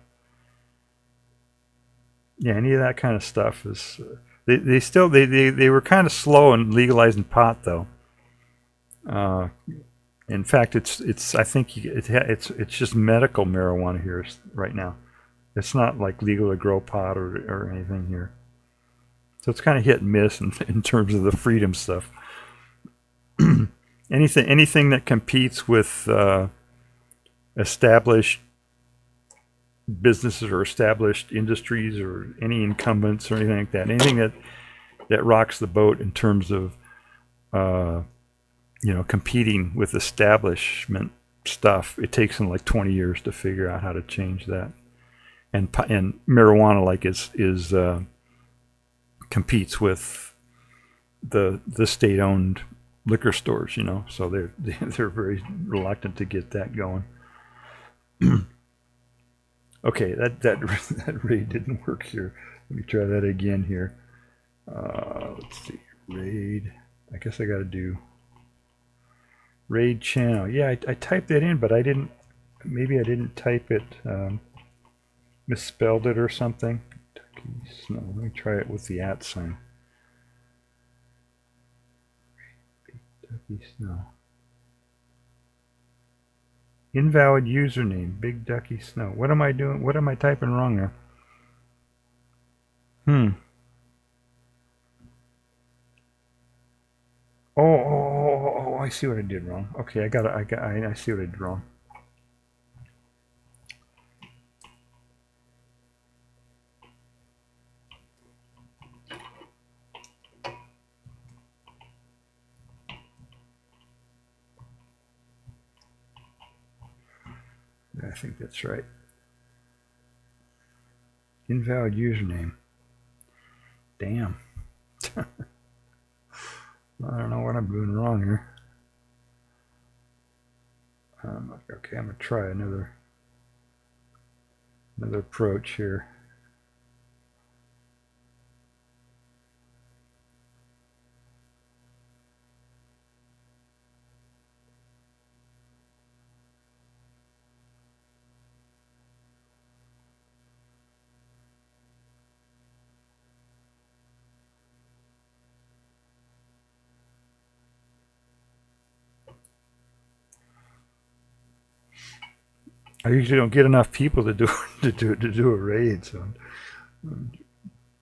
any of that kind of stuff is. They were kind of slow in legalizing pot though. In fact, it's I think it's just medical marijuana here right now. It's not like legal to grow pot or anything here. So it's kind of hit and miss in terms of the freedom stuff. anything that competes with established businesses or established industries or any incumbents or anything like that. Anything that rocks the boat in terms of you know, competing with establishment stuff, it takes them like 20 years to figure out how to change that. And marijuana like is competes with the state-owned liquor stores, you know, so they're very reluctant to get that going. Okay, that raid didn't work here. Let me try that again here. Let's see, raid. I guess I got to do raid channel. Yeah, I typed that in, but I didn't. Maybe I didn't type it. Misspelled it or something. Snow. Let me try it with the @ sign. Ducky Snow. Invalid username. Big Ducky Snow. What am I doing? What am I typing wrong there? Oh, I see what I did wrong. Okay, I see what I did wrong. I think that's right. Invalid username. Damn. I don't know what I'm doing wrong here. Okay, I'm gonna try another approach here. I usually don't get enough people to do to do a raid, so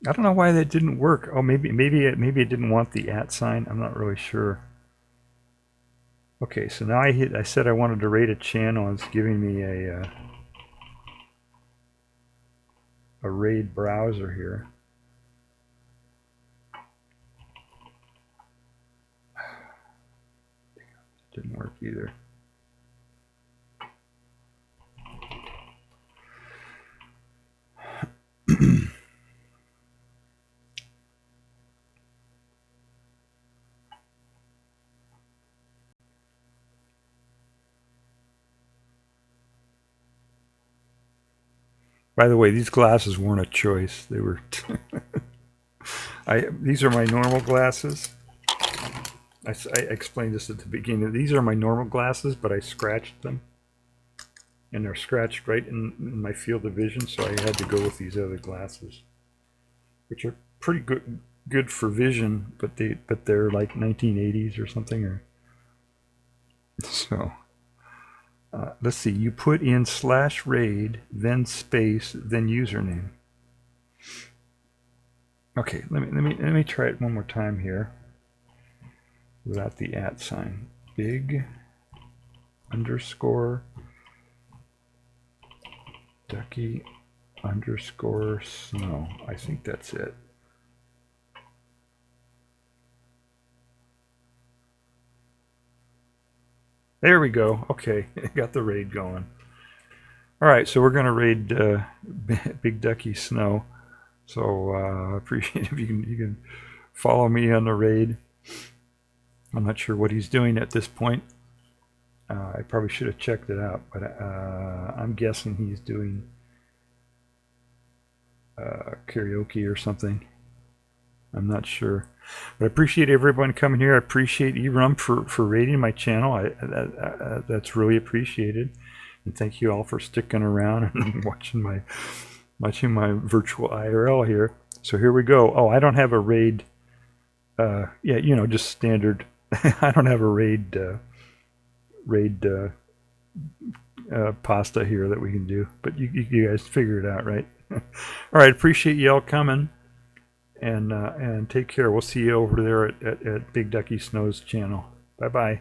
I don't know why that didn't work. Oh, maybe it didn't want the @ sign. I'm not really sure. Okay, so now I said I wanted to raid a channel, and it's giving me a raid browser here. Didn't work either. By the way, these glasses weren't a choice. They were. These are my normal glasses. I explained this at the beginning. These are my normal glasses, but I scratched them, and they're scratched right in my field of vision, so I had to go with these other glasses, which are pretty good for vision, but they're like 1980s or something. Or so. Let's see. You put in /raid, then space, then username. Okay, let me try it one more time here. Without the @ sign. Big _ ducky _ snow. I think that's it. There we go. Okay, got the raid going. All right, so we're going to raid Big Ducky Snow. So appreciate if you can follow me on the raid. I'm not sure what he's doing at this point. I probably should have checked it out, but I'm guessing he's doing karaoke or something. I'm not sure. But I appreciate everyone coming here. I appreciate eRum for rating my channel. That's really appreciated. And thank you all for sticking around and watching my virtual IRL here. So here we go. Oh, I don't have a raid. Yeah, you know, just standard. I don't have a raid pasta here that we can do. But you guys figure it out, right? All right. Appreciate you all coming. And take care. We'll see you over there at Big Ducky Snow's channel. Bye-bye.